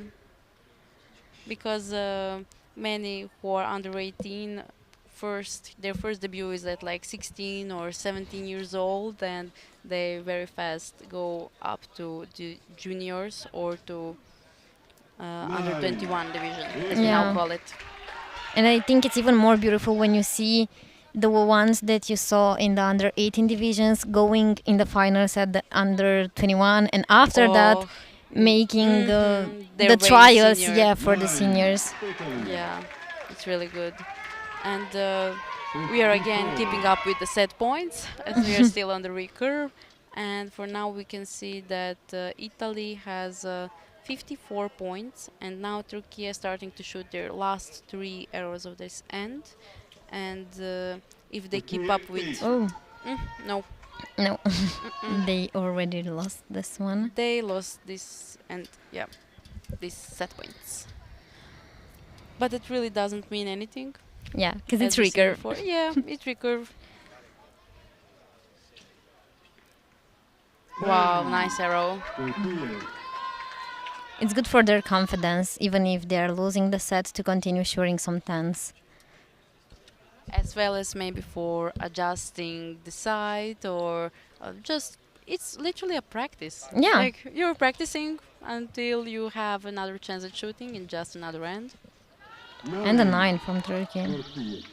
because many who are under 18, their first debut is at like 16 or 17 years old, and they very fast go up to the juniors or to under 21 division, as we now Yeah. call it. And I think it's even more beautiful when you see the ones that you saw in the under 18 divisions going in the finals at the under 21, and after that Oh, making Their the way trials, senior. yeah, for the seniors. Italy. Yeah, it's really good. And we are again keeping up with the set points as we are still on the recurve. And for now we can see that Italy has 54 points, and now Turkey is starting to shoot their last 3 arrows of this end. And if they keep up with... Oh, no, no. They already lost this one. they lost this, and yeah, these set points. But it really doesn't mean anything. Yeah, because as it's we said recurve. before. Yeah, it's recurve. Wow, nice arrow. Turkey. It's good for their confidence, even if they're losing the set, to continue shooting some tens. As well as maybe for adjusting the sight, or just, it's literally a practice. Yeah. Like, you're practicing until you have another chance at shooting in just another end. And a 9 from Turkey. Turkey.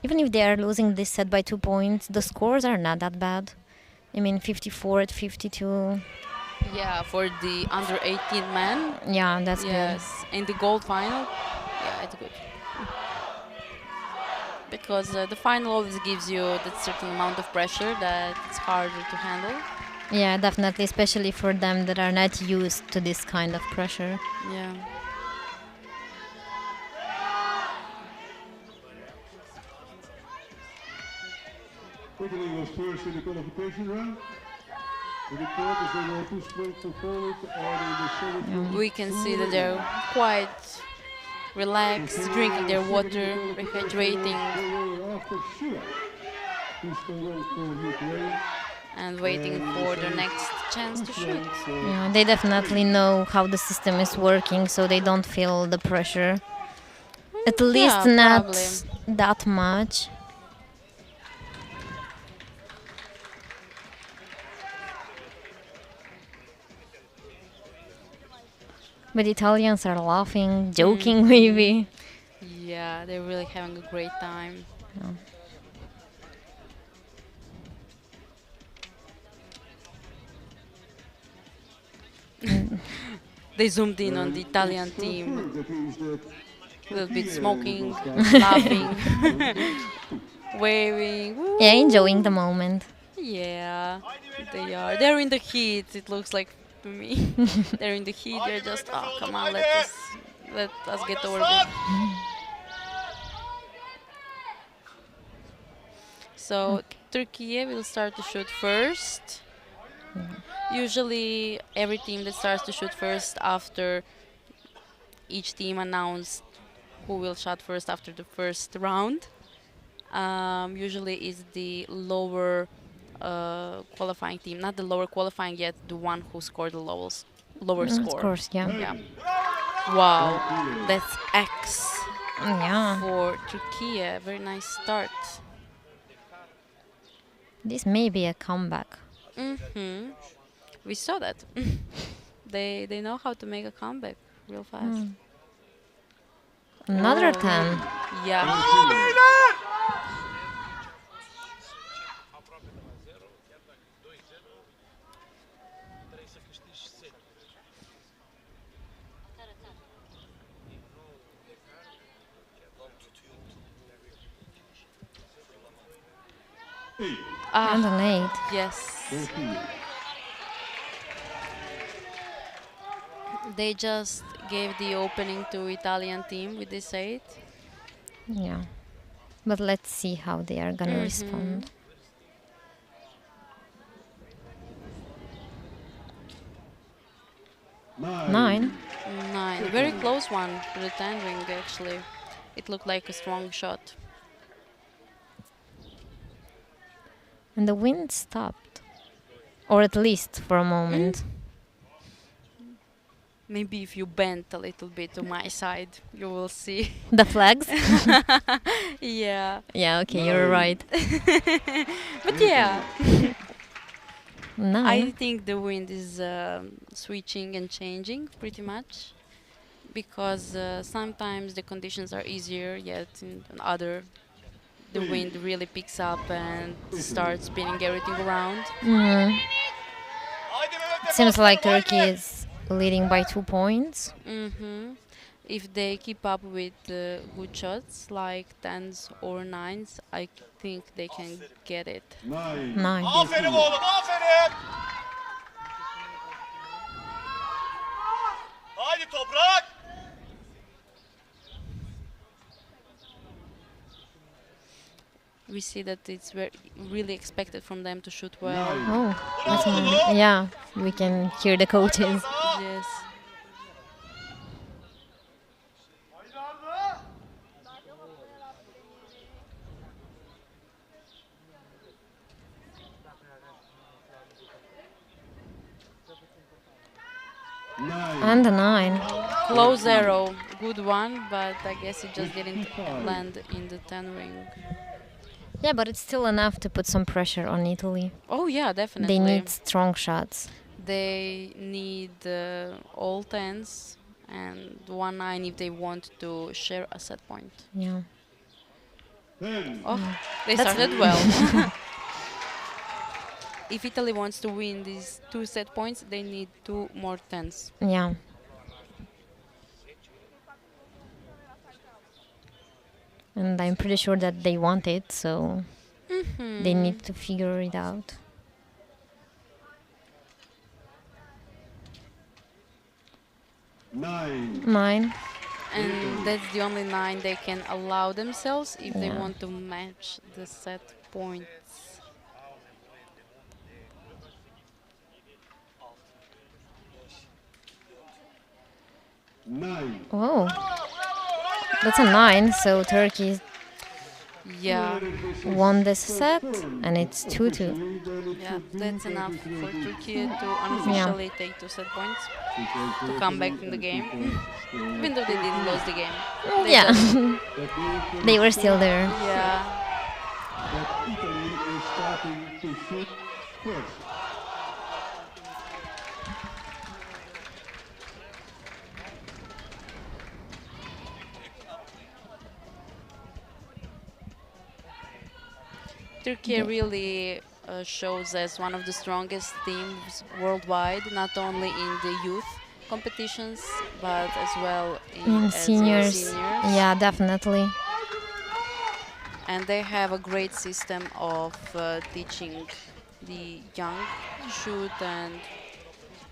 Even if they are losing this set by 2 points, the scores are not that bad. I mean, 54 at 52. Yeah, for the under 18 man. Yeah, that's Yes, in the gold final. Yeah, it's good. Because the final always gives you that certain amount of pressure that it's harder to handle. good. Yeah, definitely, especially for them that are not used to this kind of pressure. Yeah. Italy was first in the qualification round. The report is they were too strong for Poland and in the Soviet We can see that they're quite relaxed, drinking their water, rehydrating, They were after Shula, who scored for Ukraine. and waiting for their next chance to shoot. Yeah, they definitely know how the system is working, so they don't feel the pressure. At least Yeah, not probably. that much. But Italians are laughing, joking maybe. Yeah, they're really having a great time. They zoomed in on the Italian team, That is the a little bit Turkey, smoking, was laughing, waving. Woo. Yeah, enjoying the moment. Yeah, they are. They're in the heat. It looks like to me. They're in the heat. They're just, oh, come on, let us get over it. So Turkey will start to shoot first. Usually, every team that starts to shoot first after each team announced who will shot first after the first round. Usually is the lower qualifying team, not the lower qualifying yet, the one who scored the lower Of score. course, yeah. Yeah. Wow, that's X Yeah, for Turkey. Very nice start. this may be a comeback. We saw that. They know how to make a comeback real fast. Another Oh. 10. Yeah. And an 8. Yes. They just gave the opening to Italian team with this 8. Yeah. But let's see how they are gonna respond. Nine. 9. Very close one to the 10 ring actually. It looked like a strong shot. And the wind stopped. Or at least for a moment. Maybe if you bend a little bit to my side, you will see. The flags? Yeah. Yeah, okay, you're right. But yeah, 9. I think the wind is switching and changing pretty much because sometimes the conditions are easier, yet in other the wind really picks up and starts spinning everything around. It seems like Turkey is leading by 2 points. If they keep up with good shots like 10s or 9s, I think they can get it. 9. Aferin oğlum, aferin. Haydi toprak. We see that it's really expected from them to shoot well. Oh, that's nice. Yeah, we can hear the coaches. Yes. And a 9. Close arrow, good one, but I guess it just didn't land in the 10 ring. Yeah, but it's still enough to put some pressure on Italy. Oh yeah, definitely. They need strong shots. They need all 10s and 1-9 if they want to share a set point. Yeah. Oh, they That's- started well. If Italy wants to win these 2 set points, they need 2 more 10s. Yeah. And I'm pretty sure that they want it, so they need to figure it out. Nine. 9. And that's the only 9 they can allow themselves if they Yeah. want to match the set points. 9. Oh, that's a 9. So Turkey Yeah, won this set, and it's 2-2. yeah, that's enough for Turkey to unofficially take 2 set points to come back in the game. Even though they didn't lose the game. They Yeah, just- they were still there. yeah. But Italy is starting to shoot first. Turkey really shows as one of the strongest teams worldwide, not only in the youth competitions, but as well In as seniors, seniors. yeah, definitely. And they have a great system of teaching the young shoot, and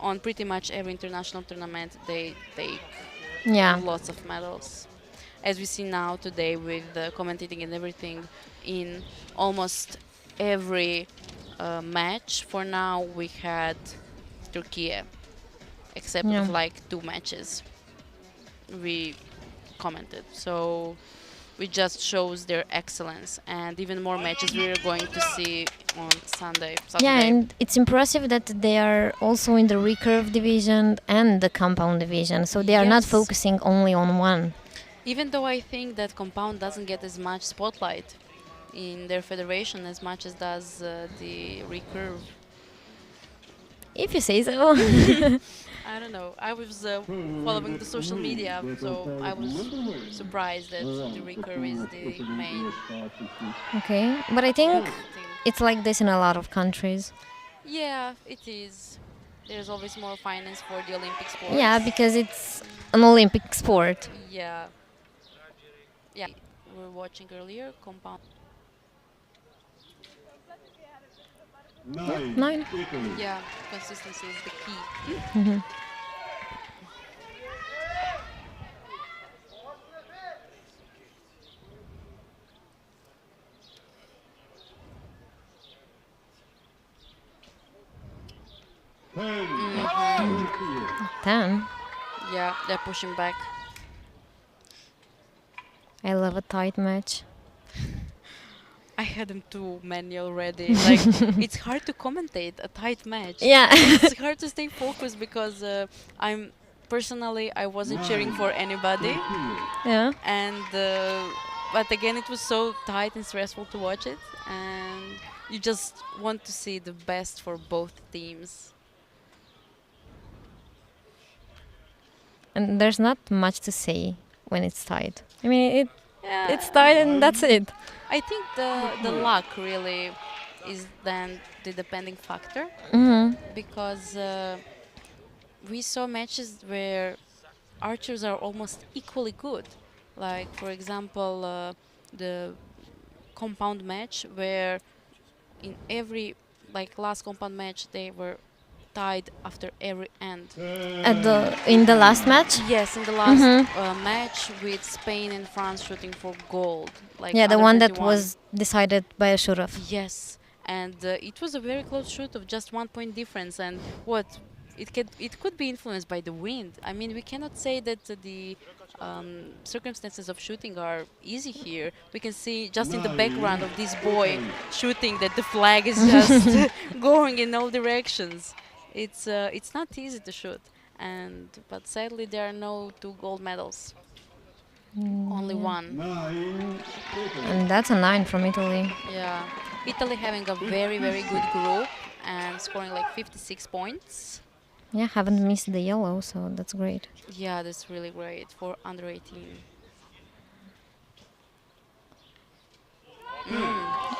on pretty much every international tournament they take Yeah, lots of medals. As we see now today with commentating and everything in almost every match. For now we had Turkey, except Yeah. of like 2 matches we commented. So it just shows their excellence, and even more matches we are going to see on Saturday. yeah, and it's impressive that they are also in the recurve division and the compound division, so they are not Yes. focusing only on one. Even though I think that compound doesn't get as much spotlight in their federation as much as does the recurve. If you say so. I don't know. I was following the social media, so I was surprised that the recurve is the main Okay, but I think thing. it's like this in a lot of countries. Yeah, it is. There's always more finance for the Olympic sports. Yeah, because it's an Olympic sport. Yeah. Yeah. We were watching earlier compound. 9. 9. Italy. Yeah, consistency is the key. Mhm. Mm-hmm. 10. Yeah, they're pushing back. I love a tight match. I had them too many already. Like, it's hard to commentate a tight match. Yeah. It's hard to stay focused because I wasn't cheering for anybody, Yeah. and but again it was so tight and stressful to watch it, and you just want to see the best for both teams. And there's not much to say when it's tight. I mean, Yeah, it's tight and that's it. I think the luck really is then the depending factor, Mm-hmm. because we saw matches where archers are almost equally good. Like, for example, the compound match where in every last compound match they were tied after every end. In the last match. Yes, in the last Mhm. match with Spain and France shooting for gold. Like Yeah, the under one that 21. was decided by a shoot-off. Yes, and it was a very close shoot of just 1 point difference. And it could be influenced by the wind. I mean, we cannot say that the circumstances of shooting are easy here. We can see just in the background of this boy shooting that the flag is just going in all directions. It's not easy to shoot, but sadly there are no 2 gold medals. Only 1. 9. Italy. And that's a 9 from Italy. Yeah, Italy having a very, very good group and scoring like 56 points. Yeah, haven't missed the yellow, so that's great. Yeah, that's really great for under 18.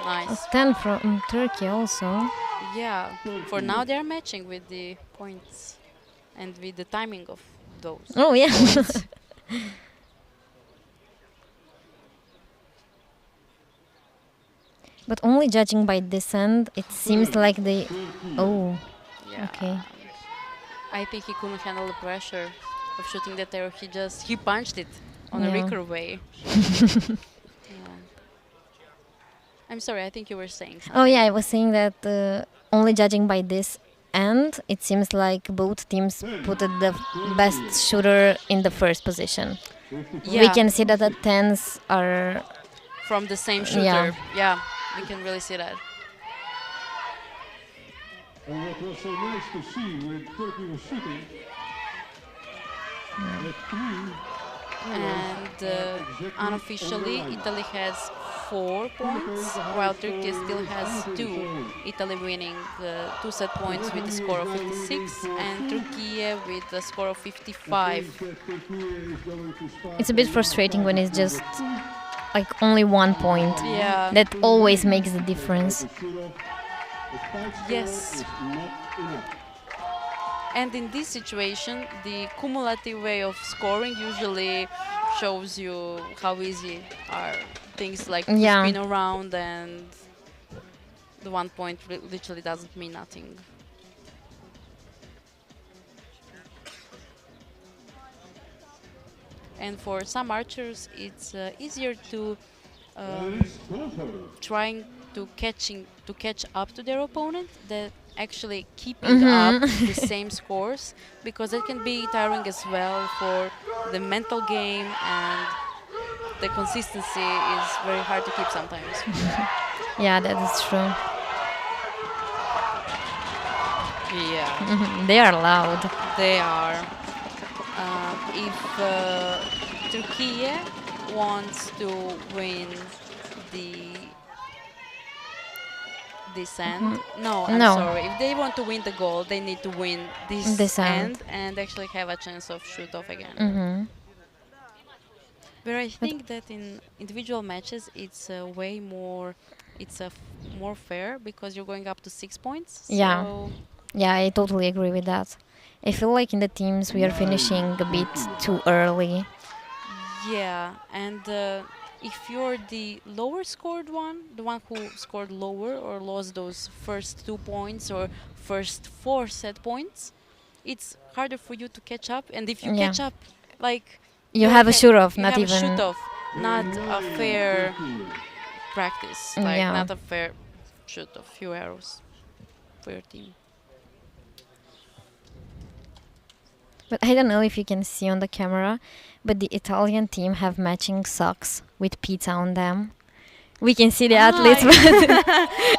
Nice. 10 from Turkey also. Yeah, for now they're matching with the points and with the timing of those. Oh, yeah. points. But only judging by this end, it seems like they... Oh, Yeah. okay. I think he couldn't handle the pressure of shooting that arrow. He punched it on a Yeah. recurve way. Yeah. I'm sorry, I think you were saying something. Oh, yeah, I was saying that only judging by this end, it seems like both teams put the best shooter in the first position. Yeah, We can see that the tens are from the same shooter. Yeah. Yeah, we can really see that. And what was so nice to see when Turkey was shooting, the three And unofficially, Italy has 4 points, while Turkey still has 2. Italy winning 2 set points with a score of 56, and Turkey with a score of 55. it's a bit frustrating when it's just like only 1 point. Yeah. That always makes the difference. Yes. And in this situation, the cumulative way of scoring usually shows you how easy are things like to Yeah. spin around, and the 1 point literally doesn't mean nothing. And for some archers, it's easier to trying to catch up to their opponent than actually keeping up the same scores, because it can be tiring as well for the mental game, and the consistency is very hard to keep sometimes. Yeah, that is true. Yeah, They are loud. they are. If Turkey wants to win this end, no, I'm No. sorry. If they want to win the goal, they need to win this This end. end and actually have a chance of shoot off again. Hmm. But I think that in individual matches, it's way more. It's more fair because you're going up to 6 points. Yeah. So Yeah, I totally agree with that. I feel like in the teams we are finishing a bit too early. yeah, and if you're the lower scored one, the one who scored lower or lost those first 2 points or first 4 set points, it's harder for you to catch up. And if you Yeah. catch up, like You have a shoot off, you not have even. a shoot off, not a fair practice, like Yeah. not a fair shoot of few arrows for your team. But I don't know if you can see on the camera, but the Italian team have matching socks with pizza on them. We can see the athletes, but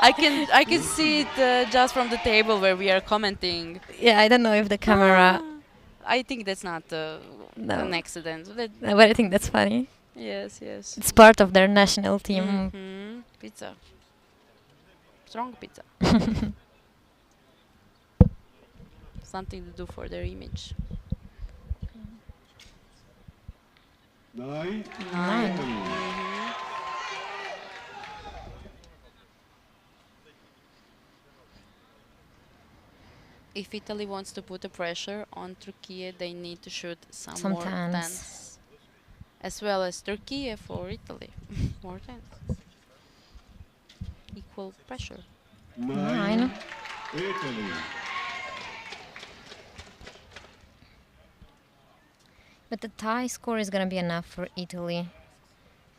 I can see it just from the table where we are commenting. yeah, I don't know if the camera. I think that's not No. an accident. But I think that's funny. Yes, yes. It's part of their national team. Pizza. Strong pizza. Something to do for their image. 9. If Italy wants to put the pressure on Turkey, they need to shoot some Some more tens. tens. As well as Turkey for Italy. More tens. Equal pressure. 9. Italy. But the tie score is gonna be enough for Italy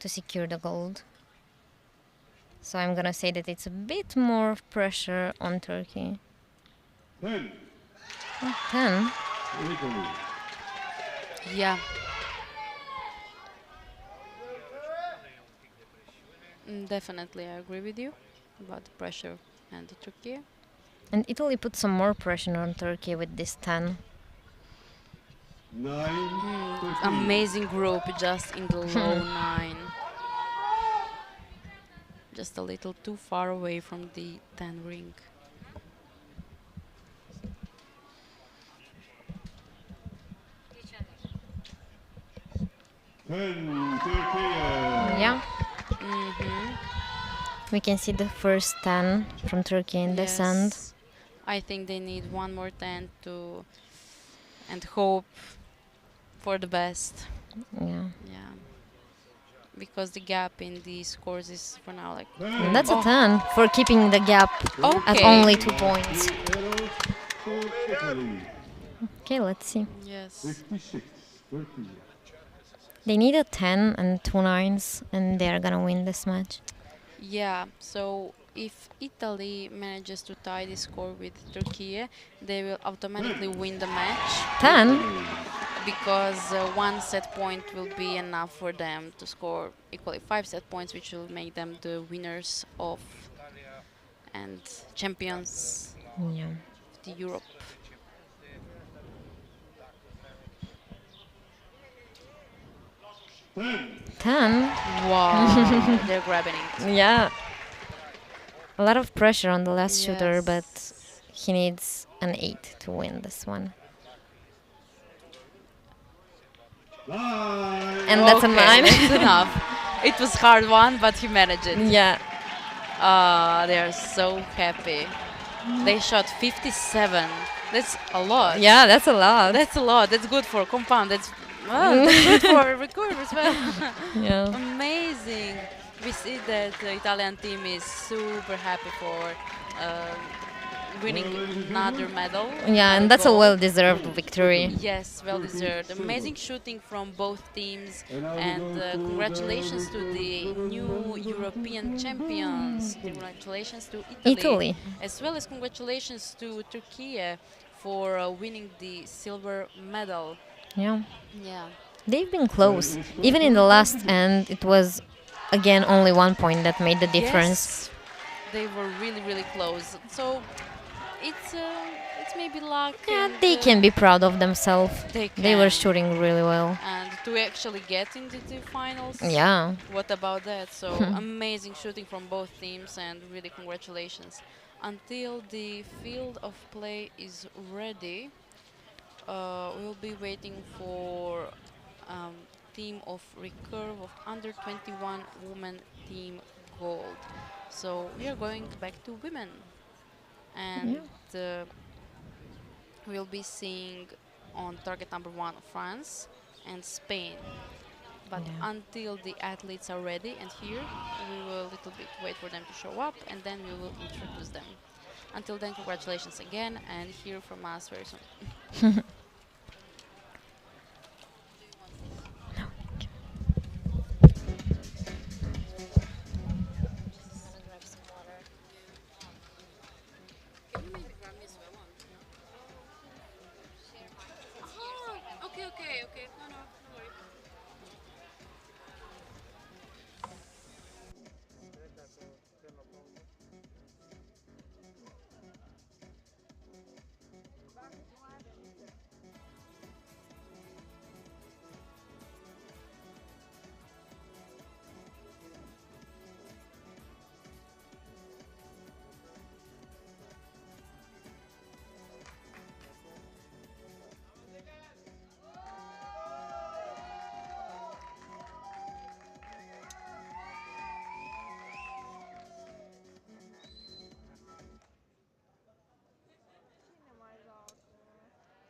to secure the gold. So I'm gonna say that it's a bit more pressure on Turkey. 10. 10. Italy. Yeah. Definitely, I agree with you about the pressure and the Turkey. And Italy put some more pressure on Turkey with this 10. 9. Turkey. Amazing group just in the low 9. Just a little too far away from the 10 ring. Turkey. Yeah. Mm-hmm. We can see the first 10 from Turkey in this end. Yes. I think they need one more 10 to and hope for the best. Yeah. Yeah. Because the gap in the scores is for now like And that's a 10 for keeping the gap at okay. only 2 points. Arrows for Italy. Okay, let's see. Yes. 56. Turkey. They need a 10 and 2 9s, and they're gonna win this match. Yeah. So if Italy manages to tie the score with Turkey, they will automatically win the match 10. because one set point will be enough for them to score equally 5 set points, which will make them the winners of and champions Yeah. of the Europe. 10. Wow, they're grabbing it. Yeah. A lot of pressure on the last shooter, but Yes. he needs an 8 to win this one. And that's a Okay, 9. that's enough. It was hard one, but he managed it. Yeah. They are so happy. They shot 57. That's a lot. Yeah, that's a lot. That's a lot. That's good for compound. That's good for recurve as well. Yeah. Amazing. We see that the Italian team is super happy for winning another medal. Yeah, and that's a well-deserved victory. Yes, well deserved. Amazing shooting from both teams, and congratulations to the new European champions. Congratulations to Italy, as well as congratulations to Turkey for winning the silver medal. Yeah. Yeah. They've been close. Even in the last end, it was again only 1 point that made the difference. Yes, they were really, really close. So it's maybe luck. Yeah, and, they can be proud of themselves. They were can. shooting really well. And to actually get into the finals. Yeah. What about that? So amazing shooting from both teams, and really congratulations. Until the field of play is ready, we'll be waiting for team of recurve of under 21 women team gold. So we are going back to women, and we'll be seeing on target number 1 France and Spain. But until the athletes are ready and here, we will a little bit wait for them to show up, and then we will introduce them. Until then, congratulations again, and hear from us very soon. Okay. No worries.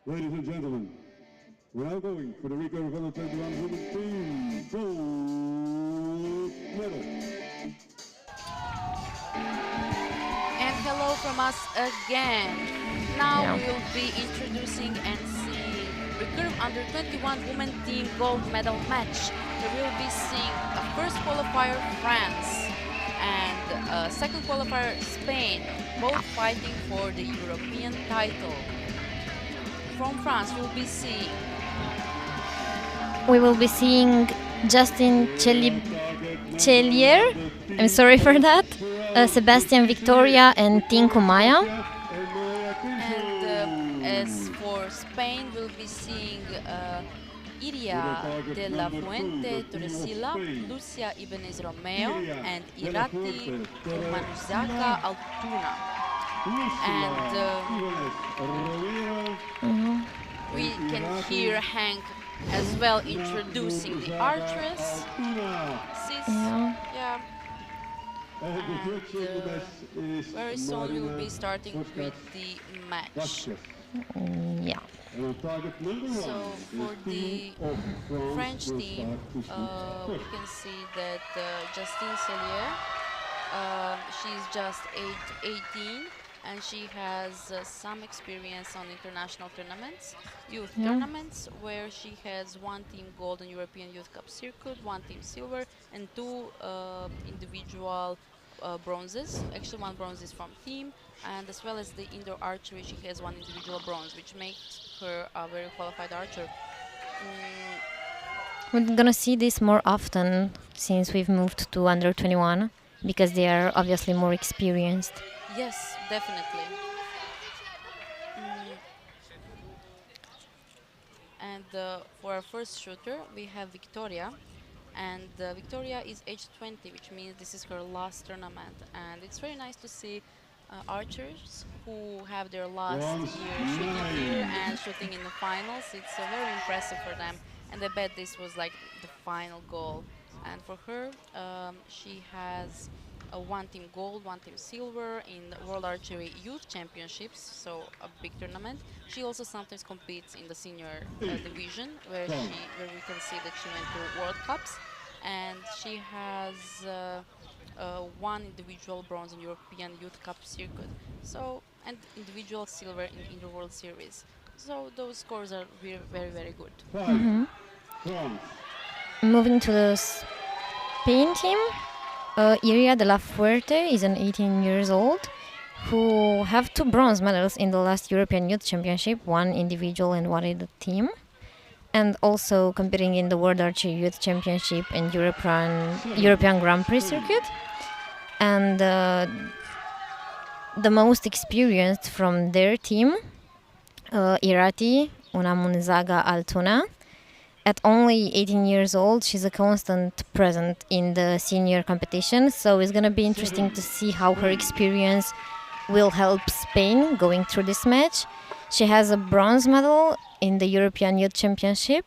Ladies and gentlemen, we're now going for the recurve of the 21 women's team gold medal. And hello from us again. Now we will be introducing and seeing recurve under 21 women team gold medal match. We will be seeing a first qualifier France and a second qualifier Spain, both fighting for the European title. From France, we will be seeing Justin Chelier, I'm sorry for that, Sebastian Victoria, and Tinku Maya. And as for Spain, we'll be seeing Iria de la Fuente Torresilla, Lucia Ibanez Romeo, and Irati Manuzaka Altuna. And we can hear Hank as well introducing the archers. Yeah. And very soon we will be starting with the match. Yeah. So for the French team, we can see that Justine Cellier, she's just 18, and she has some experience on international tournaments, youth tournaments, where she has 1 team gold on European Youth Cup circuit, 1 team silver, and 2 individual bronzes. Actually, one bronze is from team, and as well as the indoor archery, she has one individual bronze, which makes her a very qualified archer. We're gonna see this more often since we've moved to under 21 because they are obviously more experienced. Yes, definitely. Mm, and for our first shooter, we have Victoria. And Victoria is age 20, which means this is her last tournament. And it's very nice to see archers who have their last year shooting here and shooting in the finals. It's very impressive for them. And I bet this was like the final goal. And for her, she has one team gold, one team silver in the World Archery Youth Championships, so a big tournament. She also sometimes competes in the senior division, where we can see that she went to World Cups, and she has one individual bronze in European Youth Cup circuit. So and individual silver in the World Series. So those scores are very very good. Moving to the Spain team, Iria de la Fuerte is an 18 years old who have 2 bronze medals in the last European Youth Championship, one individual and one in the team, and also competing in the World Archery Youth Championship and European Grand Prix circuit. And the most experienced from their team, Irati Unamunzaga Altuna. At only 18 years old, she's a constant present in the senior competition, so it's going to be interesting to see how her experience will help Spain going through this match. She has a bronze medal in the European Youth Championship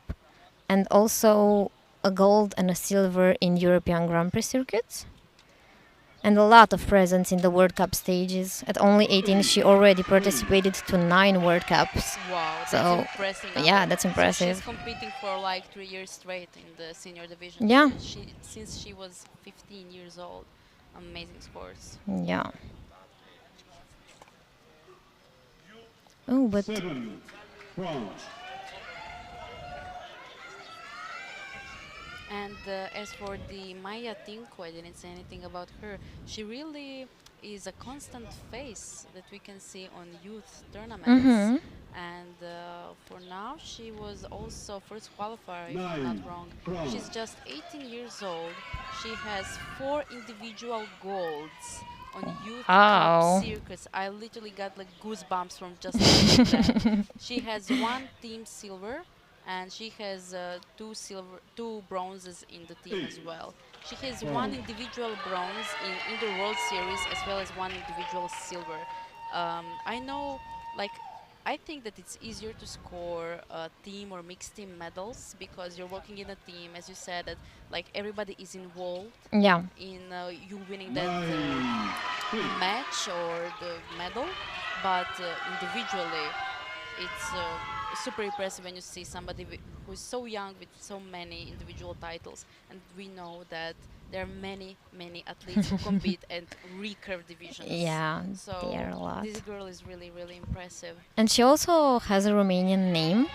and also a gold and a silver in European Grand Prix circuits. And a lot of presence in the World Cup stages. At only 18, she already participated to 9 World Cups. Wow, that's So, impressive. yeah, that's So impressive. she's competing for like 3 years straight in the senior division. Yeah. Since she was 15 years old. Amazing scores. Yeah. Oh, but 7 France. And as for the Maya Tinko, I didn't say anything about her. She really is a constant face that we can see on youth tournaments. And for now, she was also first qualifier, if I'm not wrong. She's just 18 years old. She has 4 individual golds on youth Wow. cup circuits. I literally got like goosebumps from just looking at that. She has 1 team silver, and she has 2 bronzes in the team as well. She has 1 individual bronze in the World Series as well as 1 individual silver. I know, like, I think that it's easier to score team or mixed team medals because you're working in a team, as you said, that like everybody is involved yeah. in you winning that match or the medal, but individually it's super impressive when you see somebody who is so young with so many individual titles, and we know that there are many athletes who compete at recurve divisions. Yeah, So there are a lot. this girl is really impressive. And she also has a Romanian name.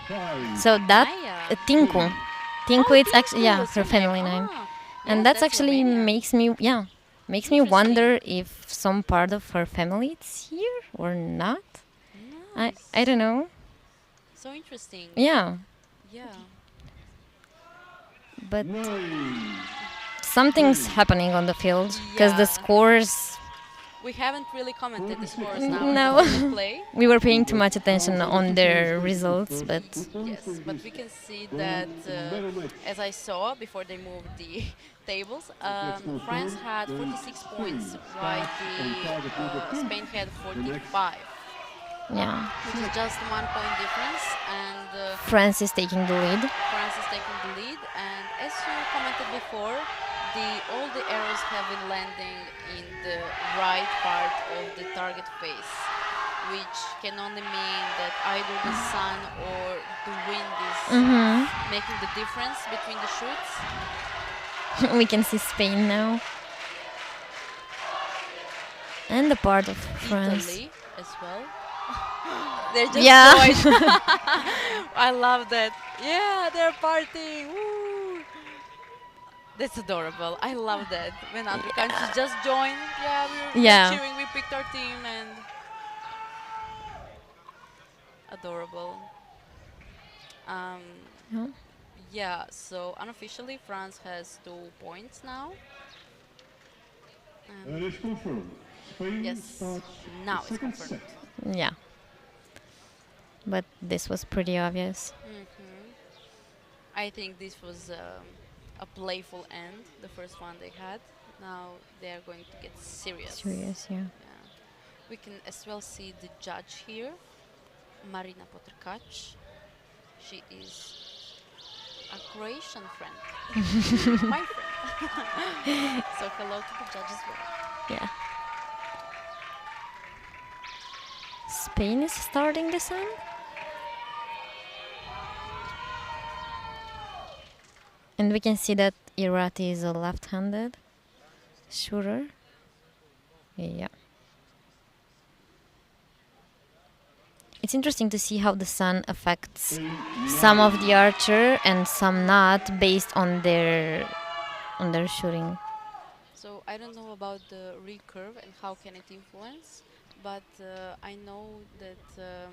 So that Maya. Tinku. Tinku, Oh, it's actually Tinku yeah, is her family name. Ah, And yeah, that's actually Romanian. makes me wonder if some part of her family is here or not. I Nice. don't know. So interesting. Yeah, Yeah. but something's happening on the field because the Yeah. scores. We haven't really commented the scores now. No. on the play. We were paying too much attention on their results, but Yes, but we can see that, as I saw before they moved the tables, France had 46 points, while Spain had 45, yeah, which is just 1 point difference, and France is taking the lead. France is taking the lead. And as you commented before, all the arrows have been landing in the right part of the target face, which can only mean that either the sun or the wind is making the difference between the shoots. We can see Spain now. And the part of France. Italy as well. They're just Yeah. joyed. I love that. Yeah, they're partying. Woo. That's adorable. I love that. When other countries just join, yeah, we're Yeah. cheering, we picked our team, and adorable. Um, Yeah. yeah, so unofficially, France has 2 points now. And it's confirmed. Spain Yes, starts now the it's second confirmed. set. Yeah. But this was pretty obvious. I think this was a playful end, the first one they had. Now they are going to get serious. Serious, yeah. Yeah. We can as well see the judge here, Marina Potrkač. She is a Croatian friend, my friend. So hello to the judge as well. Yeah. Spain is starting the sun. And we can see that Irati is a left-handed shooter. Yeah. It's interesting to see how the sun affects some of the archer and some not based on their shooting. So I don't know about the recurve and how can it influence, but I know that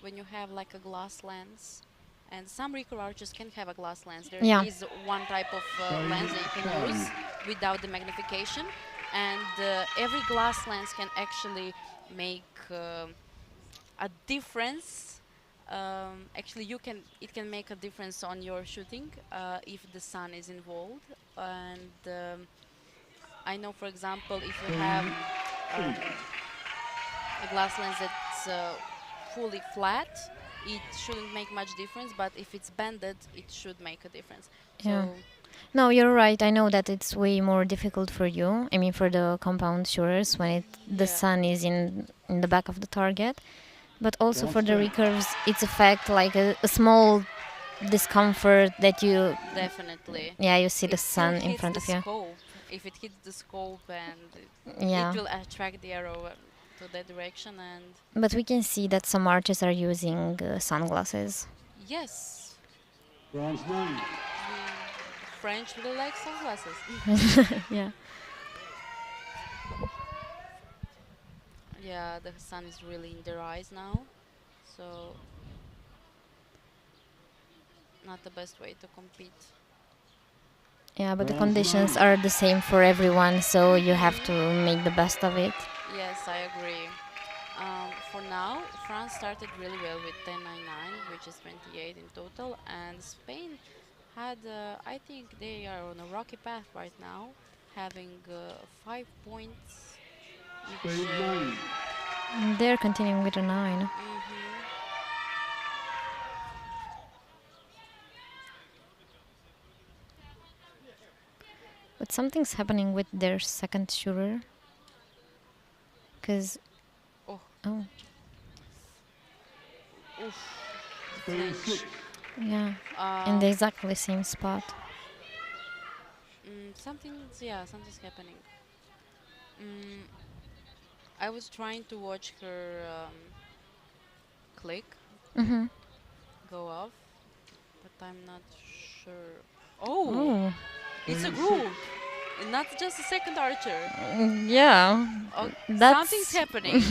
when you have like a glass lens, and some recurve archers can have a glass lens. There Yeah. is one type of lens that you can use without the magnification, and every glass lens can actually make a difference. Actually, it can make a difference on your shooting if the sun is involved, and I know, for example, if you have a glass lens that's fully flat, it shouldn't make much difference, but if it's bended, it should make a difference. Yeah. So No, you're right. I know that it's way more difficult for you. I mean, for the compound shooters when the Yeah. sun is in the back of the target, but also for the recurves, it's affect like a small discomfort that you. definitely. Yeah, you see the It still sun in hits front the of you. scope. If it hits the scope, and Yeah. it will attract the arrow to that direction, and But we can see that some archers are using sunglasses. yes, France 9. French really like sunglasses. Yeah. Yeah, the sun is really in their eyes now, so not the best way to compete. Yeah, but the conditions are the same for everyone, so you have to make the best of it. Yes, I agree. For now, France started really well with 10.99, which is 28 in total, and Spain had, I think they are on a rocky path right now, having 5 points. Which, Spain 9. They're continuing with a 9. But something's happening with their second shooter. Because. Oh. Oh. Oof, Spain 6. Yeah. In the exactly same spot. something's happening. I was trying to watch her click Mm-hmm. go off, but I'm not sure. Oh, Oh. it's a group, and not just a second archer. Yeah. Oh, That's something's happening.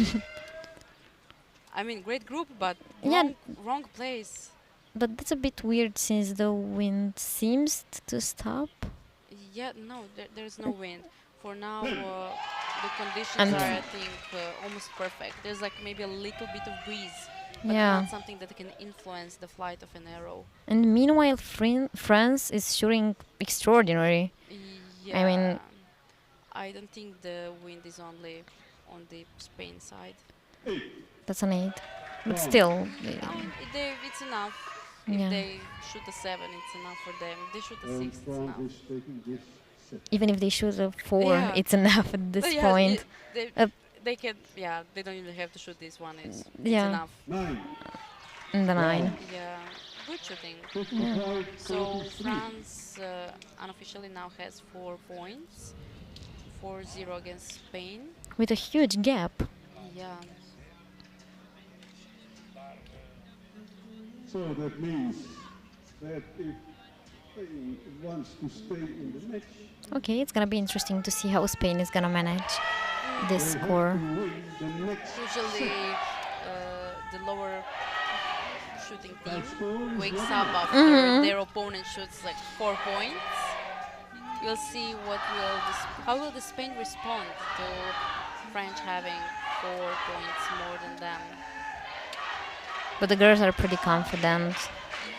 I mean, great group, but Yeah. wrong place. But that's a bit weird since the wind seems to stop. Yeah, no, there's no wind. For now, the conditions And- are, I think, almost perfect. There's like maybe a little bit of breeze, but Yeah. not something that can influence the flight of an arrow. And meanwhile, France is shooting extraordinary. Yeah, mean- I don't think the wind is only on the Spain side. That's an 8. But still. It's enough. If Yeah. they shoot a 7, it's enough for them. If they shoot a 6, it's France enough. is taking this set. Even if they shoot a 4, Yeah. it's enough at this But yeah, point. they can. Yeah, they don't even have to shoot this one. It's Yeah. enough. 9. And the 9. Yeah, good shooting. 55, So 43. France unofficially now has 4 points, 4-0 against Spain. With a huge gap. Yeah, So that means that if Spain wants to stay in the match. Okay, it's gonna be interesting to see how Spain is gonna manage this They have score. to win the next Usually, the lower shooting team score is wakes 1-0. up after their opponent shoots like 4 points. We'll see how will the Spain respond to French having 4 points more than them. But the girls are pretty confident.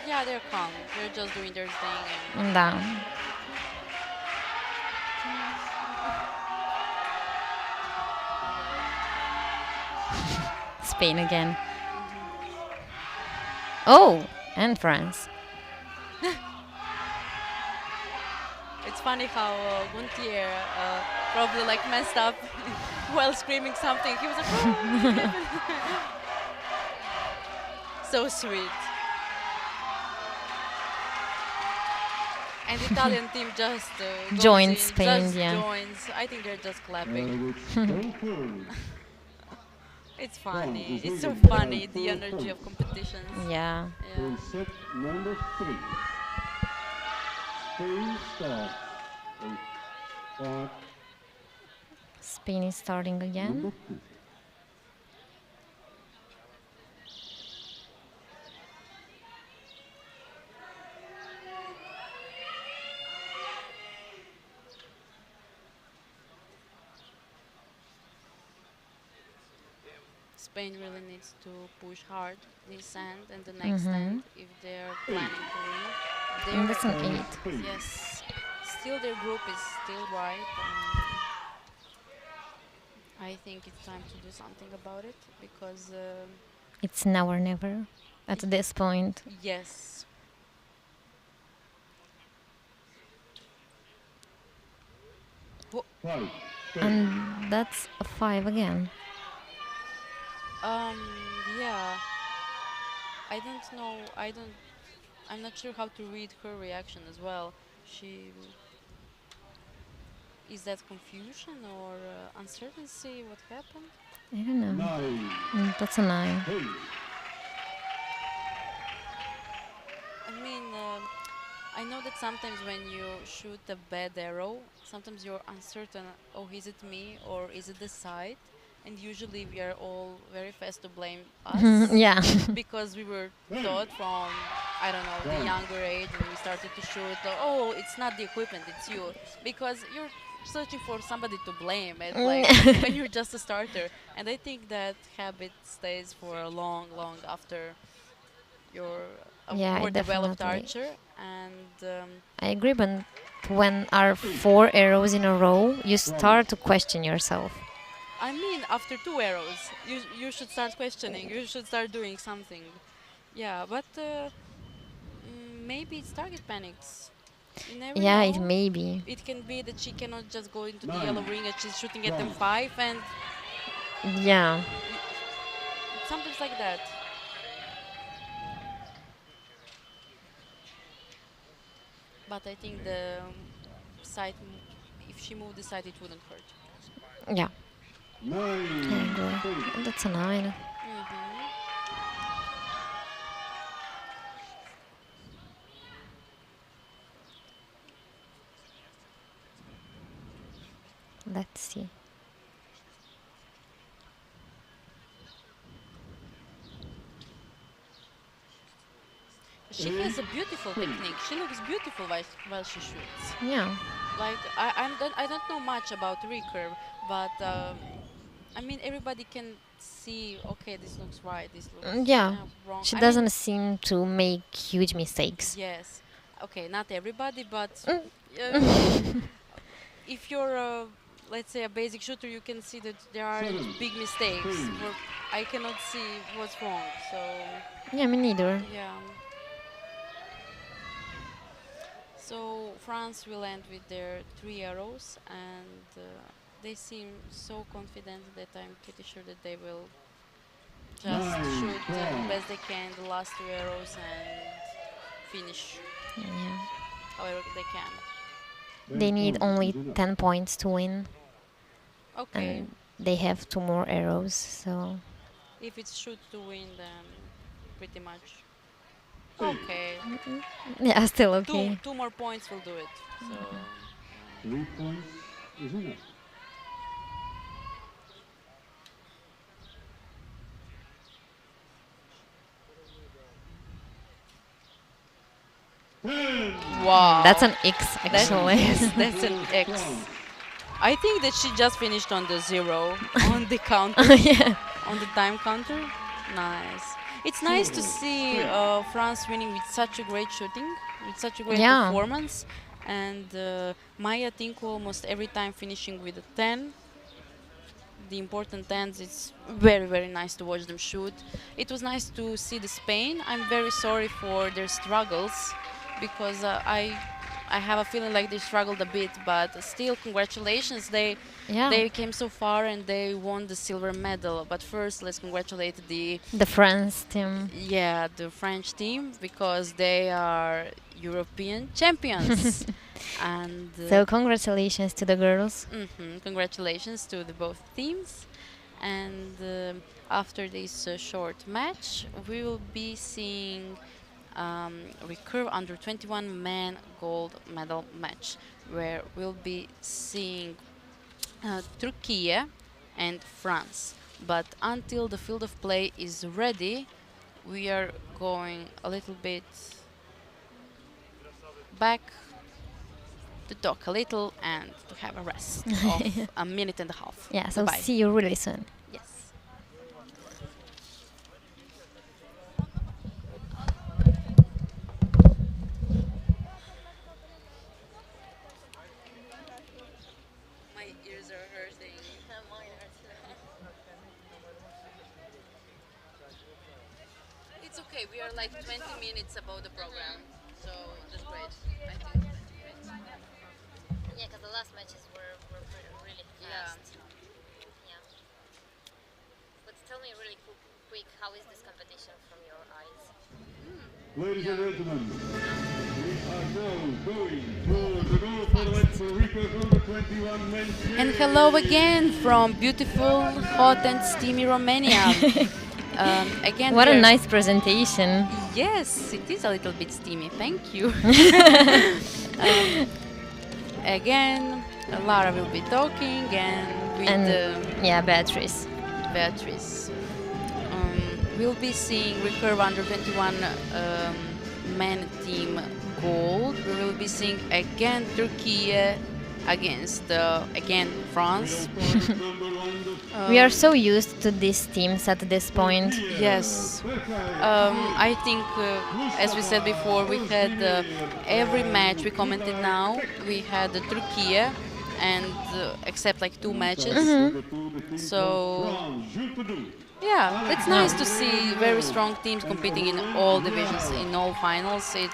Yeah, they're calm. They're just doing their thing. And And down. Spain again. Oh, and France. it's funny how Gontier probably like messed up while screaming something. He was like, "Oh." So sweet. And the Italian team just goes Joins in, Spain, just yeah. joins. I think they're just clapping. It's confirmed. It's funny. is It's so leading by funny, the 4 energy of points. competitions. Yeah. Yeah. In set number 3. Spain starts. in 5, Spain is starting again. number 2. Spain really needs to push hard this end and the next end if they're planning to win. And that's an They're- 8. Spain. Yes, still their group is still right. I think it's time to do something about it because It's now or never at this point. yes, 5, Spain. And that's a 5 again. yeah. I don't know. I'm not sure how to read her reaction as well. Is that confusion or uncertainty? What happened? I don't know. 9, That's a 9. Spain. I mean, I know that sometimes when you shoot a bad arrow, sometimes you're uncertain. Oh, is it me or is it the side? And usually we are all very fast to blame us. Yeah. Because we were taught from, I don't know, the younger age when we started to shoot, oh, it's not the equipment, it's you. Because you're searching for somebody to blame it, like when you're just a starter. And I think that habit stays for long, long after you're a Yeah, more developed definitely. archer. And I agree, but when are 4 arrows in a row, you start to question yourself. I mean, after 2 arrows, you should start questioning, you should start doing something. Yeah, but maybe it's target panics. You never Yeah, know. it may be. It can be that she cannot just go into the 9, yellow ring and she's shooting at them 5 and Yeah. sometimes like that. But I think the side, if she moved the side, it wouldn't hurt. Yeah. 9, I agree. Spain. That's a 9. Let's see. She has a beautiful technique. She looks beautiful while she shoots. Yeah. Like I don't know much about recurve, but I mean everybody can see. Okay, this looks right. This looks Yeah. wrong. She I doesn't mean, seem to make huge mistakes. yes. Okay, not everybody, but Mm. if you're let's say a basic shooter, you can see that there are 7, big mistakes. Spain. Where I cannot see what's wrong. So Yeah, me neither. yeah. So France will end with their 3 arrows, and they seem so confident that I'm pretty sure that they will just 9, shoot the France. best they can, the last 2 arrows, and finish Yeah. however they can. They need only 10 points to win, Okay, and they have 2 more arrows, so if it's shoot to win, then pretty much Okay. Yeah, still Two, okay. two more points will do it. So 3 points is enough. wow. That's an X That- actually. yes, that's an X. I think that she just finished on the 0 on the counter, Yeah. on the time counter. Nice. It's nice to see France winning with such a great shooting, with such a great Yeah. performance, and Maya Tinku almost every time finishing with a 10. The important tens, it's very, very nice to watch them shoot. It was nice to see the Spain. I'm very sorry for their struggles because I have a feeling like they struggled a bit, but still congratulations. Yeah. They came so far and they won the silver medal. But first, let's congratulate The France team. the French team because they are European champions. And So congratulations to the girls. congratulations to the both teams. And after this short match, we will be seeing recurve under 21 men gold medal match, where we'll be seeing Turkey and France. But until the field of play is ready, we are going a little bit back to talk a little and to have a rest of a minute and a half. Yeah, so Bye-bye. see you really soon. Yes. My ears are hurting. It's okay. We are like 20 minutes above the program, so that's great. I think that's great. Yeah, because the last matches were really fast. Yeah. But tell me really quick, how is this competition from your eyes? Ladies and gentlemen, we are now going to the goal for the match for Rico's under 21 men's team. And hello again from beautiful, hot and steamy Romania. Again, What a we're- nice presentation. Yes, it is a little bit steamy. Thank you. Again, Lara will be talking and with And yeah, Beatrice. Beatrice. We'll be seeing recurve under 21 men team gold. We will be seeing again Turkey against again France. We are so used to these teams at this point. Yes. I think, as we said before, we had every match we commented now. We had Turkey and except like 2 matches. So yeah, it's nice to see very strong teams competing in all divisions, in all finals. It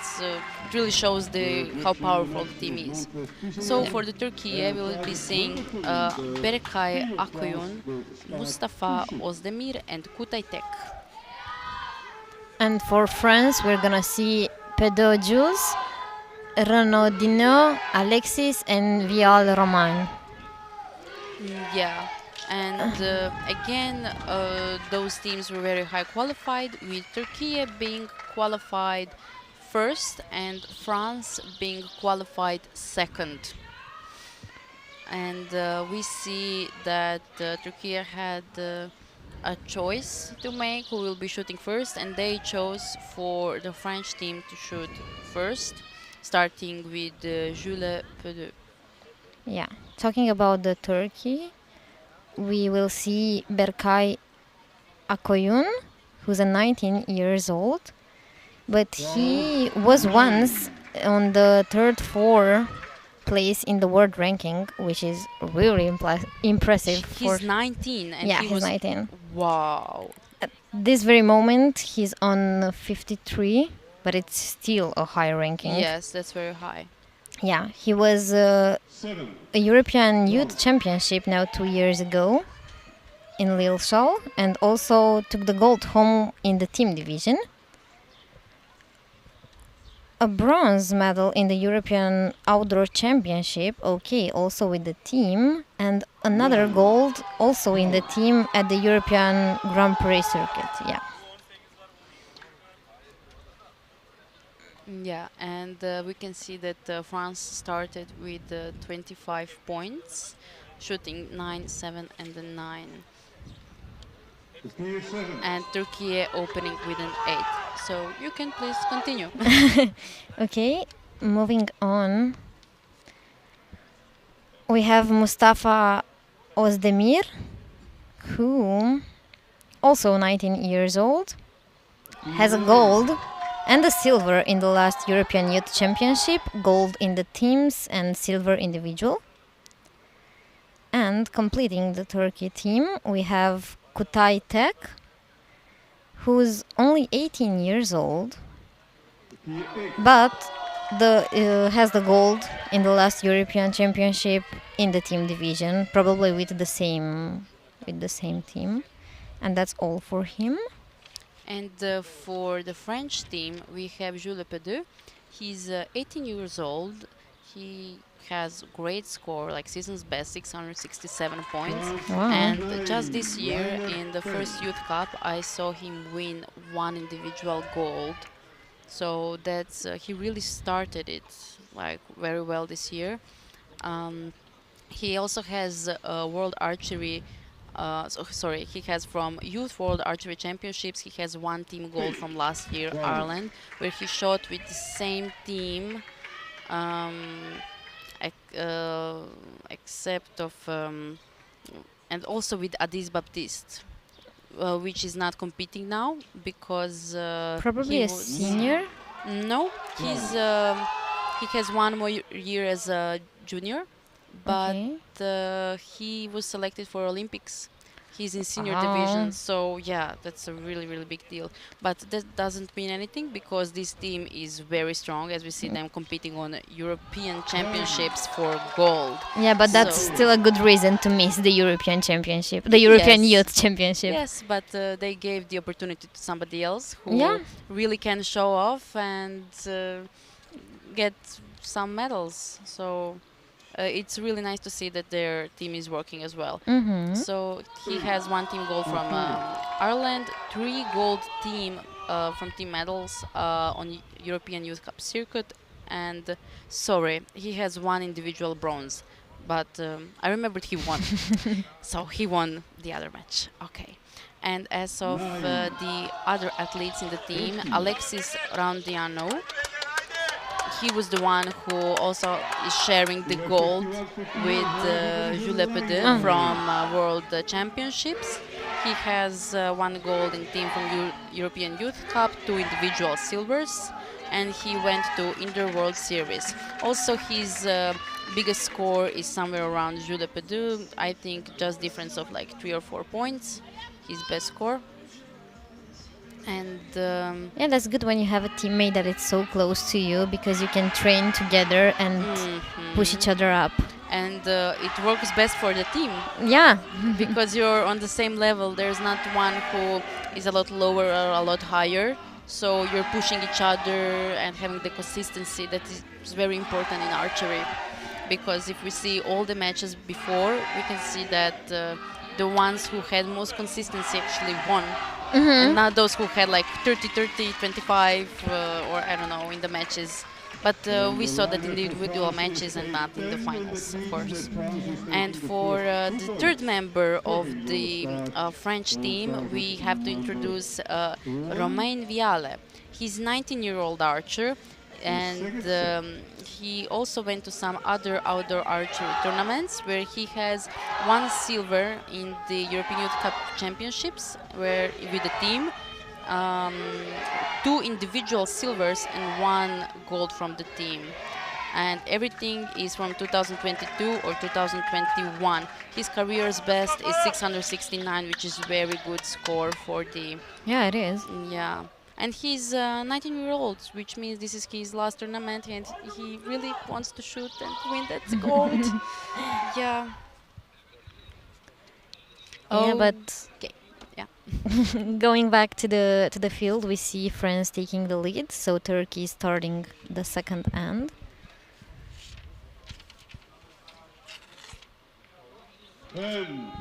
really shows how powerful the team is. So for the Turkey, we will be seeing Berkay Akuyun, Mustafa Ozdemir, and Kutay Tek. And for France, we're gonna see Pedro Jules, Renaudinho, Alexis, and Vial Roman. Yeah, and again, those teams were very high qualified, with Turkey being qualified first and France being qualified second. And we see that Turkey had a choice to make who will be shooting first, and they chose for the French team to shoot first, starting with Jules Pedeux. Yeah, talking about the Turkey, we will see Berkay Akoyun, who's a 19 years old, but he was once on the third place in the world ranking, which is really impressive. He's 19 and yeah, he he's was 19. Wow. At this very moment, he's on 53, but it's still a high ranking. Yes, that's very high. Yeah, he was a European Youth Championship now 2 years ago in Lilleshall, and also took the gold home in the team division. A bronze medal in the European Outdoor Championship, okay, also with the team, and another gold also in the team at the European Grand Prix circuit, yeah. Yeah, and we can see that France started with 25 points, shooting 9, 7, and then 9, Turkey 7. and Turkey opening with an 8. So you can please continue. Okay, moving on. We have Mustafa Ozdemir, who also 19 years old, has a gold and a silver in the last European Youth Championship, gold in the teams and silver individual. And completing the Turkey team, we have Kutay Tek, who's only 18 years old, Turkey 8. but has the gold in the last European Championship in the team division, probably with the same team, and that's all for him. And for the French team, we have Jules Lepedeux. He's 18 years old. He has great score, like season's best, 667 points. Wow. And just this year, in the first Youth Cup, I saw him win one individual gold. So that's he really started it like very well this year. He also has World Archery. Sorry, he has from Youth World Archery Championships. He has one team gold from last year, Ireland, where he shot with the same team, except of, and also with Addis Baptiste, which is not competing now because Probably he a was- senior. No, he has one more year as a junior, but Okay. he was selected for Olympics. He's in senior Oh. division, so yeah, that's a really, really big deal. But that doesn't mean anything because this team is very strong, as we see them competing on European Championships for gold. Yeah, but that's So- still a good reason to miss the European Championship, the European Yes. Youth Championship. Yes, but they gave the opportunity to somebody else who Yeah. really can show off and get some medals. So it's really nice to see that their team is working as well. Mm-hmm. So he has one team gold from Ireland, 3 gold team from team medals on European Youth Cup circuit, and sorry, he has one individual bronze. But I remembered he won, so he won the other match. Okay. And as of the other athletes in the team, Alexis Randiano, he was the one who also is sharing the gold with Jules Lepedeux from World Championships. He has 1 gold in team from European Youth Cup, 2 individual silvers, and he went to Inter World Series. Also, his biggest score is somewhere around Jules Lepedeux. I think just difference of like 3 or 4 points. His best score. And Yeah, that's good when you have a teammate that is so close to you because you can train together and push each other up. and it works best for the team Yeah. because you're on the same level. There's not one who is a lot lower or a lot higher. So you're pushing each other and having the consistency that is very important in archery. Because if we see all the matches before, we can see that the ones who had most consistency actually won. And not those who had like 30-30, 25, or I don't know, in the matches. But we saw that in the individual matches and not in the finals, of course. And for the third member of the French team, we have to introduce Romain Viale. He's 19-year-old archer, and he also went to some other outdoor archery tournaments where he has 1 silver in the European Youth Cup Championships where with the team, 2 individual silvers and 1 gold from the team. And everything is from 2022 or 2021. His career's best is 669, which is very good score for the Yeah, it is. yeah. And he's 19-year-old, which means this is his last tournament, and he really wants to shoot and win that gold. Yeah. Yeah, but Okay. Yeah. going back to the field, we see France taking the lead. So Turkey is starting the second end. 10.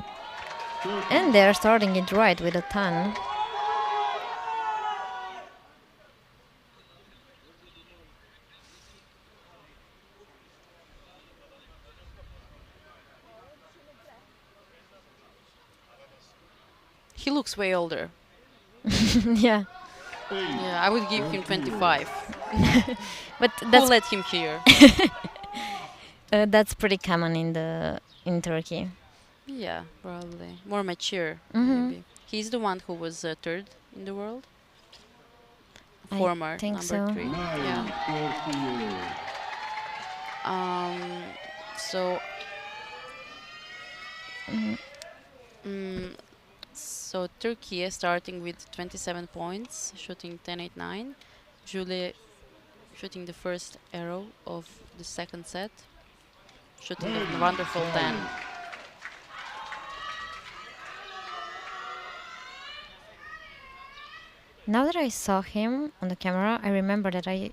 And they're starting it right with a 10. He looks way older. Yeah, Yeah, I would give him 25. but Who that's let him here? that's pretty common in Turkey. Yeah, probably. More mature, Mhm. maybe. He's the one who was third in the world. I Former think number so. 3. Yeah. 9-4. Um, so, Mhm. mm, so Turkey starting with 27 points, shooting 10-8-9. Julie shooting the first arrow of the second set, shooting a wonderful 10. Now that I saw him on the camera, I remember that I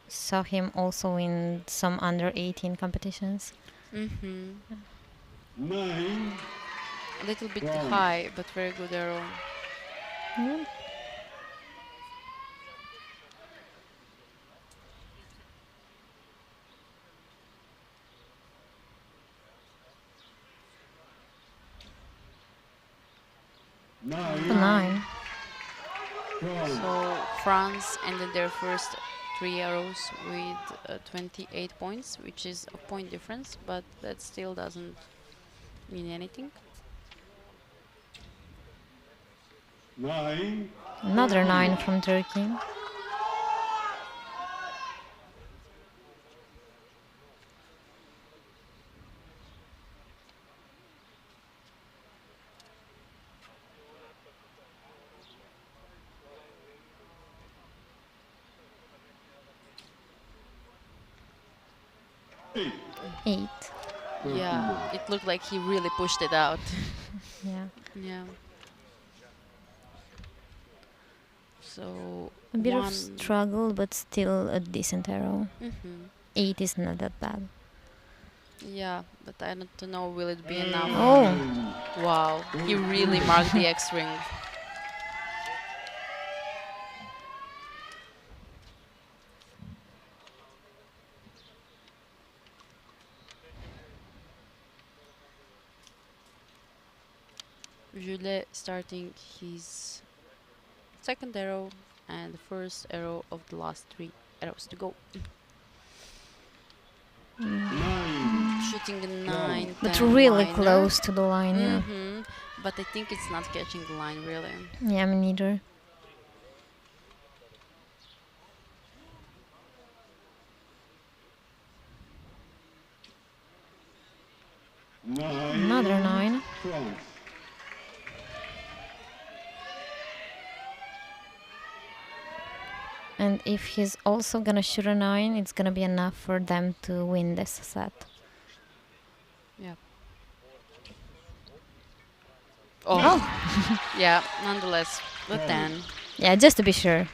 saw him also in some under 18 competitions. Mm-hmm. 9. A little bit Wow. high, but very good arrow. Yeah. A 9. So France ended their first 3 arrows with 28 points, which is a point difference, but that still doesn't mean anything. 9. Another 9 from Turkey. Eight. 8. Yeah, it looked like he really pushed it out. Yeah. Yeah. So A bit of one. struggle, but still a decent arrow. Mhm. 8 is not that bad. Yeah, but I don't know, will it be enough? Oh, Wow, he really marked the X ring. Jules starting his second arrow and the first arrow of the last 3 arrows to go. 9. Shooting a 9, but 10 really liner. close to the line, yeah. But I think it's not catching the line really. Yeah, me neither. 9. Another 9. France. And if he's also gonna shoot a 9, it's gonna be enough for them to win this set. Yeah. Oh. Yeah, nonetheless, the 10. Yeah, just to be sure.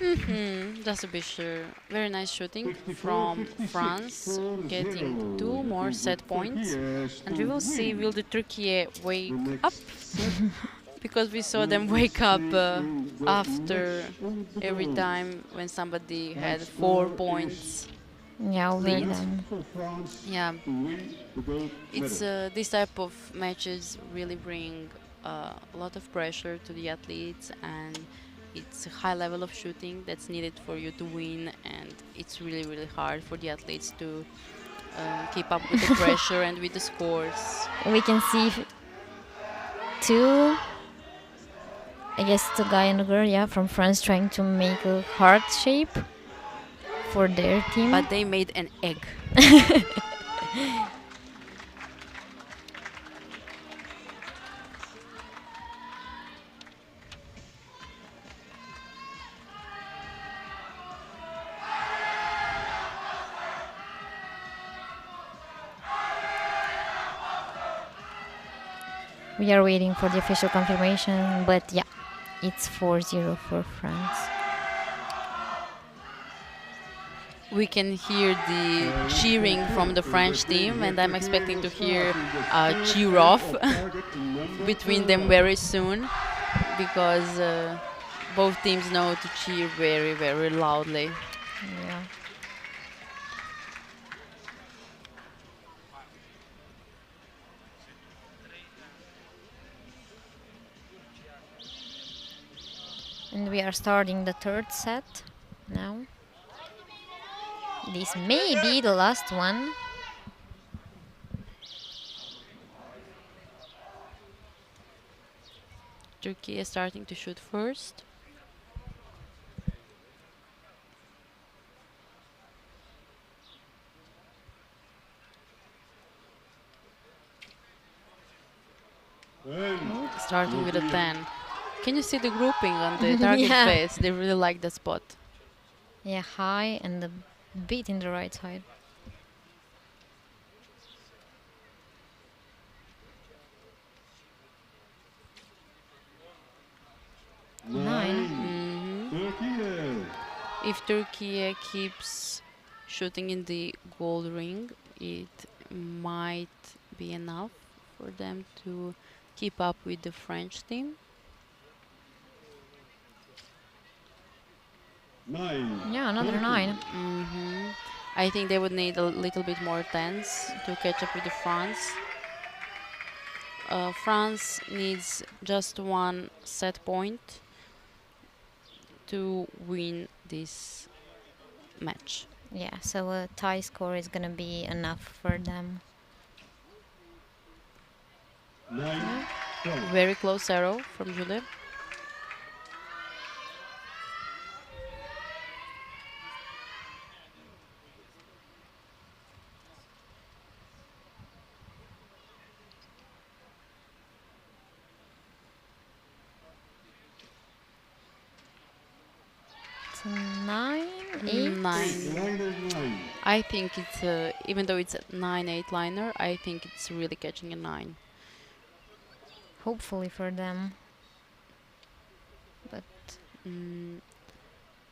Just to be sure. Very nice shooting from France, getting 2 more set points. And we will see, will the Turkey wake up? Because we saw them wake up after every time when somebody had 4 points. Yeah, over Lead. them. Yeah, it's this type of matches really bring a lot of pressure to the athletes, and it's a high level of shooting that's needed for you to win, and it's really hard for the athletes to keep up with the pressure and with the scores. We can see two, I guess the guy and the girl, yeah, from France trying to make a heart shape for their team. But they made an egg. We are waiting for the official confirmation, but yeah, it's 4-0 for France. We can hear the cheering from the French team, and I'm expecting to hear a cheer off between them very soon, because both teams know to cheer very loudly. Yeah. And we are starting the third set now. This may be the last one. Turkey is starting to shoot first. Starting with a 10. Can you see the grouping on the target Yeah. face? They really like the spot. Yeah, high and a bit in the right side. Nine. Turkey. If Turkey keeps shooting in the gold ring, it might be enough for them to keep up with the French team. 9. Yeah, another 9. I think they would need a little bit more tens to catch up with the France. France needs just one set point to win this match. Yeah, so a tie score is gonna be enough for them. 9. Very close arrow from Julie. It's a 9, 8. 9. I think it's even though it's a 9-8 liner, I think it's really catching a 9. Hopefully for them. But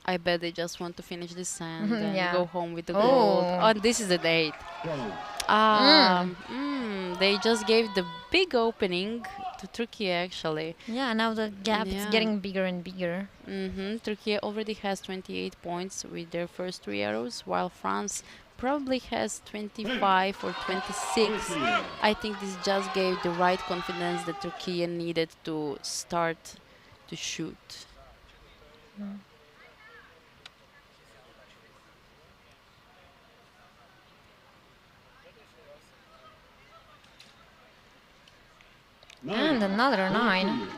I bet they just want to finish this sand and Yeah. go home with the Oh. gold. Oh, this is an 8. They just gave the big opening to Turkey actually. yeah, now the gap is Yeah. getting bigger and bigger. Turkey already has 28 points with their first 3 arrows, while France probably has 25 or 26. I think this just gave the right confidence that Turkey needed to start to shoot. And another 9.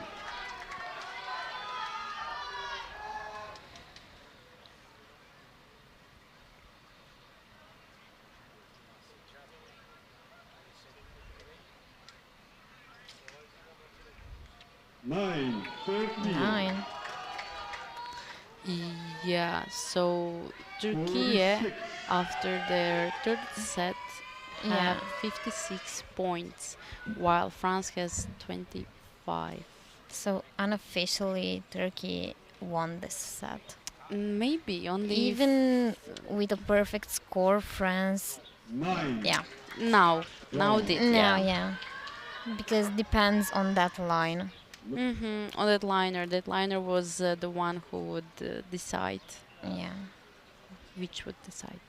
Nine. 9. Yeah, so Turkey after their third set Yeah. have 56 points, while France has 25. So unofficially, Turkey won this set. Maybe only Even with a perfect score, France. 9. Yeah. now did, No, yeah. yeah. Because depends on that line. On that liner was the one who would decide, Yeah. which would decide.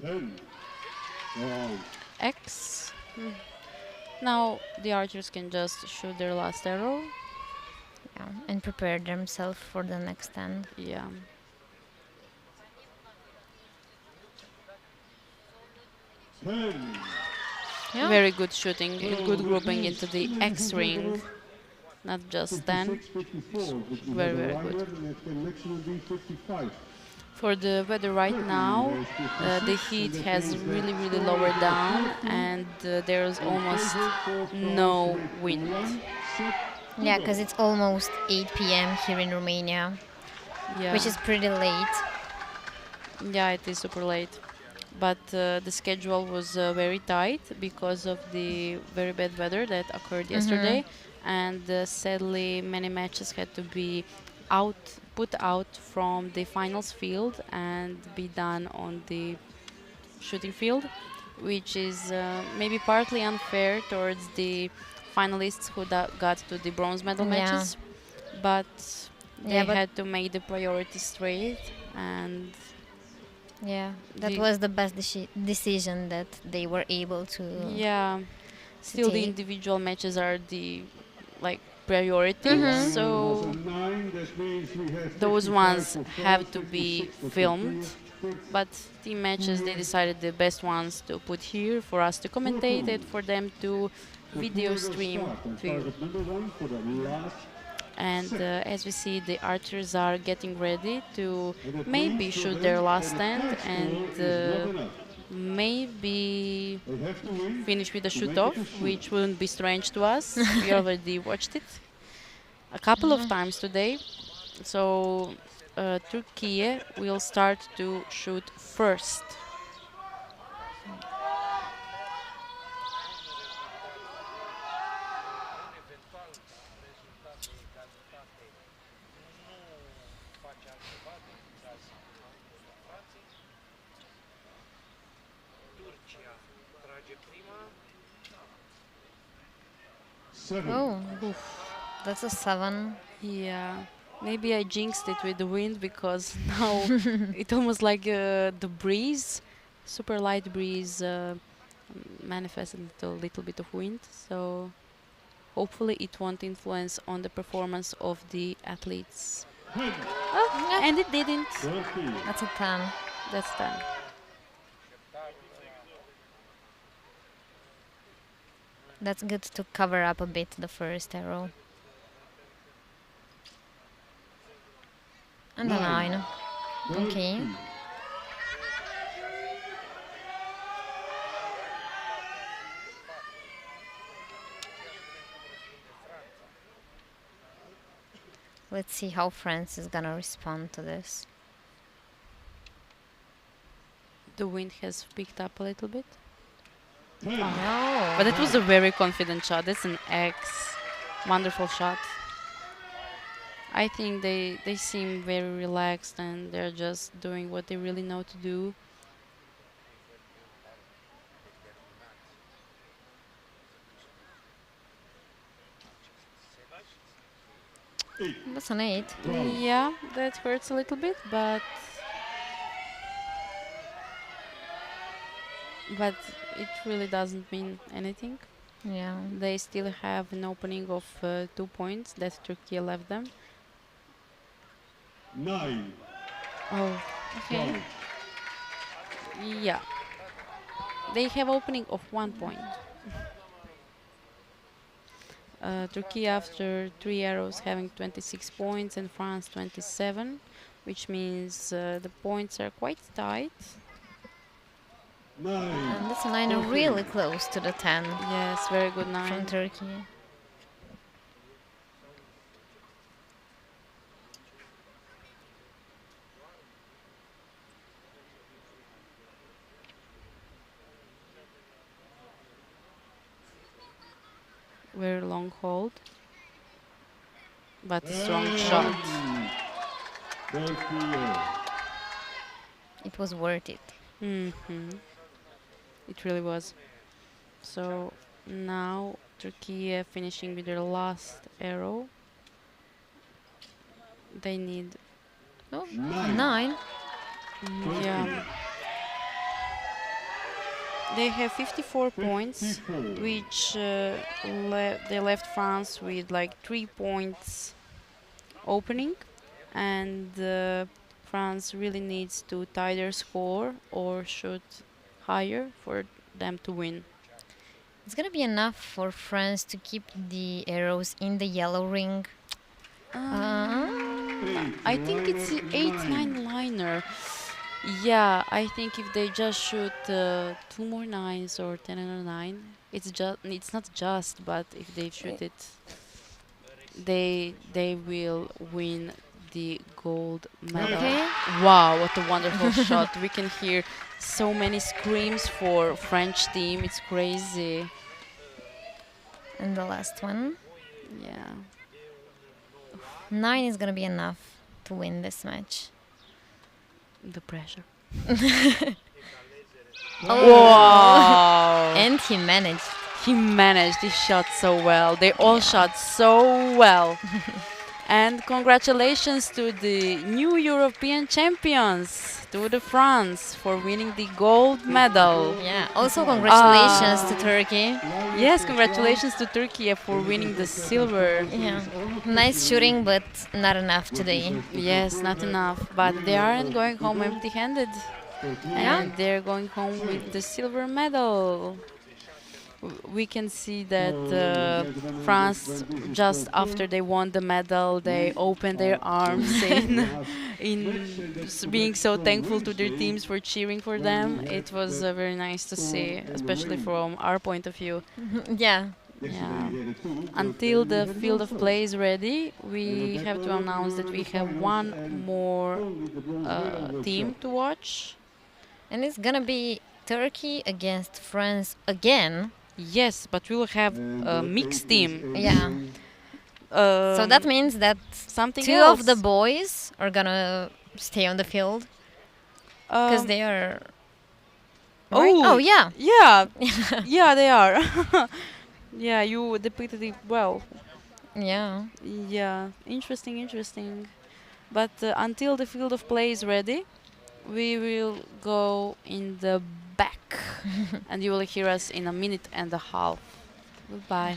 Ten. Wow. X. Now the archers can just shoot their last arrow. Yeah. And prepare themselves for the next end. Yeah. Ten. Yeah. Very good shooting, good grouping into the X ring, not just 10. 56-54, which is Very, the very liner, good. and it can maximum be 55. For the weather right now, the heat has really lowered down, and there's almost no wind. Yeah, because it's almost 8 p.m. here in Romania, Yeah. which is pretty late. Yeah, it is super late. But the schedule was very tight because of the very bad weather that occurred yesterday, and sadly many matches had to be put out from the finals field and be done on the shooting field, which is maybe partly unfair towards the finalists who got to the bronze medal Yeah. matches, but they Yeah, but had to make the priorities straight, and Yeah, that The- was the best decision that they were able to. Yeah, still the take. individual matches are the like priority. Mhm. So those ones have to be filmed. But team matches, they decided the best ones to put here for us to commentate it, for them to video stream to you. And as we see, the archers are getting ready to maybe shoot their last stand and maybe finish with a shoot-off, which wouldn't be strange to us. We already watched it a couple of times today. So Turkey will start to shoot first. Oh, that's a 7. Yeah, maybe I jinxed it with the wind because now it almost like the breeze, super light breeze, manifested a little bit of wind. So hopefully it won't influence on the performance of the athletes. Oh, and it didn't. That's a 10. That's done. That's good to cover up a bit the first arrow. And a 9. Okay. Let's see how France is gonna respond to this. The wind has picked up a little bit. No. But it was a very confident shot. That's an X. Wonderful shot. I think they seem very relaxed and they're just doing what they really know to do. That's an 8. Yeah, that hurts a little bit, but it really doesn't mean anything. Yeah. They still have an opening of 2 points that Turkey left them. 9. Oh, okay. Yeah. They have opening of 1 point. Turkey after 3 arrows having 26 points and France 27, which means the points are quite tight. 9. And that's a 9 really close to the 10 Yes, very good from 9. Turkey. Very long hold, but a strong shot. It was worth it. It really was. So now Turkey finishing with their last arrow. They need, Oh, 9. yeah. They have 54 points, which they left France with like 3 points opening, and France really needs to tie their score or shoot higher for them to win. It's gonna be enough for France to keep the arrows in the yellow ring. I think it's 8-9 liner. Yeah, I think if they just shoot 2 more 9s or 10 and a 9, it's not just, but if they shoot it, they will win the gold medal. Okay. Wow, what a wonderful shot. We can hear so many screams for French team. It's crazy. And the last one. Yeah. 9 is gonna be enough to win this match. The pressure. Wow! And he managed. He managed. He shot so well. They all shot so well. And congratulations to the new European champions, to the France, for winning the gold medal. Yeah. Also, congratulations to Ah. Turkey. Yes, congratulations to Turkey for winning the silver. Yeah. Nice shooting, but not enough today. Yes, not enough, but they aren't going home empty-handed, Yeah. and they're going home with the silver medal. We can see that France, just after they won the medal, they opened their arms in being so thankful to their teams for cheering for them. It was very nice to see, especially from our point of view. Yeah. Yeah. Until the field of play is ready, we have to announce that we have one more team to watch. And it's gonna be Turkey against France again. Yes, but we will have a mixed team. Yeah. So that means that something two else. of the boys are gonna stay on the field because they are. Right? Oh, Oh yeah. Yeah, yeah, they are. Yeah, you depicted it well. Yeah. Yeah, interesting, interesting. But until the field of play is ready, we will go in the back, and you will hear us in a minute and a half. Goodbye.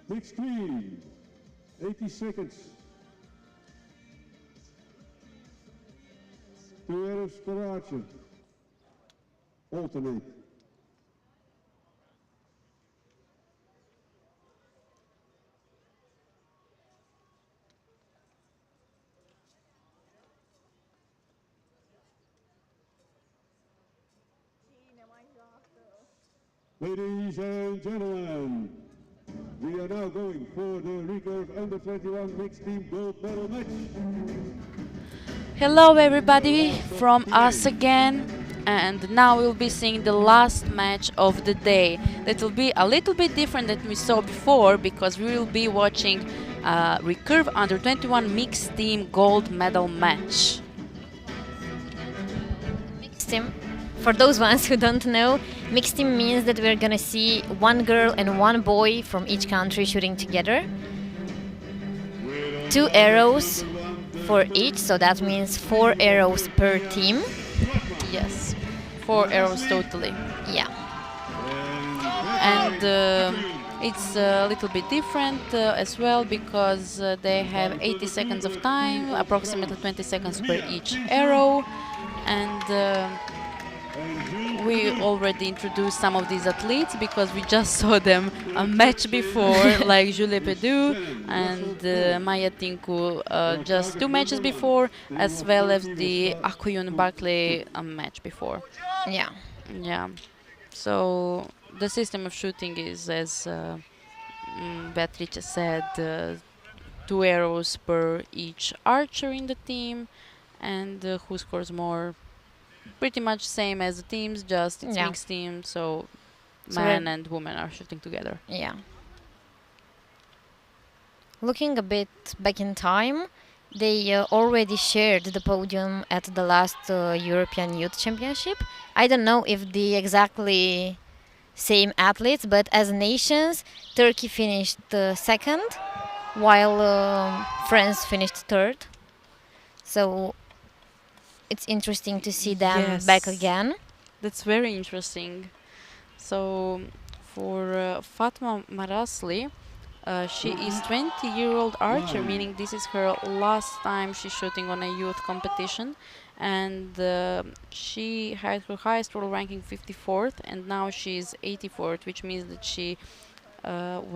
Big screen. 80 seconds. 2 arrows per archer. Alternate. Ladies and gentlemen, we are now going for the recurve under 21 mixed team gold medal match. Hello everybody from us again, and now we'll be seeing the last match of the day. That will be a little bit different than we saw before, because we will be watching recurve under 21 mixed team gold medal match. Mixed team. For those ones who don't know, mixed team means that we're gonna see one girl and one boy from each country shooting together. 2 arrows for each, so that means 4 arrows per team. Yes, 4 arrows totally. Yeah. And it's a little bit different as well, because they have 80 seconds of time, approximately 20 seconds per each arrow, and we already introduced some of these athletes because we just saw them a match before, like Julie Pedou and Maya Tinku just 2 matches before, as well as the Akuyun Barclay match before. Yeah. Yeah. So the system of shooting is, as Beatrice said, 2 arrows per each archer in the team, and who scores more. Pretty much same as the teams, just it's Yeah. mixed team, so So man we're- and woman are shooting together. Yeah. Looking a bit back in time, they already shared the podium at the last European Youth Championship. I don't know if the exactly same athletes, but as nations, Turkey finished second, while France finished third. So it's interesting to see them back Yes. again. That's very interesting. So for Fatma Marasli, she is 20-year-old archer, meaning this is her last time she's shooting on a youth competition, and she had her highest world ranking 54th, and now she's 84th, which means that she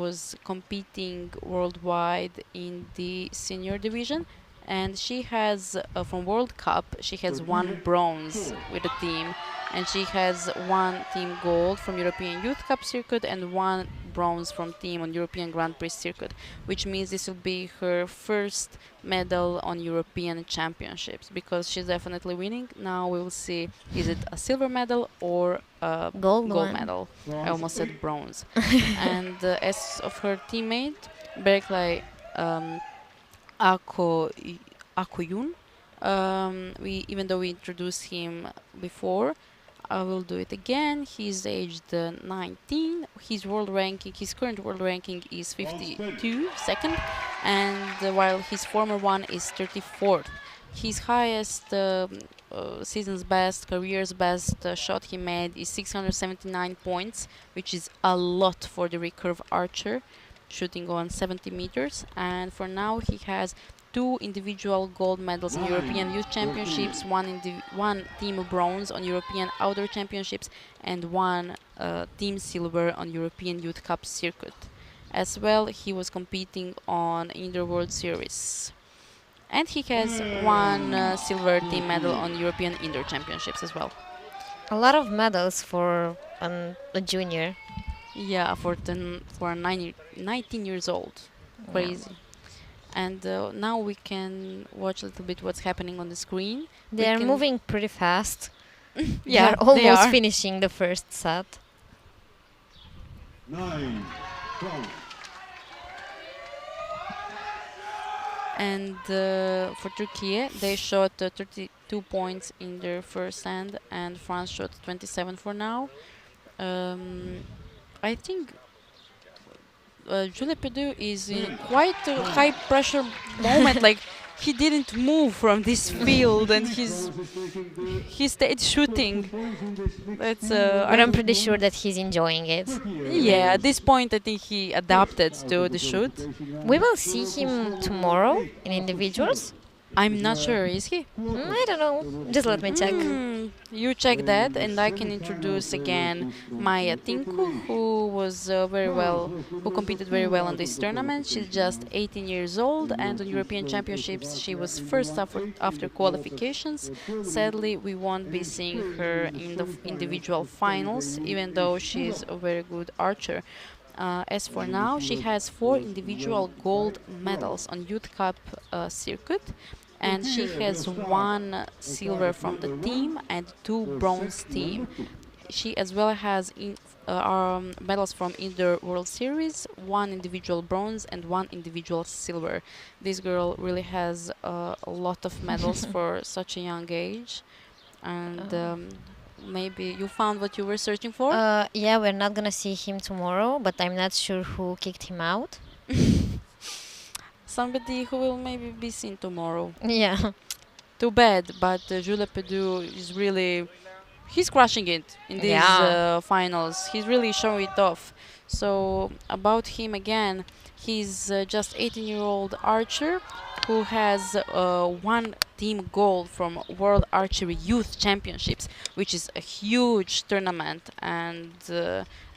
was competing worldwide in the senior division, and she has from World Cup she has 1 bronze with the team, and she has 1 team gold from European Youth Cup circuit and 1 bronze from team on European Grand Prix circuit, which means this will be her first medal on European Championships, because she's definitely winning. Now we will see, is it a silver medal or a Gold one. medal? I almost said bronze. And as of her teammate, Berkeley Akuyun, even though we introduced him before, I will do it again. He's aged 19. His current world ranking is 52, second, and while his former one is 34th. His highest season's best, career's best shot he made is 679 points, which is a lot for the recurve archer, shooting on 70 meters. And for now, he has 2 individual gold medals in European Youth Championships, one team bronze on European Outdoor Championships, and 1 team silver on European Youth Cup circuit. As well, he was competing on Indoor World Series. And he has 1 silver team medal on European Indoor Championships as well. A lot of medals for a junior. Yeah, for 19 years old. Crazy. And now we can watch a little bit what's happening on the screen. They're moving pretty fast. Yeah, They're almost they are. finishing the first set. 9, 12. And for Turkey, they shot 32 points in their first hand, and France shot 27 for now. I think Jules Pedou is in quite a high pressure moment. Like, he didn't move from this field, and he stayed shooting. That's But I'm pretty sure that he's enjoying it. yeah. At this point, I think he adapted to the shoot. We will see him tomorrow in individuals. I'm not sure. Is he? I don't know. Just let me check. You check that, and I can introduce again Maya Tinku, who competed very well in this tournament. She's just 18 years old, and on European Championships she was first after qualifications. Sadly, we won't be seeing her in the individual finals, even though she's a very good archer. As for now, she has 4 individual gold medals on Youth Cup circuit, and she has 1 silver from the team and 2 bronze team. She as well has medals from Indoor World Series, 1 individual bronze and 1 individual silver. This girl really has a lot of medals for such a young age, and maybe you found what you were searching for? Yeah, we're not gonna see him tomorrow, but I'm not sure who kicked him out. Somebody who will maybe be seen tomorrow. Yeah. Too bad, but Jules Pedou is really... He's crushing it in these finals. He's really showing it off. So, about him again, he's just 18-year-old archer who has 1 team gold from World Archery Youth Championships, which is a huge tournament, and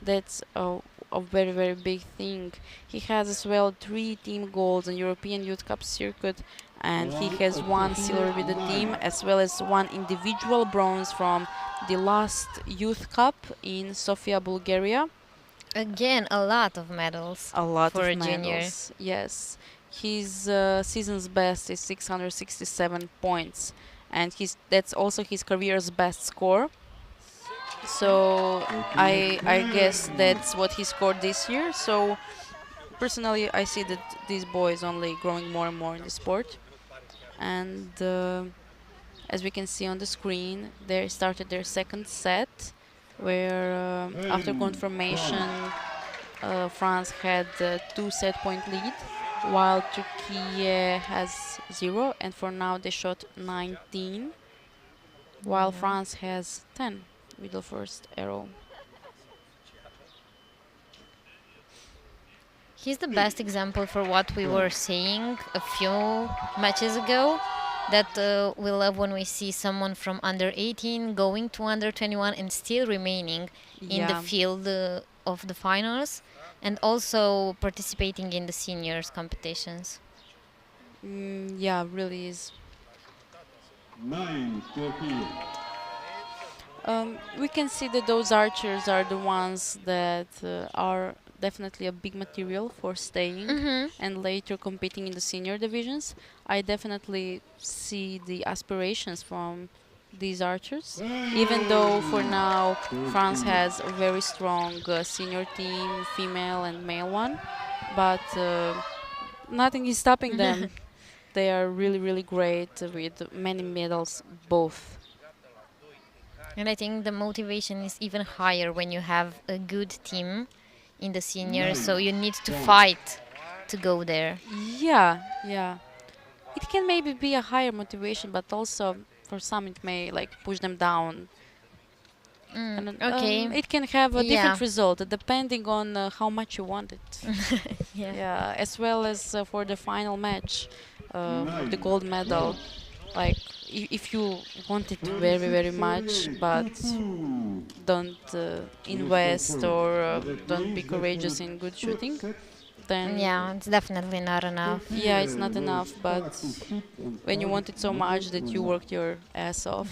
that's a very, very big thing. He has as well 3 team golds on European Youth Cup circuit, and he has 1 silver with the team, as well as 1 individual bronze from the last Youth Cup in Sofia, Bulgaria. Again, a lot of medals. A lot for of a junior. medals. Yes. His season's best is 667 points, and that's also his career's best score. So I guess that's what he scored this year. So personally, I see that this boy is only growing more and more in the sport. And as we can see on the screen, they started their second set, where after confirmation, France had 2 set point lead, while Turkey has 0, and for now they shot 19, while France has 10 with the first arrow. He's the best example for what we were saying a few matches ago, that we love when we see someone from under 18 going to under 21 and still remaining in the field of the finals, and also participating in the seniors competitions. Yeah, really is. 9, Turkey. We can see that those archers are the ones that are definitely a big material for staying and later competing in the senior divisions. I definitely see the aspirations from these archers, even though for now France has a very strong senior team, female and male one, but nothing is stopping them. They are really, really great with many medals both. And I think the motivation is even higher when you have a good team in the seniors, so you need to fight to go there. Yeah, yeah. It can maybe be a higher motivation, but also for some it may like push them down. And Okay. it can have a different Yeah. result depending on how much you want it. Yeah. Yeah, as well as for the final match of the gold medal. Like if you want it very very much, but don't invest or don't be courageous in good shooting, then Yeah, it's definitely not enough. yeah, it's not enough. But when you want it so much that you worked your ass off,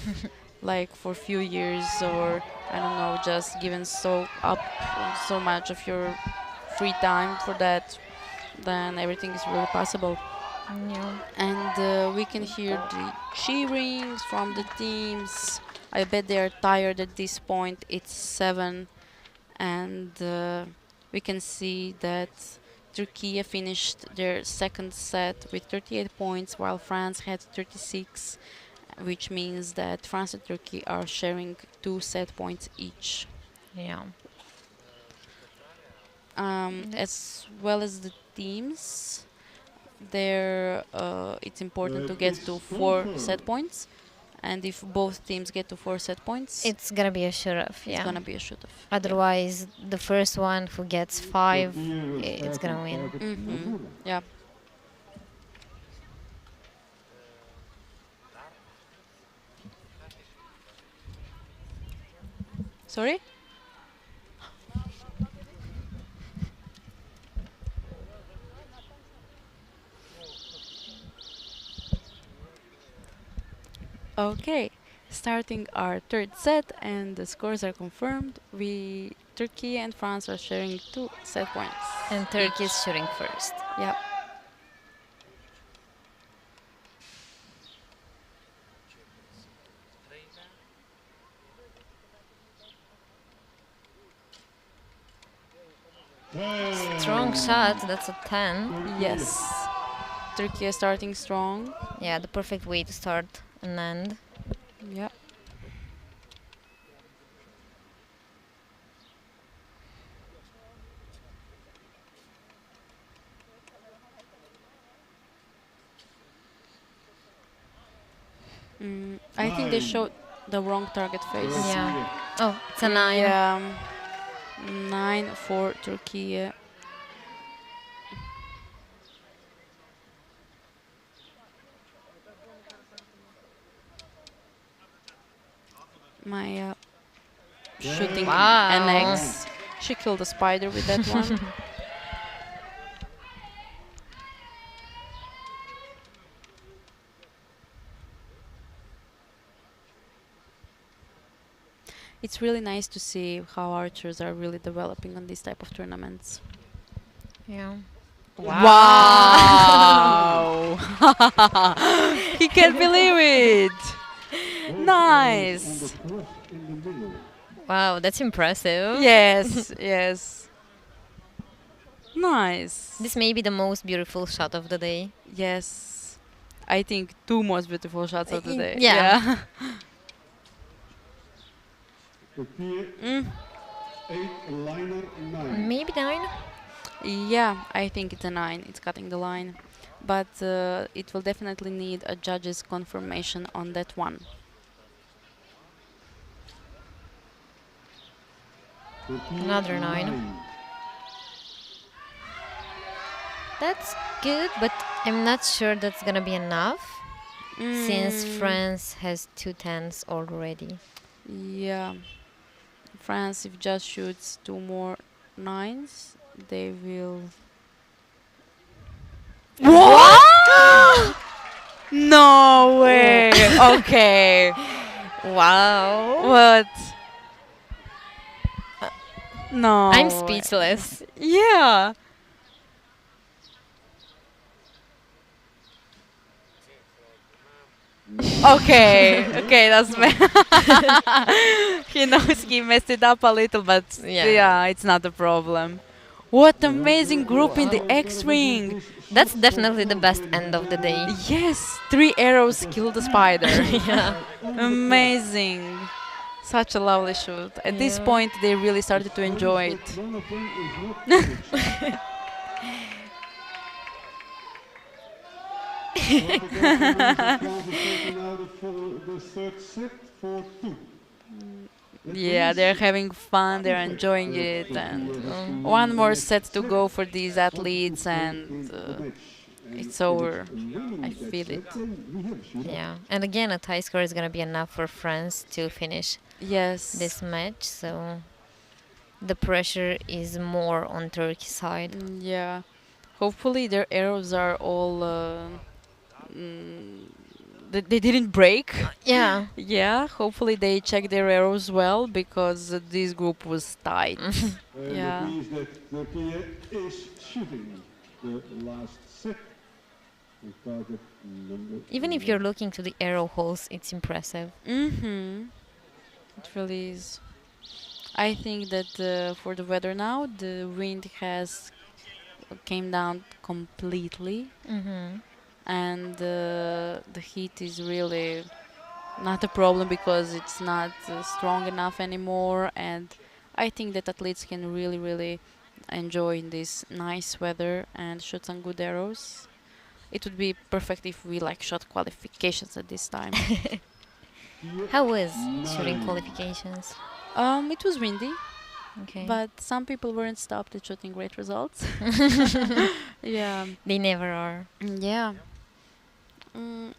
like for a few years, or I don't know, just given so much of your free time for that, then everything is really possible. Yeah. And we can hear the cheerings from the teams. I bet they are tired at this point. It's 7, and we can see that Turkey finished their second set with 38 points, while France had 36, which means that France and Turkey are sharing 2 set points each. Yeah. As well as the teams, there it's important to get to 4 set points, and if both teams get to 4 set points, It's gonna be a shut-off, it's yeah. gonna be a shoot-off. Otherwise, the first one who gets 5, it's gonna win. Yeah. Sorry? Okay, starting our third set, and the scores are confirmed. Turkey and France are sharing 2 set points. And Turkey is shooting first. Yeah. Strong shot, that's a 10. Yes. Turkey is starting strong. Yeah, the perfect way to start an end. Yeah. I think they showed the wrong target face. Yeah. Oh, it's a 9. Yeah. 9 for Turkey. My shooting Wow. NX. She killed a spider with that one. It's really nice to see how archers are really developing on these type of tournaments. Yeah. Wow! He can't believe it! Nice! Wow, that's impressive. Yes, yes. Nice. This may be the most beautiful shot of the day. Yes. I think 2 most beautiful shots of the day. Yeah. Turkey, 8, liner 9. Maybe 9? Yeah, I think it's a 9. It's cutting the line. But it will definitely need a judge's confirmation on that one. Turkey, Another 9. That's good, but I'm not sure that's gonna be enough since France has 2 10s already. Yeah. France, if just shoots 2 more 9s, they will... What? No way! Okay. Wow. What? No. I'm speechless. Yeah. Okay, okay, that's he knows he messed it up a little, but yeah, it's not a problem. What amazing group in the X ring! That's definitely the best end of the day. Yes, 3 arrows killed the spider. Yeah. Amazing. Such a lovely shoot. At this Yeah. point, they really started to enjoy it. One of them is not finished. France is taking out the third set for 2. Yeah, they're having fun, they're enjoying it, and one more set to go for these athletes, and it's over. I feel it. Yeah, and again, a tie score is gonna be enough for France to finish Yes. this match. So the pressure is more on Turkey's side. Yeah. Hopefully their arrows are all they didn't break. Yeah. Yeah, hopefully they checked their arrows well, because this group was tight. Yeah. That means that Turkey is shooting the last set. We started number Even if you're looking to the arrow holes, it's impressive. Mm-hmm. It really is. I think that for the weather now, the wind has came down completely, Mm-hmm. and the heat is really not a problem, because it's not strong enough anymore. And I think that athletes can really, really enjoy this nice weather and shoot some good arrows. It would be perfect if we shot qualifications at this time. How was shooting qualifications? It was windy, Okay. but some people weren't stopped at shooting great results. Yeah. They never are. Yeah.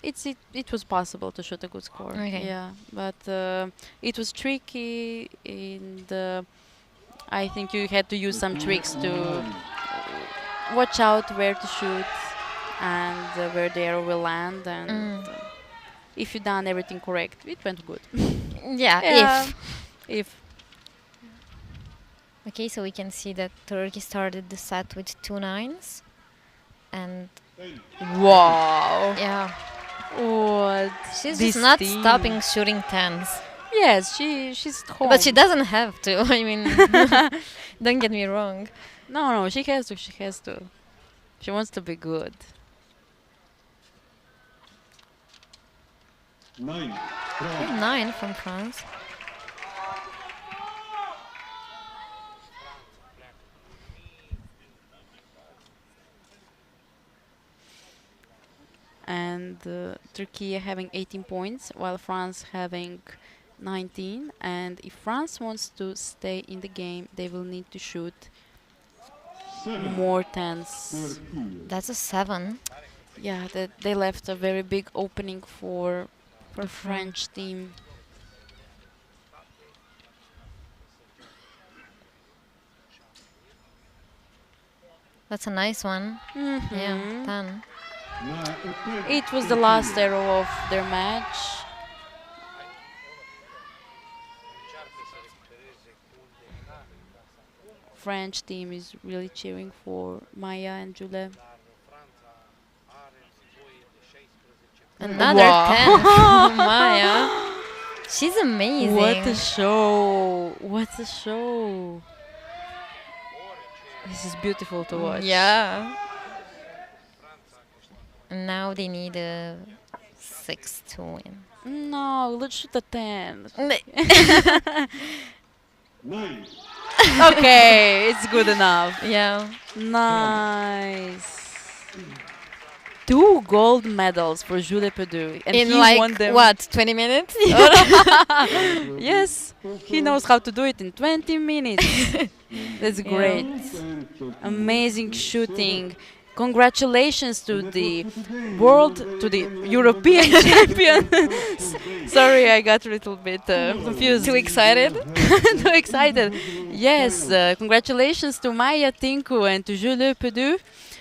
It was possible to shoot a good score. Okay. Yeah, but it was tricky, and I think you had to use some tricks to watch out where to shoot and where the arrow will land. And if you done everything correct, it went good. Yeah, Yeah. if. If Okay, so we can see that Turkey started the set with 2 nines. And wow, yeah, what she's this just not team. stopping shooting tens. Yes, she's home. But she doesn't have to. I mean, don't get me wrong. No, she has to. She has to. She wants to be good. 9. Okay, 9 from France. And Turkey having 18 points, while France having 19. And if France wants to stay in the game, they will need to shoot 7. more tens. That's a 7. Yeah, they left a very big opening for French team. That's a nice one. Mhm. Yeah, 10. It was the last arrow of their match. French team is really cheering for Maya and Jules. Another Wow. 10 from Maya. She's amazing. What a show! What a show! This is beautiful to watch. Yeah. And now they need a 6 to win. No, let's shoot a 10. 9. Okay, it's good enough. Yeah. Nice. 2 gold medals for Jules Pedou, and In he won like, them. what, 20 minutes? Yes, he knows how to do it in 20 minutes. That's great. Amazing shooting. Congratulations to the European champion. Sorry, I got a little bit confused. Too excited? Too excited. Yes, congratulations to Maya Tinku and to Jules Pedou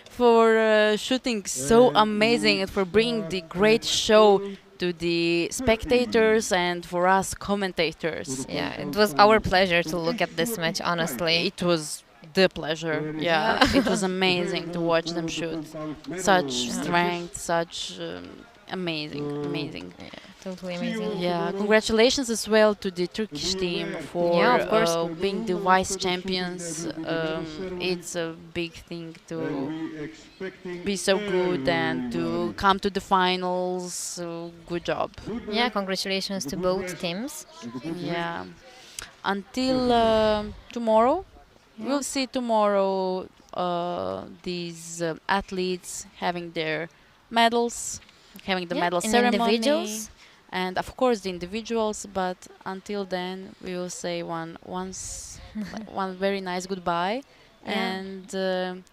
for shooting so amazing and for bringing the great show to the spectators and for us commentators. Yeah, it was our pleasure to look at this match, honestly. It was the pleasure. Yeah, it was amazing to watch them shoot. Such strength, such amazing. Yeah, Totally amazing. Yeah, congratulations as well to the Turkish team for Yeah, of course. being the vice champions. It's a big thing to be so good and to come to the finals. So good job. Yeah, congratulations to both teams. Yeah. Until tomorrow, Yeah. we'll see tomorrow these athletes having their medals, having the Yeah, medal and ceremony, individuals. and of course the individuals. But until then, we will say one very nice goodbye, Yeah. and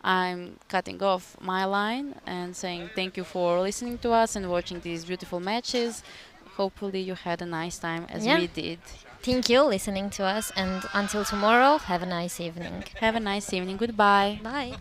I'm cutting off my line and saying thank you for listening to us and watching these beautiful matches. Hopefully, you had a nice time as Yeah. we did. Thank you listening to us, and until tomorrow, have a nice evening. Have a nice evening. Goodbye. Bye.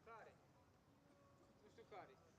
Care? Nu știu care.